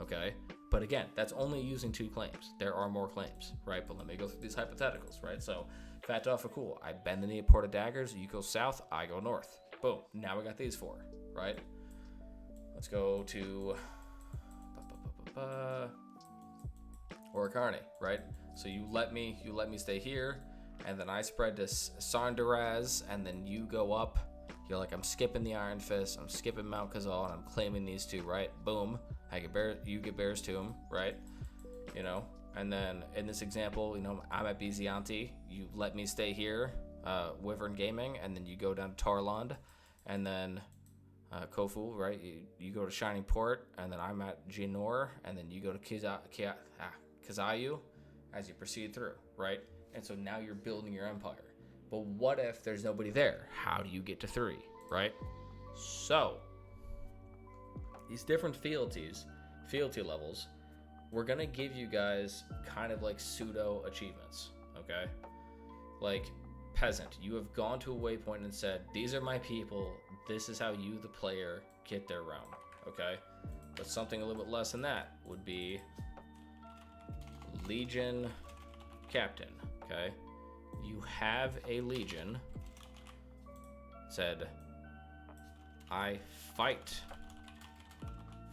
B: Okay? But again, that's only using 2 claims. There are more claims, right? But let me go through these hypotheticals, right? So Fatah Fakul, I bend the knee at Port of Daggers, you go south, I go north. Boom. Now we got these 4, right? Let's go to Urkarni, right? So you let me stay here. And then I spread to Sarndaraz, and then you go up. You're like, I'm skipping the Iron Fist, I'm skipping Mount Kazal, and I'm claiming these 2, right? Boom. You get Bears to him, right? And then in this example, I'm at Bizianti. You let me stay here, Wyvern Gaming, and then you go down to Tarland, and then Kofu, right? You go to Shining Port, and then I'm at Jinor, and then you go to Kazayu as you proceed through, right? And so now you're building your empire. But what if there's nobody there? How do you get to 3, right? So, these different fealty levels, we're going to give you guys kind of like pseudo achievements, okay? Like, Peasant, you have gone to a waypoint and said, these are my people, this is how you, the player, get their realm, okay? But something a little bit less than that would be Legion Captain. Okay, you have a legion. Said, I fight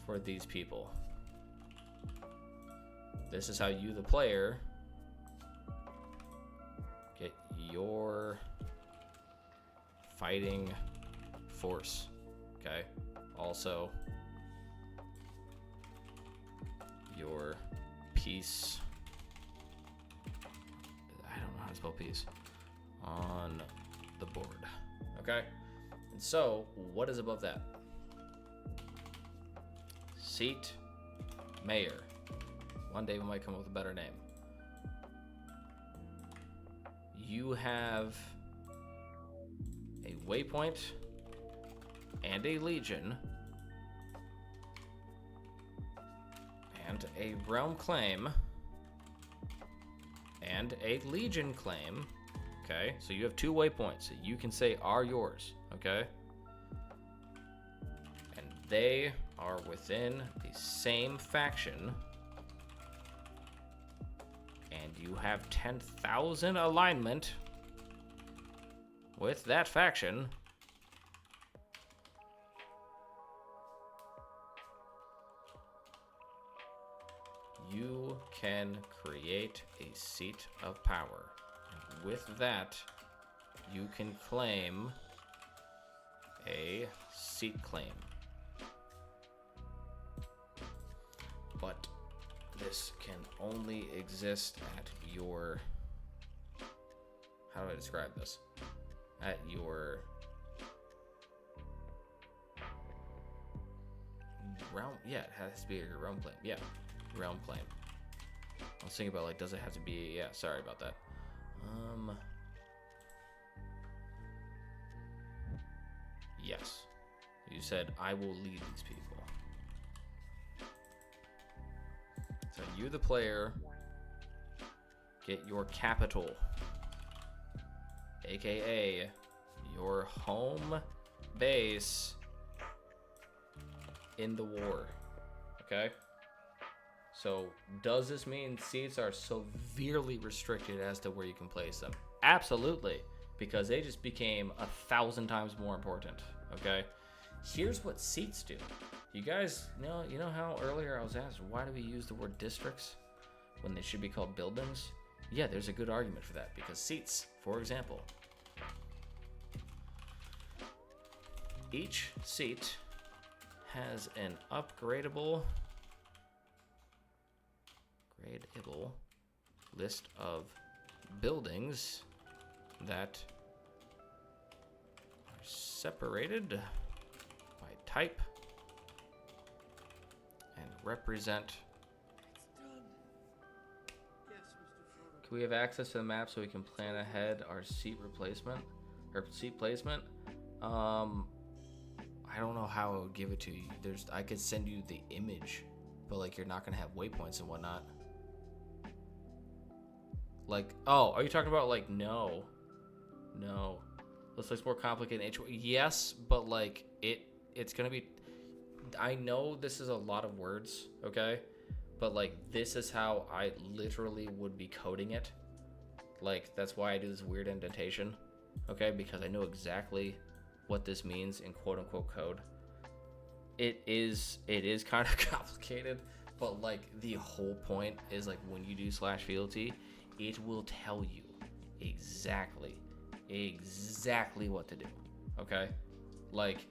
B: for these people. This is how you, the player, get your fighting force. Okay, also your peace. Spell peace on the board. Okay, and so what is above that? Seat Mayor. One day we might come up with a better name. You have a waypoint and a legion and a realm claim and a legion claim. Okay, so you have 2 waypoints that you can say are yours. Okay, and they are within the same faction, and you have 10,000 alignment with that faction. You can create a seat of power. And with that, you can claim a seat claim. But this can only exist at your... How do I describe this? At your... realm? Yeah, it has to be your realm claim. Yeah. Realm claim. I was thinking about, like, does it have to be... Yeah, sorry about that. Yes. You said, I will lead these people. So you, the player, get your capital, aka your home base in the war. Okay? So does this mean seats are severely restricted as to where you can place them? Absolutely, because they just became 1,000 times more important. Okay, Here's what seats do. You guys you know how earlier I was asked, why do we use the word districts when they should be called buildings? Yeah, there's a good argument for that, because seats, for example, each seat has an upgradable list of buildings that are separated by type and represent. Can we have access to the map so we can plan ahead our seat replacement or seat placement? I don't know how I would give it to you. I could send you the image, but like you're not gonna have waypoints and whatnot. Like, oh, are you talking about like no? This looks more complicated. Yes, but like it's gonna be. I know this is a lot of words, okay, but like this is how I literally would be coding it. Like that's why I do this weird indentation, okay, because I know exactly what this means in quote unquote code. It is kind of complicated, but like the whole point is like when you do /fealty, it will tell you exactly what to do. Okay? Like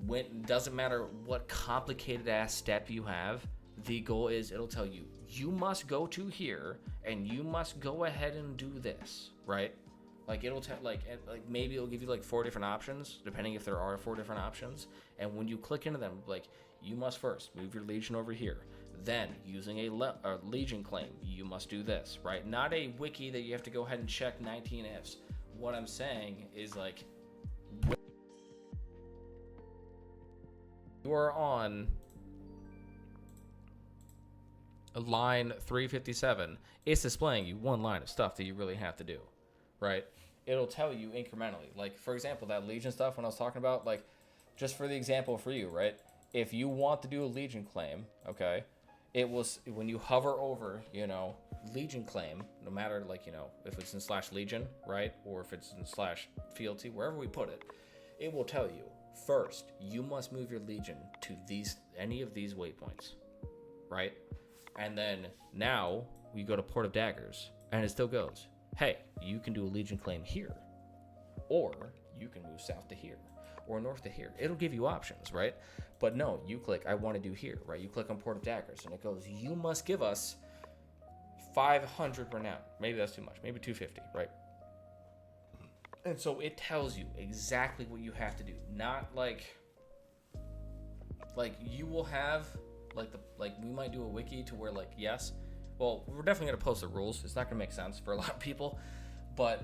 B: when doesn't matter what complicated ass step you have, the goal is it'll tell you you must go to here and you must go ahead and do this, right? Like it'll tell like maybe it'll give you like 4 different options, depending if there are 4 different options. And when you click into them, like you must first move your legion over here. Then using a legion claim, you must do this, right? Not a wiki that you have to go ahead and check 19 ifs. What I'm saying is like you are on line 357. It's displaying you one line of stuff that you really have to do, right? It'll tell you incrementally. Like, for example, that Legion stuff when I was talking about, like, just for the example for you, right? If you want to do a Legion claim, okay, it was when you hover over, Legion claim, no matter, like, if it's in /Legion, right? Or if it's in /fealty, wherever we put it, it will tell you, first, you must move your Legion to any of these waypoints, right? And then now we go to Port of Daggers, and it still goes, hey, you can do a Legion claim here, or you can move south to here, or north to here. It'll give you options, right? But no, you click, I want to do here, right? You click on Port of Daggers, and it goes, you must give us 500 renown. Maybe that's too much. Maybe 250, right? And so it tells you exactly what you have to do. Not like you will have, we might do a wiki to where, like, yes, well, we're definitely going to post the rules. It's not going to make sense for a lot of people, but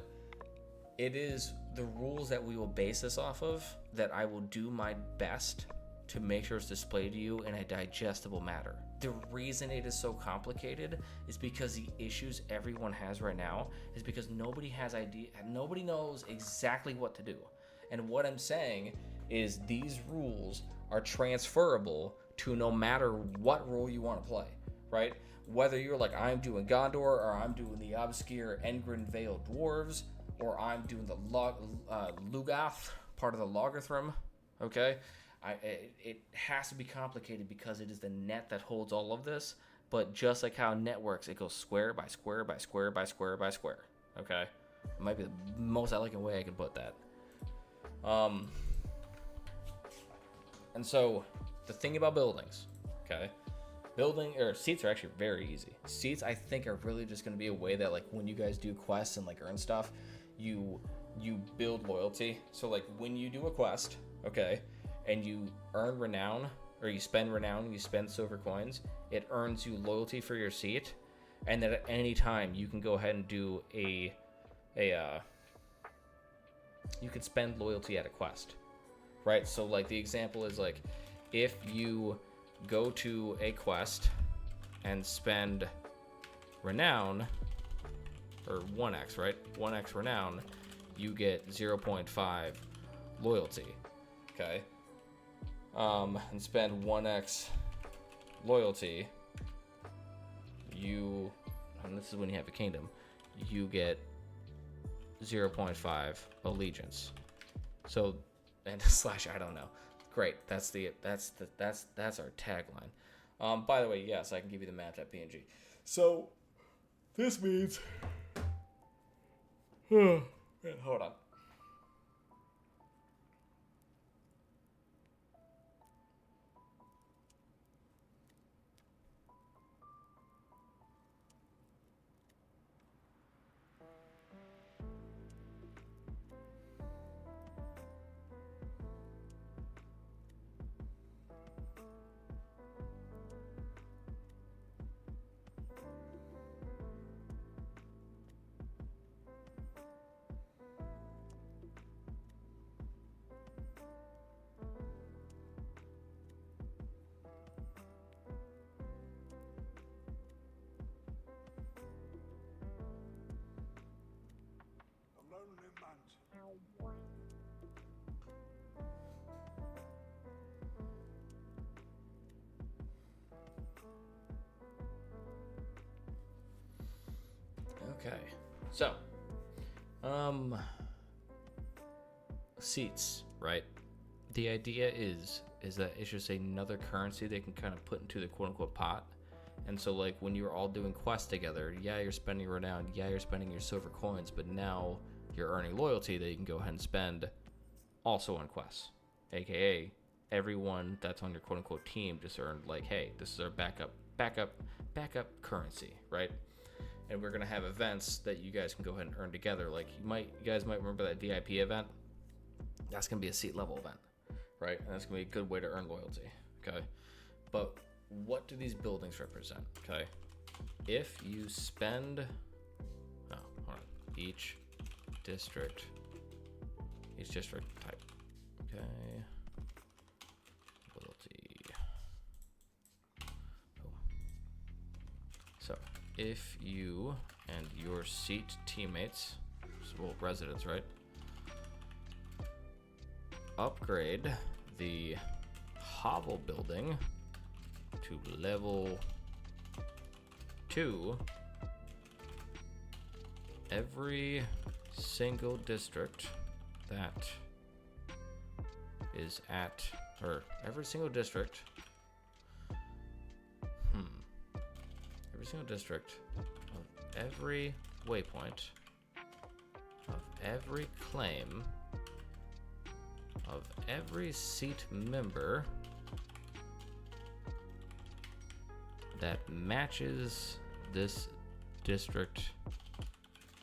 B: it is the rules that we will base this off of that I will do my best to make sure it's displayed to you in a digestible manner. The reason it is so complicated is because the issues everyone has right now is because nobody knows exactly what to do. And what I'm saying is these rules are transferable to no matter what role you want to play, right? Whether you're like, I'm doing Gondor, or I'm doing the obscure Engren Vale Dwarves, or I'm doing the Lugath, part of the Logathrim, okay? It has to be complicated because it is the net that holds all of this, but just like how net works, it goes square by square by square by square by square, okay? It might be the most elegant way I can put that. And so, the thing about buildings, okay? Seats are actually very easy. Seats, I think, are really just going to be a way that, like, when you guys do quests and, like, earn stuff, you build loyalty. So, like, when you do a quest, okay, and you earn renown, or you spend renown, you spend silver coins, it earns you loyalty for your seat, and then at any time, you can go ahead and do you could spend loyalty at a quest, right? So, like, the example is, like, if you go to a quest and spend renown, or 1x, right? 1x renown, you get 0.5 loyalty, okay? And spend 1x loyalty, and this is when you have a kingdom, you get 0.5 allegiance. So, and / I don't know. Great. That's our tagline. By the way, yes, I can give you the map.png. So this means hold on.
A: A lonely mountain.
B: Okay. So, seats, right? The idea is that it's just another currency they can kind of put into the quote unquote pot. And so, like, when you're all doing quests together, yeah, you're spending renown, yeah, you're spending your silver coins, but now you're earning loyalty that you can go ahead and spend also on quests. AKA, everyone that's on your quote unquote team just earned, like, hey, this is our backup currency, right? And we're gonna have events that you guys can go ahead and earn together. Like, you guys might remember that VIP event. That's gonna be a seat level event, right? And that's gonna be a good way to earn loyalty. Okay, but what do these buildings represent? Okay, if you spend, hold on, each district type. Okay, loyalty. Boom. So if you and your seat teammates, well, residents, right, upgrade the hovel building to level 2, every single district that is at, or every single district, every single district of every waypoint of every claim of every seat member that matches this district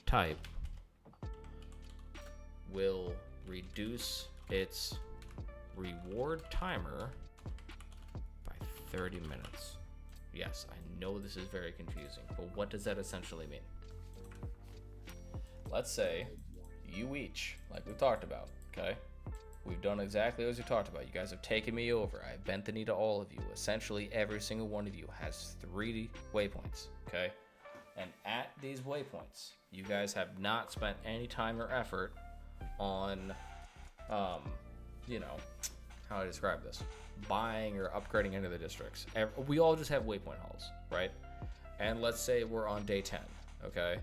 B: type will reduce its reward timer by 30 minutes. Yes, I know this is very confusing, but what does that essentially mean? Let's say you each, like we talked about, okay? We've done exactly as we talked about. You guys have taken me over. I bent the knee to all of you. Essentially, every single one of you has 3 waypoints, okay? And at these waypoints, you guys have not spent any time or effort on, how do I describe this? Buying or upgrading into the districts. We all just have waypoint halls, right? And let's say we're on day 10, okay?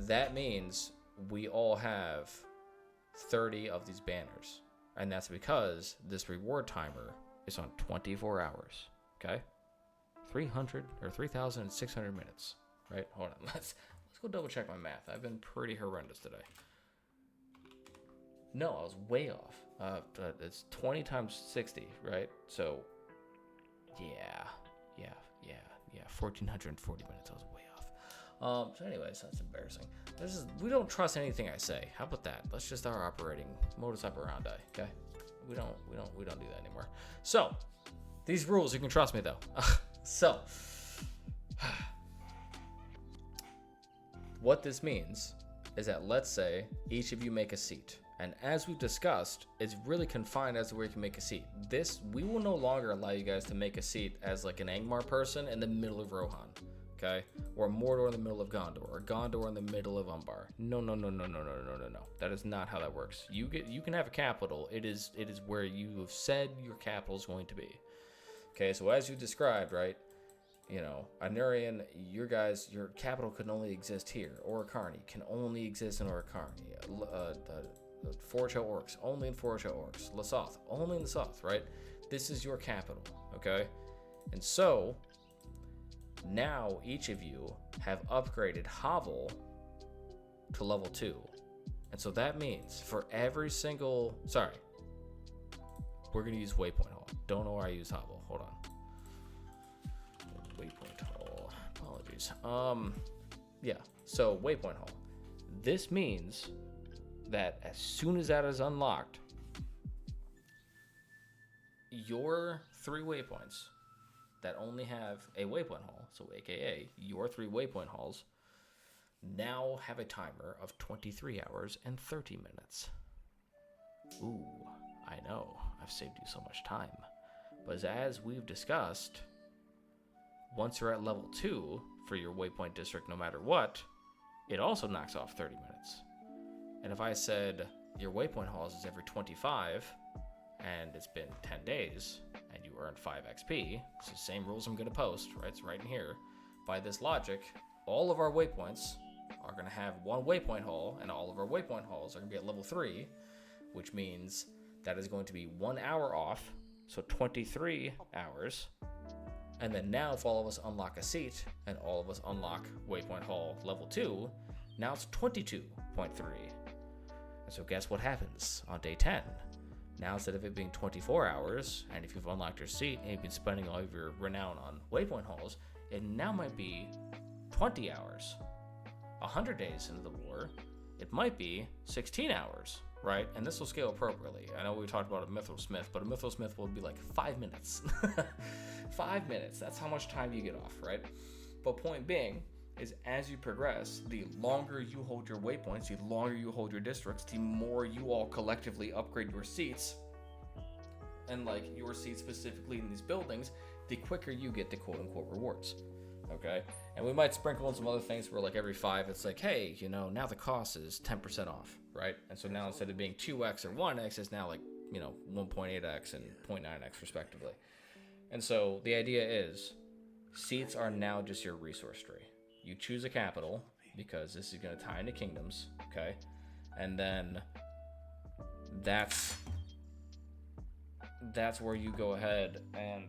B: That means we all have 30 of these banners, and that's because this reward timer is on 24 hours. Okay, 300 or 3,600 minutes, right? Hold on, let's go double check my math. I've been pretty horrendous today. No, I was way off. It's 20 times 60, right? So yeah, 1,440 minutes. I was way off. So anyways, that's embarrassing. We don't trust anything I say. How about that? That's just our operating modus operandi. Okay, we don't do that anymore. So these rules, you can trust me though. So what this means is that, let's say each of you make a seat, and as we've discussed, it's really confined as to where you can make a seat. We will no longer allow you guys to make a seat as like an Angmar person in the middle of Rohan. Okay, or Mordor in the middle of Gondor, or Gondor in the middle of Umbar. No. That is not how that works. You can have a capital. It is where you have said your capital is going to be. Okay, so as you described, right? Anurian, your capital can only exist here. Orokarni can only exist in Orokarni. Forge Hill Orcs, only in Forge Hill Orcs. Lesoth, only in the South, right? This is your capital, okay? And so, now each of you have upgraded Hovel to level 2. And so that means for every single... Sorry. We're going to use Waypoint Hall. Don't know why I use Hovel. Hold on. Waypoint Hall. Apologies. Yeah. So, Waypoint Hall. This means that as soon as that is unlocked, your 3 waypoints that only have a waypoint hall, so aka your 3 waypoint halls, now have a timer of 23 hours and 30 minutes. Ooh, I know, I've saved you so much time. But as we've discussed, once you're at level 2 for your waypoint district, no matter what, it also knocks off 30 minutes. And if I said your waypoint halls is every 25, and it's been 10 days, and you earned 5 XP, it's the same rules I'm going to post, right? It's right in here. By this logic, all of our waypoints are going to have 1 waypoint hall, and all of our waypoint halls are going to be at level 3, which means that is going to be 1 hour off, so 23 hours. And then now if all of us unlock a seat, and all of us unlock waypoint hall level 2, now it's 22.3. And so guess what happens on day 10? Now instead of it being 24 hours, and if you've unlocked your seat and you've been spending all of your renown on waypoint halls, it now might be 20 hours. 100 days into the war, it might be 16 hours, right? And this will scale appropriately. I know we talked about a Mithril Smith, but a Mithril Smith will be like 5 minutes. 5 minutes, that's how much time you get off, right? But point being, is as you progress, the longer you hold your waypoints, the longer you hold your districts, the more you all collectively upgrade your seats, and like your seats specifically in these buildings, the quicker you get the quote-unquote rewards, okay? And we might sprinkle in some other things where like every 5, it's like, hey, you know, now the cost is 10% off, right? And so now instead of being 2x or 1x, it's now like, you know, 1.8x and 0.9x respectively. And so the idea is, seats are now just your resource tree. You choose a capital, because this is going to tie into kingdoms, okay? And then that's where you go ahead and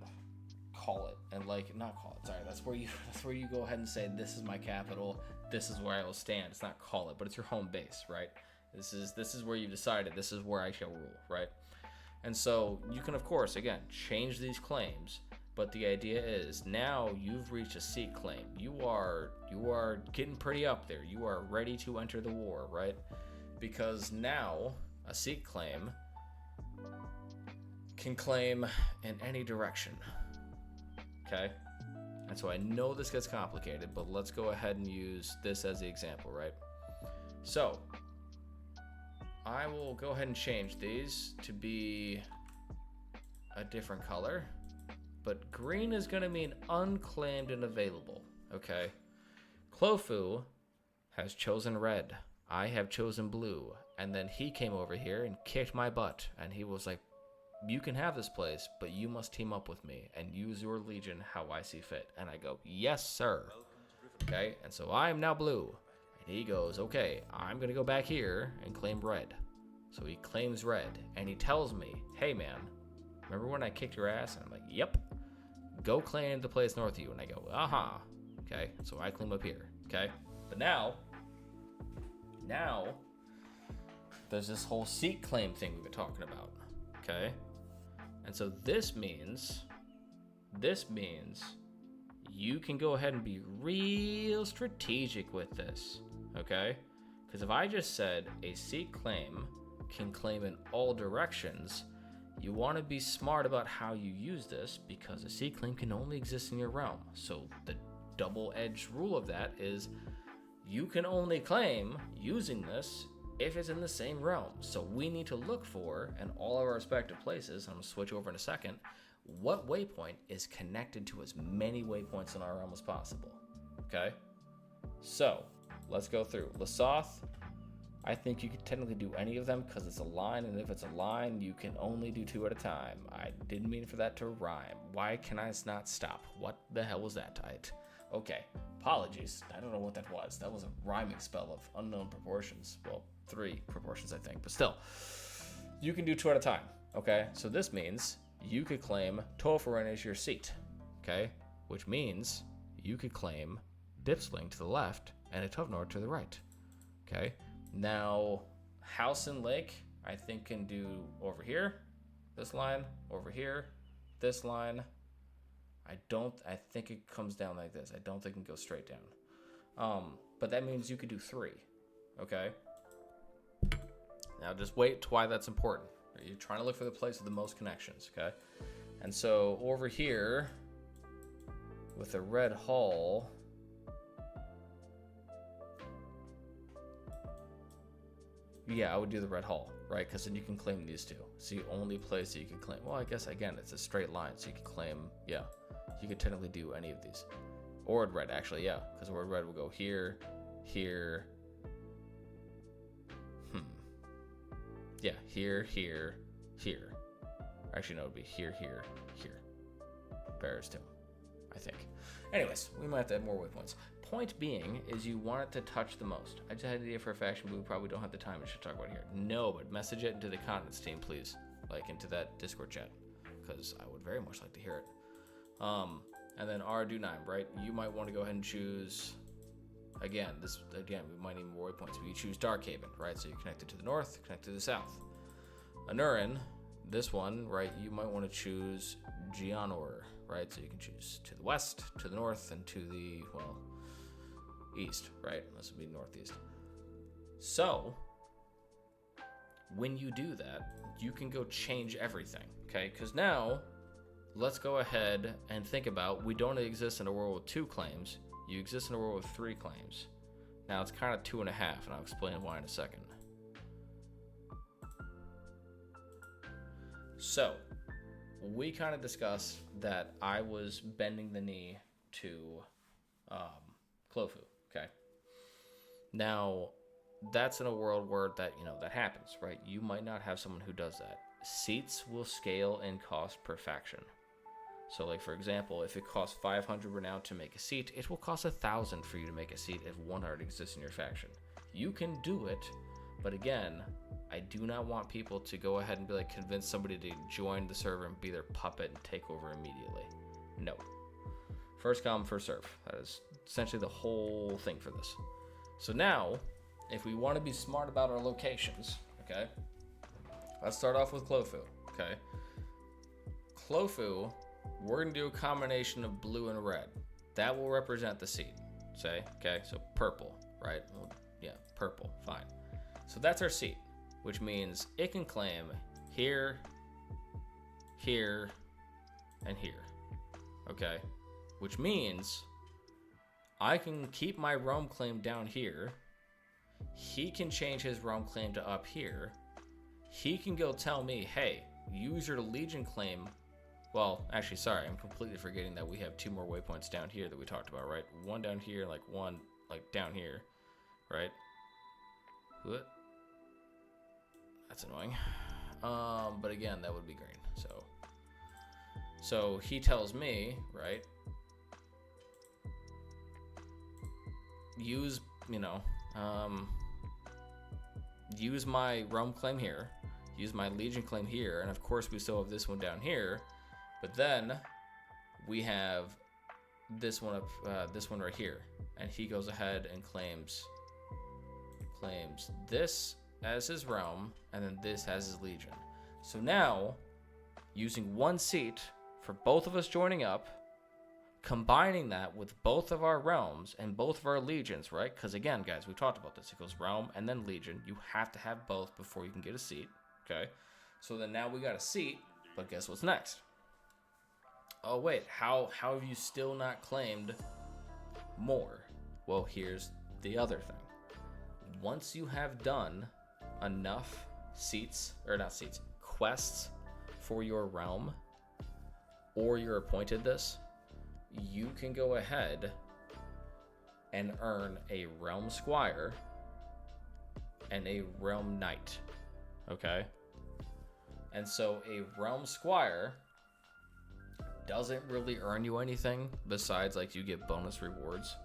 B: call it. And like, not call it, sorry. That's where you go ahead and say, this is my capital, this is where I will stand. It's not call it, but it's your home base, right? This is where you've decided, this is where I shall rule, right? And so you can, of course, again, change these claims. But the idea is now you've reached a seat claim. You are getting pretty up there. You are ready to enter the war, right? Because now a seat claim can claim in any direction. Okay? And so I know this gets complicated, but let's go ahead and use this as the example, right? So I will go ahead and change these to be a different color. But green is going to mean unclaimed and available, okay? Clofu has chosen red. I have chosen blue. And then he came over here and kicked my butt. And he was like, you can have this place, but you must team up with me and use your legion how I see fit. And I go, yes, sir. Okay, and so I am now blue. And he goes, okay, I'm going to go back here and claim red. So he claims red. And he tells me, hey, man, remember when I kicked your ass? And I'm like, yep. Go claim the place north of you. And I go, aha. Okay, so I claim up here. Okay, but now, there's this whole seat claim thing we've been talking about. Okay, and so this means you can go ahead and be real strategic with this. Okay, because if I just said a seat claim can claim in all directions, you want to be smart about how you use this, because a seat claim can only exist in your realm. So the double-edged rule of that is you can only claim using this if it's in the same realm. So we need to look for, in all of our respective places, I'm going to switch over in a second, what waypoint is connected to as many waypoints in our realm as possible. Okay? So let's go through. Lesoth, I think you could technically do any of them because it's a line, and if it's a line, you can only do 2 at a time. I didn't mean for that to rhyme. Why can I not stop? What the hell was that, Tight? Okay, Apologies. I don't know what that was. That was a rhyming spell of unknown proportions. Well, 3 proportions, I think. But still, you can do 2 at a time. Okay? So this means you could claim Tolferen as your seat. Okay? Which means you could claim Dipsling to the left and Etovnor to the right. Okay? Now, House and Lake, I think, can do over here, this line, over here, this line. I think it comes down like this. I don't think it can go straight down. But that means you could do 3. Okay? Now just wait to why that's important. You're trying to look for the place with the most connections, okay? And so over here, with the red hull, yeah, I would do the red hull, right? Because then you can claim these 2. It's the only place that you can claim. Well, I guess, again, it's a straight line, so you can claim, yeah. You could technically do any of these. Ord red, actually, yeah. Because Ord red will go here, here. Yeah, here, here, here. Actually, no, it would be here, here, here. Bears too, I think. Anyways, we might have to add more waypoints. Point being is you want it to touch the most. I just had an idea for a faction, but we probably don't have the time to talk about it here. No, but message it into the continents team, please. Like, into that Discord chat. Because I would very much like to hear it. And then Ardunim, right? You might want to go ahead and choose... Again, we might need more waypoints. But you choose Darkhaven, right? So you connect it to the north, connect to the south. Anurin, this one, right? You might want to choose Gianor, right? So you can choose to the west, to the north, and to the, well, east, right? This would be northeast. So, when you do that, you can go change everything, okay? Because now, let's go ahead and think about, we don't exist in a world with 2 claims. You exist in a world with 3 claims. Now it's kind of 2.5, and I'll explain why in a second. So, we kind of discussed that I was bending the knee to Clofu, okay? Now, that's in a world where that, that happens, right? You might not have someone who does that. Seats will scale in cost per faction. So, like, for example, if it costs 500 renown to make a seat, it will cost 1,000 for you to make a seat if 100 exists in your faction. You can do it, but again, I do not want people to go ahead and be like, convince somebody to join the server and be their puppet and take over immediately. No. First come, first serve. That is essentially the whole thing for this. So now, if we want to be smart about our locations, okay, let's start off with Clofu, okay? Clofu, we're going to do a combination of blue and red. That will represent the seed, say, okay? So purple, right? Well, yeah, purple, fine. So that's our seed, which means it can claim here, here, and here, okay? Which means I can keep my realm claim down here. He can change his realm claim to up here. He can go tell me, hey, use your Legion claim. Well, actually, sorry, I'm completely forgetting that we have 2 more waypoints down here that we talked about, right? One down here, like one, like down here, right? What? That's annoying. But again, that would be green. So he tells me, right? Use, use my realm claim here, use my Legion claim here, and of course we still have this one down here. But then we have this one up, this one right here, and he goes ahead and claims this as his realm, and then this as his Legion. So now, using 1 seat for both of us joining up, combining that with both of our realms and both of our legions, right? Because again, guys, we've talked about this. It goes realm and then legion. You have to have both before you can get a seat, okay? So then now we got a seat, but guess what's next? Oh wait, how have you still not claimed more? Well, here's the other thing. Once you have done enough quests for your realm, or you're appointed this, you can go ahead and earn a realm squire and a realm knight, okay? And so a realm squire doesn't really earn you anything besides like you get bonus rewards.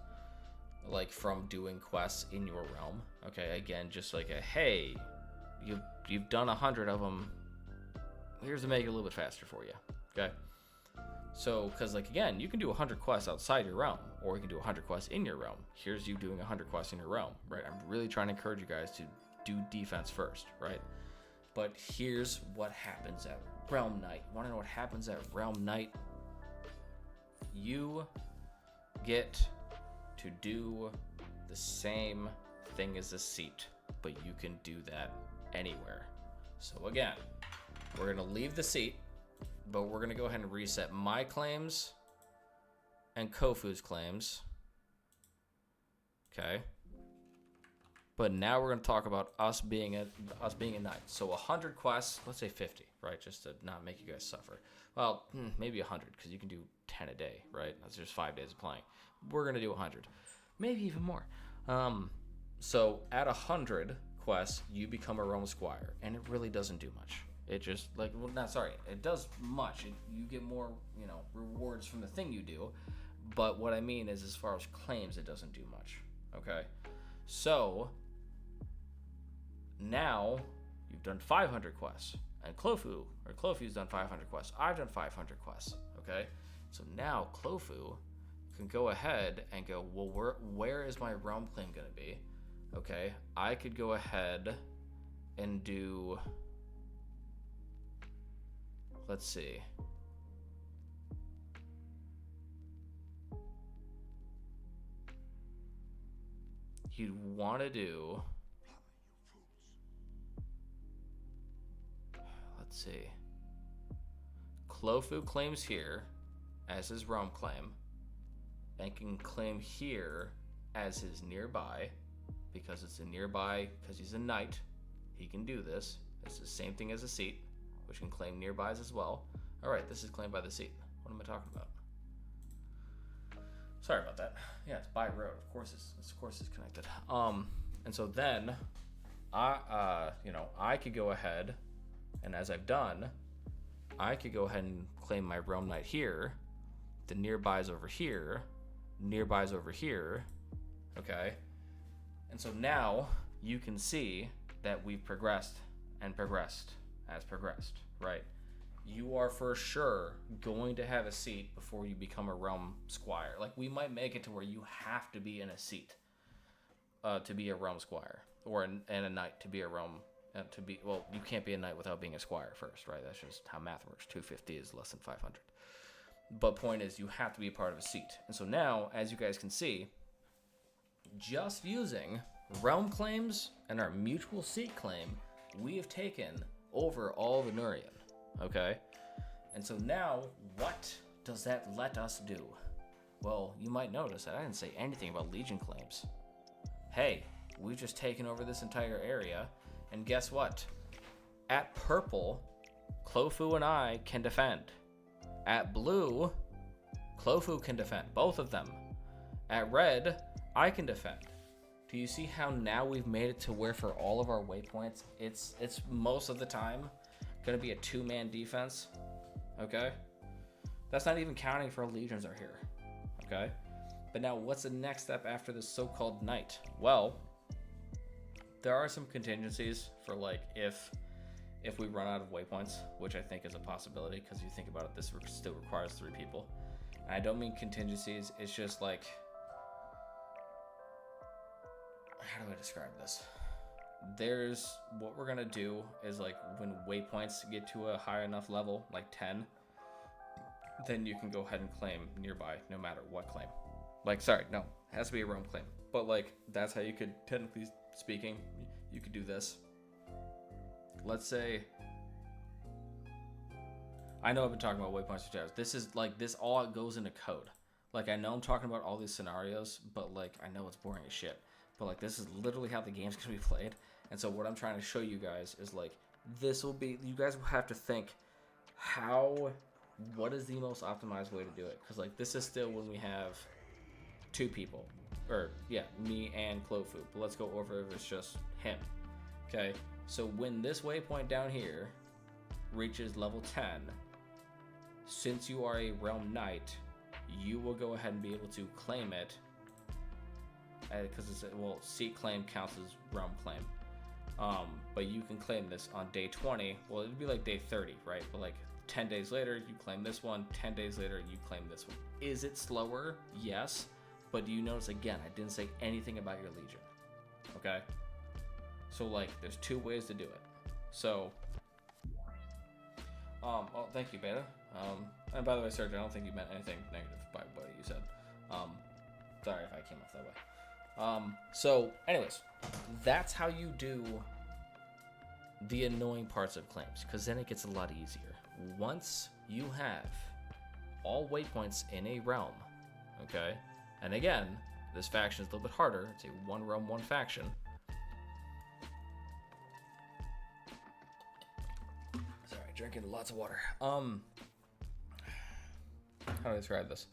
B: like from doing quests in your realm. Okay, again, just like a hey, you've done 100 of them. Here's to make it a little bit faster for you. Okay. So, because like again, you can do 100 quests outside your realm, or you can do 100 quests in your realm. Here's you doing 100 quests in your realm, right? I'm really trying to encourage you guys to do defense first, right? But here's what happens at Realm Night. Want to know what happens at Realm Night? You get to do the same thing as a seat, but you can do that anywhere. So again, we're gonna leave the seat, but we're gonna go ahead and reset my claims and Kofu's claims. Okay. But now we're gonna talk about us being a knight. So 100 quests, let's say 50, right? Just to not make you guys suffer. Well, maybe 100 because you can do 10 a day, right? That's just 5 days of playing. We're gonna do 100, maybe even more. So at 100 quests, you become a realm squire, and it really doesn't do much. It just it does much. You get more, rewards from the thing you do. But what I mean is, as far as claims, it doesn't do much. Okay, so now you've done 500 quests, and Clofu's done 500 quests. I've done 500 quests. Okay, so now Clofu can go ahead and go, well, where is my realm claim gonna be? Okay, I could go ahead and do. Let's see. You'd want to do. Let's see. Clofu claims here as his realm claim, and can claim here as his nearby, because it's a nearby, because he's a knight. He can do this. It's the same thing as a seat, which can claim nearbys as well. All right, this is claimed by the seat. What am I talking about? Sorry about that. Yeah, it's by road. Of course it's connected. And so then, I could go ahead, and as I've done, I could go ahead and claim my realm knight here. The nearbys over here, nearbys over here. Okay, and so now you can see that we've progressed, right? You are for sure going to have a seat before you become a realm squire. Like, we might make it to where you have to be in a seat to be a realm squire, or and a knight to be a realm. You can't be a knight without being a squire first, right? That's just how math works. 250 is less than 500. But point is, you have to be a part of a seat. And so now, as you guys can see, just using realm claims and our mutual seat claim, we have taken over all of Anurian. Okay? And so now, what does that let us do? Well, you might notice that I didn't say anything about Legion claims. Hey, we've just taken over this entire area, and guess what? At purple, Clofu and I can defend. At blue, Clofu can defend, both of them. At red, I can defend. Do you see how now we've made it to where for all of our waypoints, it's most of the time going to be a two-man defense? Okay? That's not even counting for legions are here. Okay? But now what's the next step after this so-called knight? Well, there are some contingencies for, like, if we run out of waypoints, which I think is a possibility, because you think about it, this still requires 3 people. And I don't mean contingencies, it's just like, how do I describe this? There's, what we're gonna do is, like, when waypoints get to a high enough level, like 10, then you can go ahead and claim nearby, no matter what claim. Like, sorry, no, it has to be a realm claim. But, like, that's how you could, technically speaking, you could do this. Let's say, I know I've been talking about waypoints for hours. This is, like, this all goes into code. Like, I know I'm talking about all these scenarios, but, like, I know it's boring as shit. But, like, this is literally how the game's gonna be played. And so what I'm trying to show you guys is, like, this will be, you guys will have to think what is the most optimized way to do it? Because, like, this is still when we have 2 people. Or, yeah, me and Clofu. But let's go over if it's just him. Okay? So when this waypoint down here reaches level 10, since you are a realm knight, you will go ahead and be able to claim it because seat claim counts as realm claim. But you can claim this on day 20. Well, it'd be like day 30, right? But like 10 days later, you claim this one. 10 days later, you claim this one. Is it slower? Yes. But do you notice again, I didn't say anything about your legion. Okay? So like, there's 2 ways to do it. So, well, thank you, Beta. And by the way, Serge, I don't think you meant anything negative by what you said. Sorry if I came off that way. So, anyways, that's how you do the annoying parts of claims, because then it gets a lot easier. Once you have all waypoints in a realm, okay, and again, this faction is a little bit harder. It's a 1 realm, 1 faction. Sorry, drinking lots of water. How do I describe this?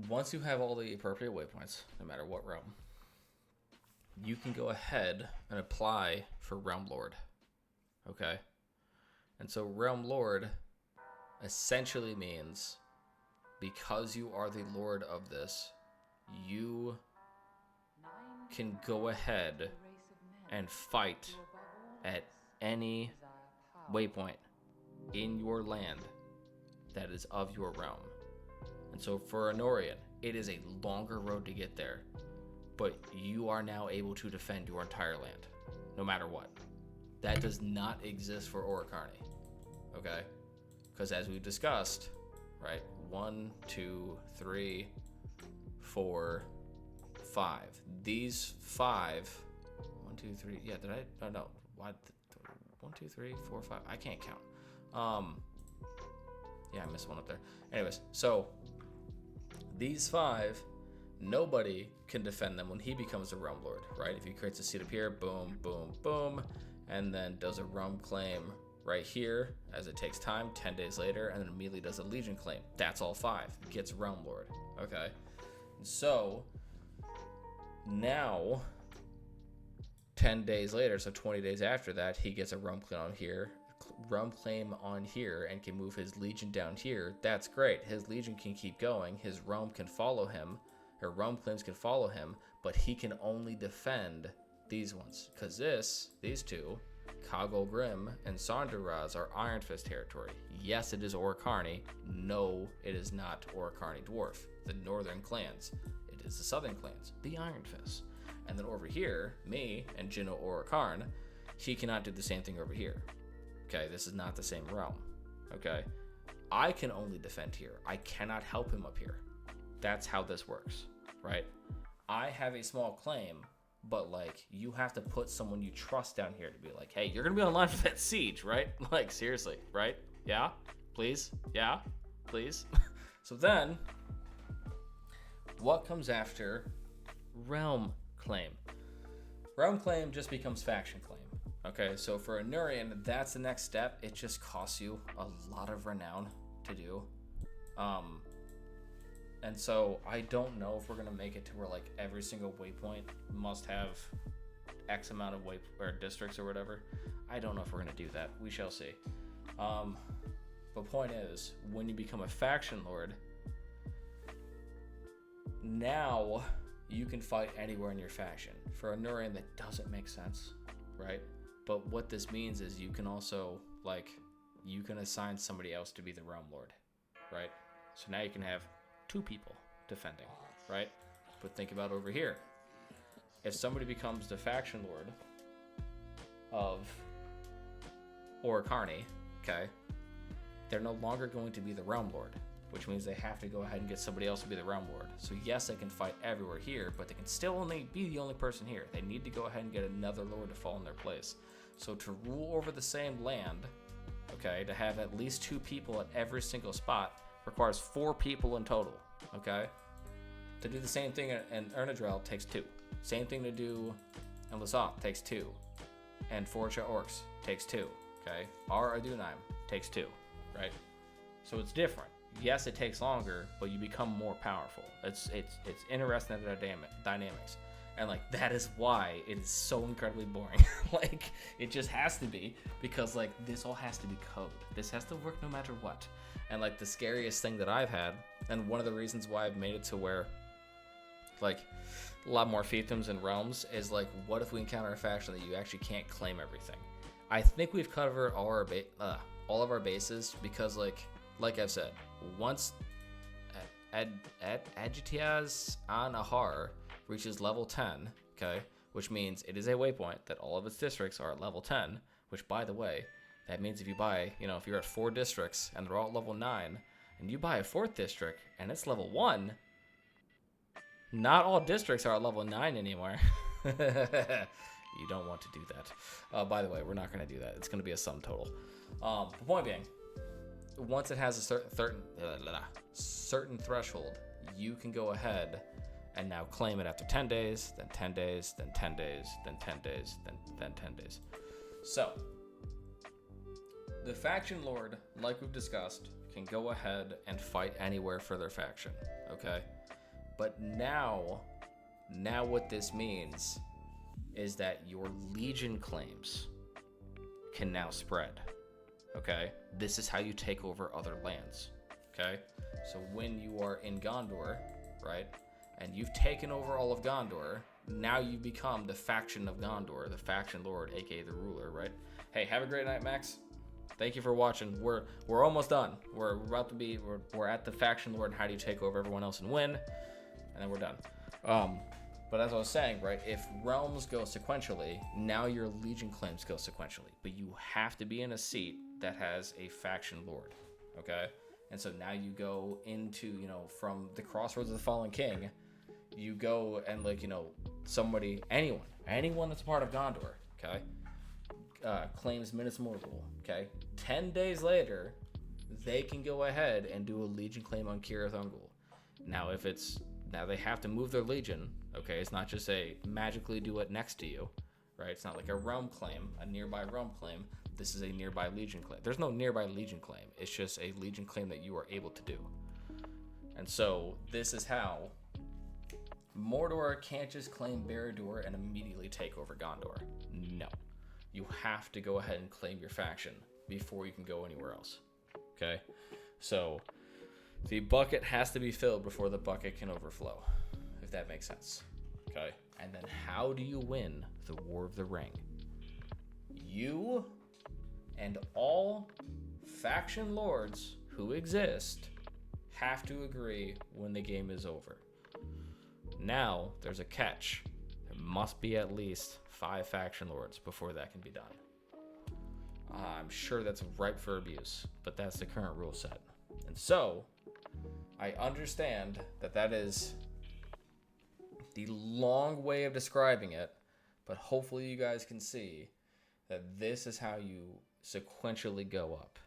B: Once you have all the appropriate waypoints, no matter what realm, you can go ahead and apply for Realm Lord. Okay? And so Realm Lord essentially means, because you are the Lord of this, you can go ahead and fight at any waypoint in your land that is of your realm. And so for Honorian, it is a longer road to get there, but you are now able to defend your entire land, no matter what. That does not exist for Orocarni, okay? Because as we've discussed, right, 1, 2, 3, 4, 5. These 5, 1, 2, 3, yeah, did I? Oh, no. What? 1, 2, 3, 4, 5. I can't count. Yeah, I missed one up there. Anyways, so these 5, nobody can defend them when he becomes a Realm Lord, right? If he creates a seat up here, boom, boom, boom, and then does a realm claim right here, as it takes time, 10 days later, and then immediately does a Legion claim. That's all 5. Gets Realm Lord, okay? So, now, 10 days later, so 20 days after that, he gets a realm claim on here, and can move his Legion down here. That's great. His Legion can keep going. His realm can follow him. Her realm claims can follow him, but he can only defend these ones, because these 2, Kaggle Grim and Sandaraz, are Iron Fist territory. Yes, it is Orocarni. No, it is not Orocarni Dwarf, the northern clans. It is the southern clans, the Iron Fists. And then over here, me and Jinno Orocarn, he cannot do the same thing over here. Okay, this is not the same realm. Okay, I can only defend here. I cannot help him up here. That's how this works, right? I have a small claim, but like, you have to put someone you trust down here to be like, hey, you're gonna be online for that siege, right? Like, seriously, right? Yeah, please, yeah, please. So then, what comes after realm claim? Realm claim just becomes faction claim. Okay, so for Anurian, that's the next step. It just costs you a lot of renown to do. And so I don't know if we're gonna make it to where like every single waypoint must have X amount of districts or whatever. I don't know if we're gonna do that. We shall see. But point is, when you become a faction lord, now you can fight anywhere in your faction. For Anurian, that doesn't make sense, right? But what this means is you can also, like, you can assign somebody else to be the realm lord, right? So now you can have 2 people defending, right? But think about over here. If somebody becomes the faction lord of Orocarni, okay, they're no longer going to be the realm lord, which means they have to go ahead and get somebody else to be the realm lord. So yes, they can fight everywhere here, but they can still only be the only person here. They need to go ahead and get another lord to fall in their place. So to rule over the same land, okay, to have at least 2 people at every single spot requires 4 people in total, okay? To do the same thing in Ernadrel takes 2. Same thing to do in Lasoth takes 2. And Forja Orcs takes 2, okay? Ar Adunaim takes 2, right? So it's different. Yes, it takes longer, but you become more powerful. It's interesting dynamics. And like, that is why it is so incredibly boring. Like, it just has to be, because like, this all has to be code. This has to work no matter what. And like, the scariest thing that I've had, and one of the reasons why I've made it to where like a lot more fiefdoms and realms, is like, what if we encounter a faction that you actually can't claim everything? I think we've covered all of our bases, because like I've said, once Adjitiaz an Ahar reaches level 10, okay, which means it is a waypoint that all of its districts are at level 10, which, by the way, that means if you buy, if you're at 4 districts and they're all at level 9, and you buy a 4th district and it's level 1, not all districts are at level 9 anymore. You don't want to do that. By the way, we're not going to do that. It's going to be a sum total. The point being, once it has a certain threshold, you can go ahead and now claim it after 10 days, then 10 days, then 10 days, then 10 days, then 10 days. So, the faction lord, like we've discussed, can go ahead and fight anywhere for their faction, okay? But now what this means is that your legion claims can now spread, okay? This is how you take over other lands, okay? So when you are in Gondor, right, and you've taken over all of Gondor, now you become the faction of Gondor, the faction lord, aka the ruler, right? Hey, have a great night, Max. Thank you for watching. We're almost done. We're at the faction lord and how do you take over everyone else and win, and then we're done. But as I was saying, right, if realms go sequentially, now your legion claims go sequentially. But you have to be in a seat that has a faction lord, okay? And so now you go into, from the crossroads of the fallen king, you go and, like, anyone that's a part of Gondor, okay, claims Minas Morgul, okay? 10 days later, they can go ahead and do a legion claim on Cirith Ungol. Now, now they have to move their legion, okay? It's not just a magically do it next to you, right? It's not like a realm claim, a nearby realm claim. This is a nearby legion claim. There's no nearby legion claim. It's just a legion claim that you are able to do. And so this is how Mordor can't just claim Barad-dûr and immediately take over Gondor. No. You have to go ahead and claim your faction before you can go anywhere else, okay? So the bucket has to be filled before the bucket can overflow, if that makes sense, okay? And then how do you win the War of the Ring? You and all faction lords who exist have to agree when the game is over. Now, there's a catch. There must be at least 5 faction lords before that can be done. I'm sure that's ripe for abuse, but that's the current rule set. And so, I understand that is the long way of describing it, but hopefully you guys can see that this is how you sequentially go up.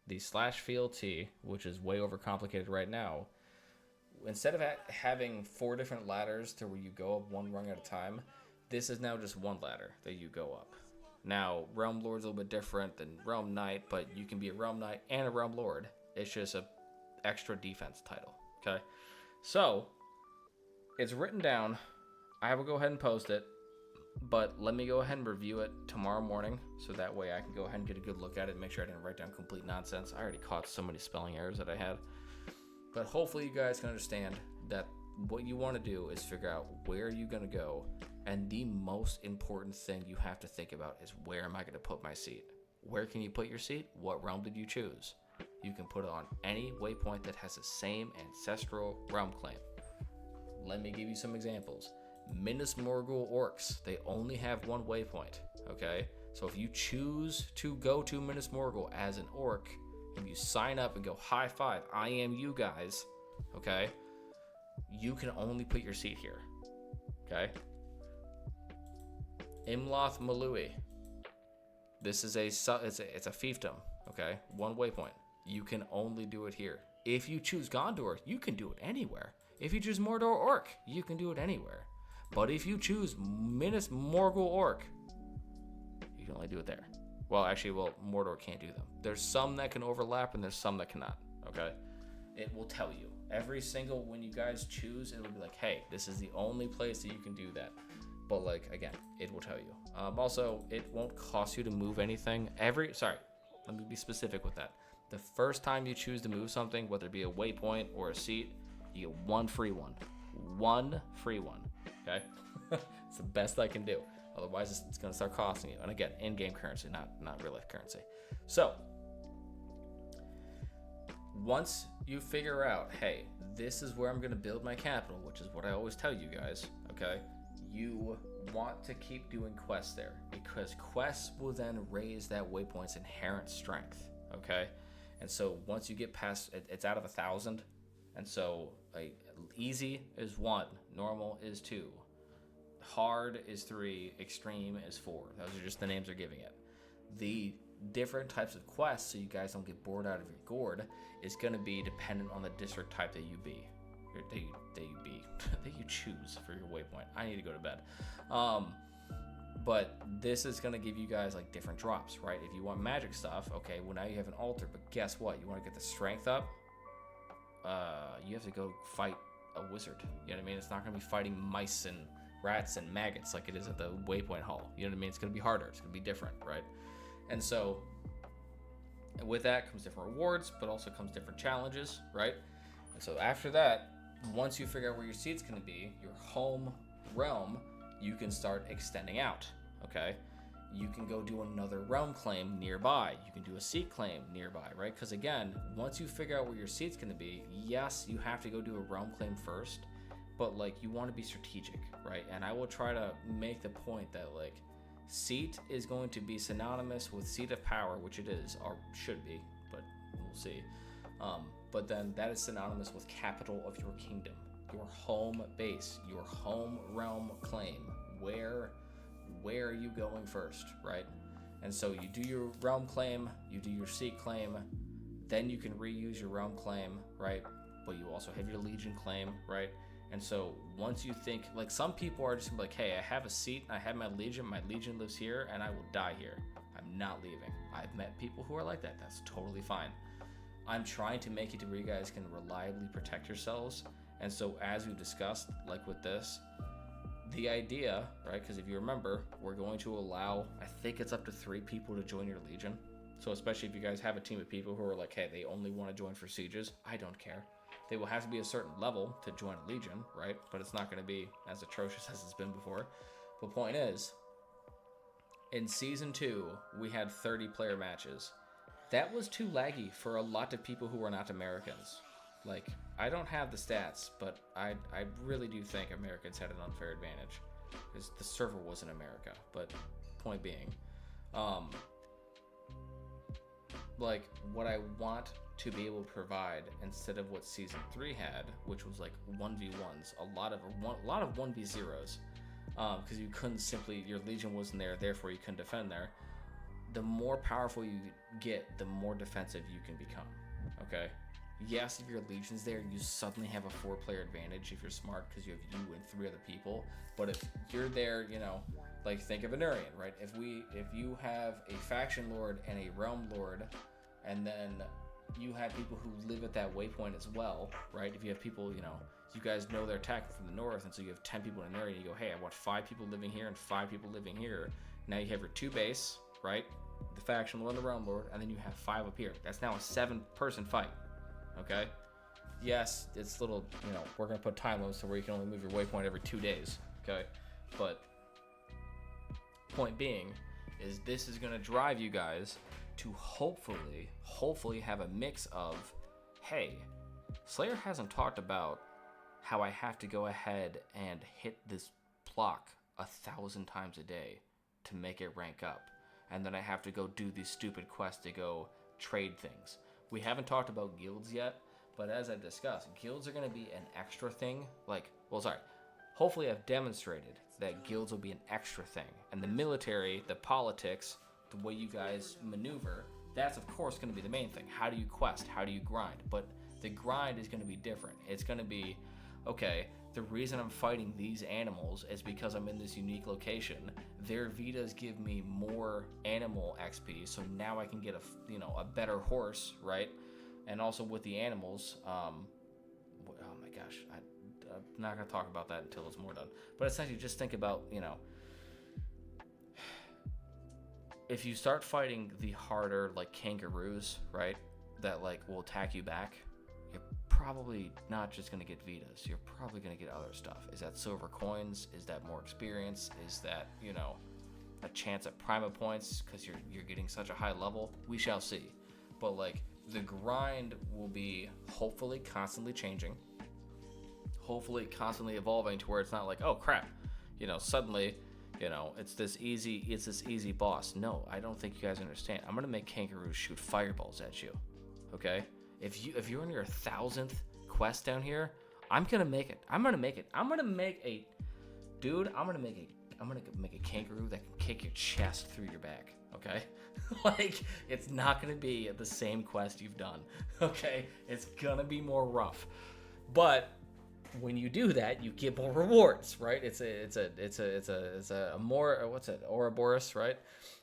B: The /VLT, which is way overcomplicated right now, instead of having 4 different ladders to where you go up one rung at a time, this is now just one ladder that you go up. Now, Realm Lord's a little bit different than Realm Knight, but you can be a Realm Knight and a Realm Lord. It's just a extra defense title, okay? So, it's written down. I will go ahead and post it, but let me go ahead and review it tomorrow morning, so that way I can go ahead and get a good look at it and make sure I didn't write down complete nonsense. I already caught so many spelling errors that I had. But hopefully you guys can understand that what you want to do is figure out where you're going to go, and the most important thing you have to think about is, where am I going to put my seat? Where can you put your seat? What realm did you choose? You can put it on any waypoint that has the same ancestral realm claim. Let me give you some examples. Minas Morgul orcs, they only have one waypoint, okay? So if you choose to go to Minas Morgul as an orc, and you sign up and go, high five, I am you guys, okay? You can only put your seat here, okay? Imloth Malui. This is it's a fiefdom, okay? One waypoint. You can only do it here. If you choose Gondor, you can do it anywhere. If you choose Mordor Orc, you can do it anywhere. But if you choose Minas Morgul Orc, you can only do it there. Well, actually, Mordor can't do them. There's some that can overlap and there's some that cannot, okay? It will tell you. Every single, when you guys choose, it will be like, hey, this is the only place that you can do that. But, like, again, it will tell you. Also, it won't cost you to move anything. Let me be specific with that. The first time you choose to move something, whether it be a waypoint or a seat, you get one free one. one free one. Okay, it's the best I can do. Otherwise, it's going to start costing you. And again, in-game currency, not real life currency. So once you figure out, hey, this is where I'm going to build my capital, which is what I always tell you guys. Okay, you want to keep doing quests there because quests will then raise that waypoint's inherent strength. Okay, and so once you get past it's out of 1,000, and so easy is 1, normal is 2, hard is 3, extreme is 4. Those are just the names they're giving it. The different types of quests, so you guys don't get bored out of your gourd, is going to be dependent on the district type that you be. That you choose for your waypoint. I need to go to bed. But this is going to give you guys like different drops, right? If you want magic stuff, okay, well now you have an altar, but guess what? You want to get the strength up, you have to go fight a wizard. You know what I mean? It's not going to be fighting mice and rats and maggots like it is at the waypoint hall. You know what I mean? It's going to be harder. It's going to be different, right? And so with that comes different rewards, but also comes different challenges, right? And so after that, once you figure out where your seat's going to be, your home realm, you can start extending out, okay? You can go do another realm claim nearby. You can do a seat claim nearby, right? Because again, once you figure out where your seat's going to be, yes, you have to go do a realm claim first, but like you want to be strategic, right? And I will try to make the point that like seat is going to be synonymous with seat of power, which it is, or should be, but we'll see. But then that is synonymous with capital of your kingdom, your home base, your home realm claim. Where are you going first, right? And so you do your realm claim, you do your seat claim, then you can reuse your realm claim, right? But you also have your legion claim, right? And so once you think, like some people are just gonna be like, hey, I have a seat, I have my legion lives here, and I will die here. I'm not leaving. I've met people who are like that. That's totally fine. I'm trying to make it to where you guys can reliably protect yourselves. And so as we've discussed, like with this, the idea, right, because if you remember, we're going to allow, I think it's up to 3 people to join your legion. So especially if you guys have a team of people who are like, hey, they only want to join for sieges, I don't care. They will have to be a certain level to join a legion, right? But it's not going to be as atrocious as it's been before. The point is, in Season 2, we had 30 player matches. That was too laggy for a lot of people who are not Americans. Like, I don't have the stats, but I really do think Americans had an unfair advantage because the server was in America. But point being, like what I want to be able to provide instead of what Season 3 had, which was like 1v1s, a lot of 1v0s, because you couldn't simply, your legion wasn't there, therefore you couldn't defend there. The more powerful you get, the more defensive you can become, okay? Yes, if your legion's there, you suddenly have a 4-player advantage if you're smart because you have you and 3 other people. But if you're there, you know, like think of Anurian, right? If you have a faction lord and a realm lord, and then you have people who live at that waypoint as well, right? If you have people, you know, you guys know they're attacking from the north, and so you have 10 people in Anurian, you go, hey, I want 5 people living here and 5 people living here. Now you have your 2 base, right? The faction lord and the realm lord, and then you have 5 up here. That's now a 7-person fight. Okay? Yes, it's little, you know, we're going to put time limits to where you can only move your waypoint every 2 days. Okay? But point being is this is going to drive you guys to hopefully have a mix of, hey, Slayer hasn't talked about how I have to go ahead and hit this block 1,000 times a day to make it rank up. And then I have to go do these stupid quests to go trade things. We haven't talked about guilds yet, but as I discussed, guilds are going to be an extra thing. Hopefully I've demonstrated that guilds will be an extra thing. And the military, the politics, the way you guys maneuver, that's of course going to be the main thing. How do you quest? How do you grind? But the grind is going to be different. It's going to be, okay, the reason I'm fighting these animals is because I'm in this unique location. Their Vitas give me more animal XP, so now I can get a better horse, right? And also with the animals, oh my gosh, I'm not gonna talk about that until it's more done. But essentially, just think about, you know, if you start fighting the harder like kangaroos, right, that like will attack you back, you're probably not just going to get Vitas. You're probably going to get other stuff. Is that silver coins? Is that more experience? Is that, a chance at Prima points because you're getting such a high level? We shall see. But, like, the grind will be hopefully constantly changing. Hopefully constantly evolving to where it's not like, oh, crap. Suddenly, it's this easy boss. No, I don't think you guys understand. I'm going to make kangaroos shoot fireballs at you. Okay? If you're on your 1,000th quest down here, I'm gonna make it. I'm gonna make a kangaroo that can kick your chest through your back. Okay, like it's not gonna be the same quest you've done. Okay, it's gonna be more rough, but when you do that, you get more rewards, right? It's a more what's it? Ouroboros, right?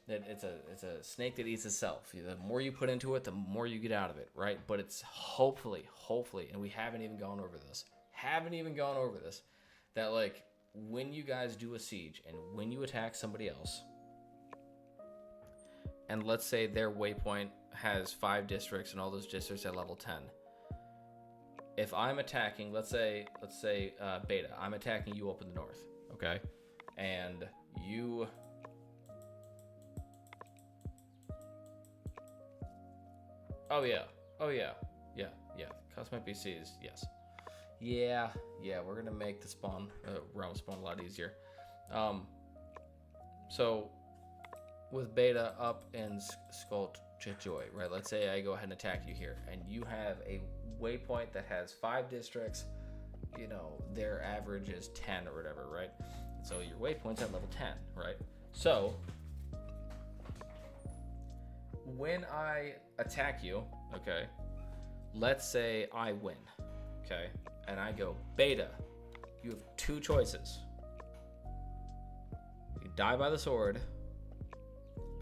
B: It's a snake that eats itself. The more you put into it, the more you get out of it, right? But it's hopefully, and we haven't even gone over this, that like when you guys do a siege and when you attack somebody else, and let's say their waypoint has 5 districts and all those districts at level 10. If I'm attacking, let's say Beta, I'm attacking you up in the north, okay? And you... Oh yeah. Cosmic BCs, yes. Yeah, we're gonna make the realm spawn a lot easier. So with Beta up in Skull to Joy, right? Let's say I go ahead and attack you here, and you have a waypoint that has 5 districts. Their average is 10 or whatever, right? So your waypoint's at level 10, right? So when I attack you, okay, let's say I win, okay, and I go, Beta, you have 2 choices. You die by the sword,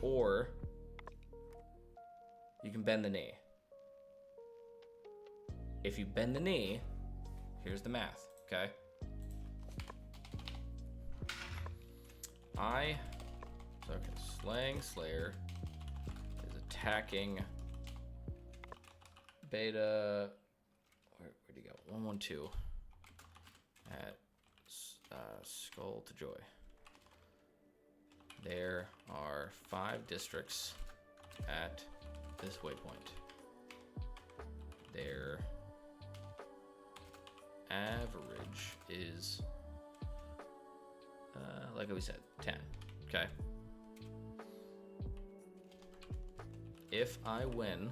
B: or you can bend the knee. If you bend the knee, here's the math, okay? Slaying Slayer is attacking Beta. Where'd he go? 112 at Skull to Joy. There are 5 districts at this waypoint. Their average is, like we said, 10. Okay. If I win,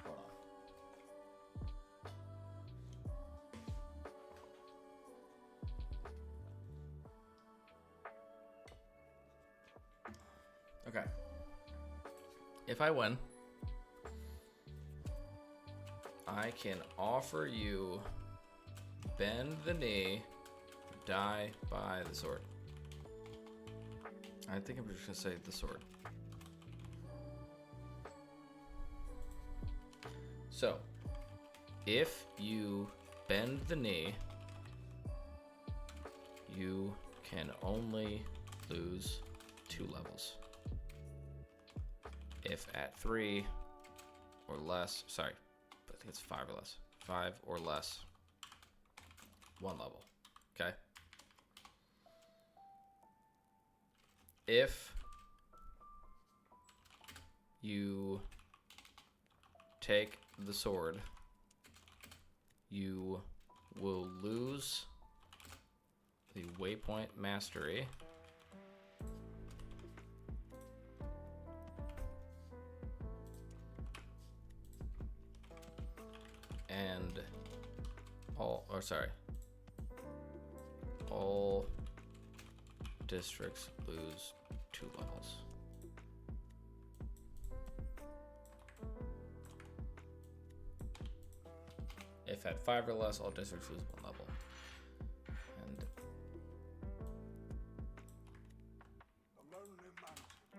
B: hold on. Okay. If I win, I can offer you bend the knee, die by the sword. I think I'm just gonna say the sword. So, if you bend the knee, you can only lose 2 levels. If at 3 or less, sorry, I think it's 5 or less. 5 or less, 1 level. Okay? If you take the sword, you will lose the waypoint mastery. And all districts lose 2 levels. If at 5 or less, all districts lose 1 level. And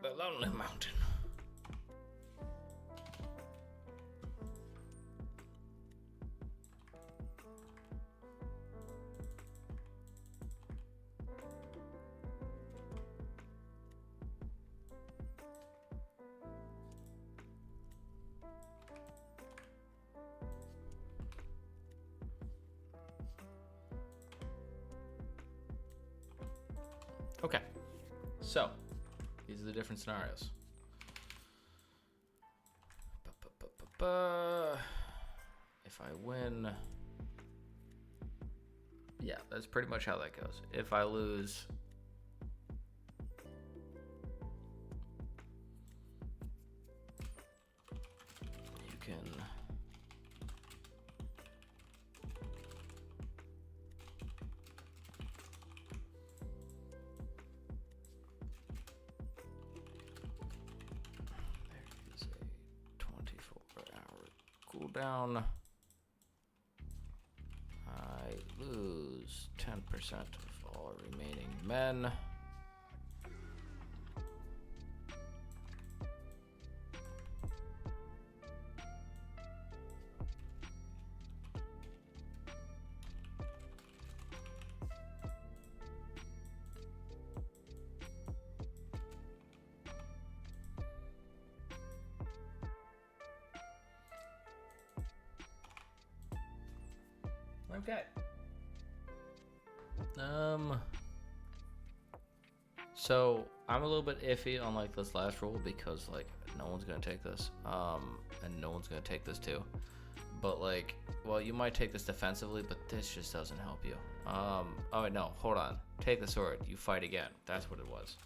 B: the Lonely Mountain. Okay. So, these are the different scenarios. If I win... Yeah, that's pretty much how that goes. If I lose... You can... There is a 24-hour cooldown. I lose 10% of all remaining men. Okay. So I'm a little bit iffy on like this last rule because like no one's gonna take this, and no one's gonna take this too. But like, well, you might take this defensively, but this just doesn't help you. Oh wait, no, hold on. Take the sword. You fight again. That's what it was.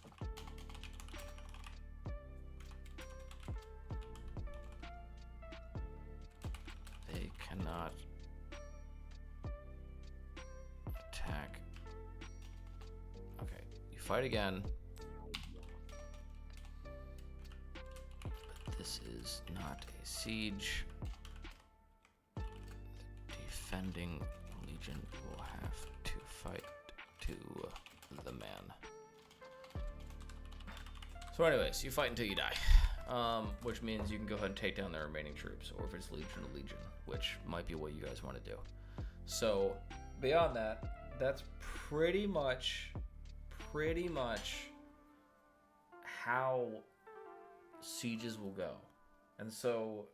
B: They cannot attack. Okay, you fight again. But this is not a siege. The defending legion will have to fight to the man. So anyways, you fight until you die. Which means you can go ahead and take down the remaining troops, or if it's legion to legion, which might be what you guys want to do. So beyond that, that's pretty much how sieges will go. And so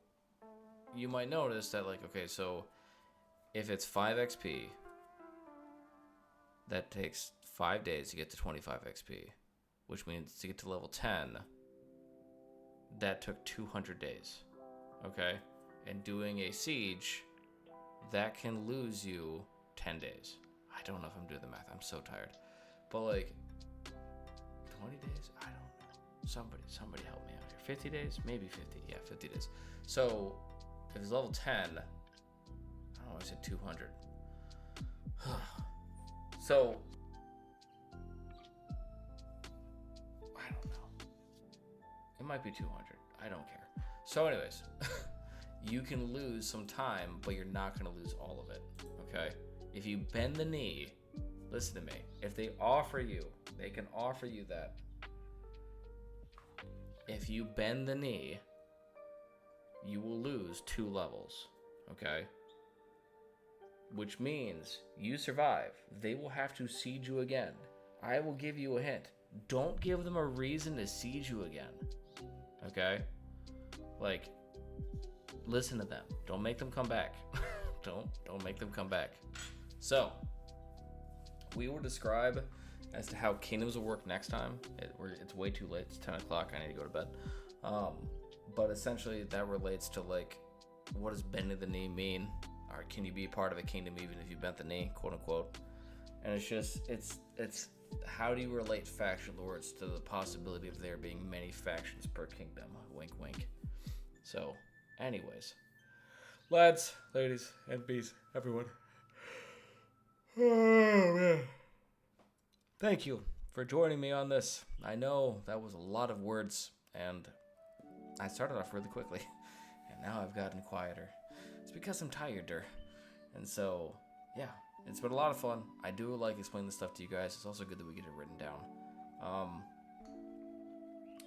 B: you might notice that, like, okay, so if it's 5 XP, that takes 5 days to get to 25 XP, which means to get to level 10, that took 200 days, okay? And doing a siege, that can lose you 10 days. I don't know if I'm doing the math. I'm so tired. But like 20 days? I don't know. Somebody help me out here. 50 days? Maybe 50. Yeah, 50 days. So if it's level 10, I don't know, I said 200. So I don't know. It might be 200. I don't care. So anyways, you can lose some time, but you're not going to lose all of it, okay? If you bend the knee, listen to me. If they offer you, they can offer you that. If you bend the knee, you will lose 2 levels, okay? Which means you survive. They will have to siege you again. I will give you a hint. Don't give them a reason to siege you again, okay? Like, listen to them. Don't make them come back. Don't make them come back. So, we will describe as to how kingdoms will work next time. It's way too late. It's 10 o'clock. I need to go to bed. But essentially, that relates to, like, what does bending the knee mean? Or can you be part of a kingdom even if you bent the knee, quote unquote? And it's just, it's how do you relate faction lords to the possibility of there being many factions per kingdom? Wink, wink. So, anyways, lads, ladies, and bees, everyone. Oh, man. Thank you for joining me on this. I know that was a lot of words, and I started off really quickly, and now I've gotten quieter. It's because I'm tireder. And so, yeah, it's been a lot of fun. I do like explaining this stuff to you guys. It's also good that we get it written down.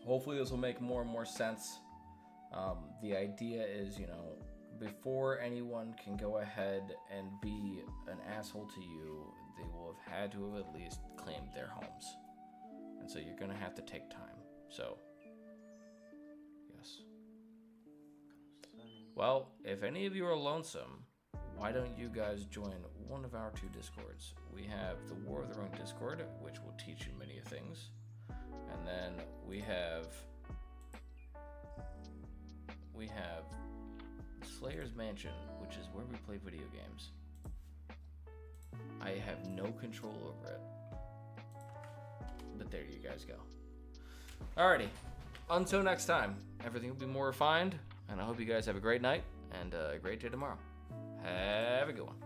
B: Hopefully this will make more and more sense. The idea is, you know, before anyone can go ahead and be an asshole to you, they will have had to have at least claimed their homes. And so you're going to have to take time. So, yes. Well, if any of you are lonesome, why don't you guys join one of our two Discords. We have the War of the Ring Discord, which will teach you many things. And then we have Slayer's Mansion, which is where we play video games. I have no control over it. But there you guys go. Alrighty. Until next time, everything will be more refined, and I hope you guys have a great night and a great day tomorrow. Have a good one.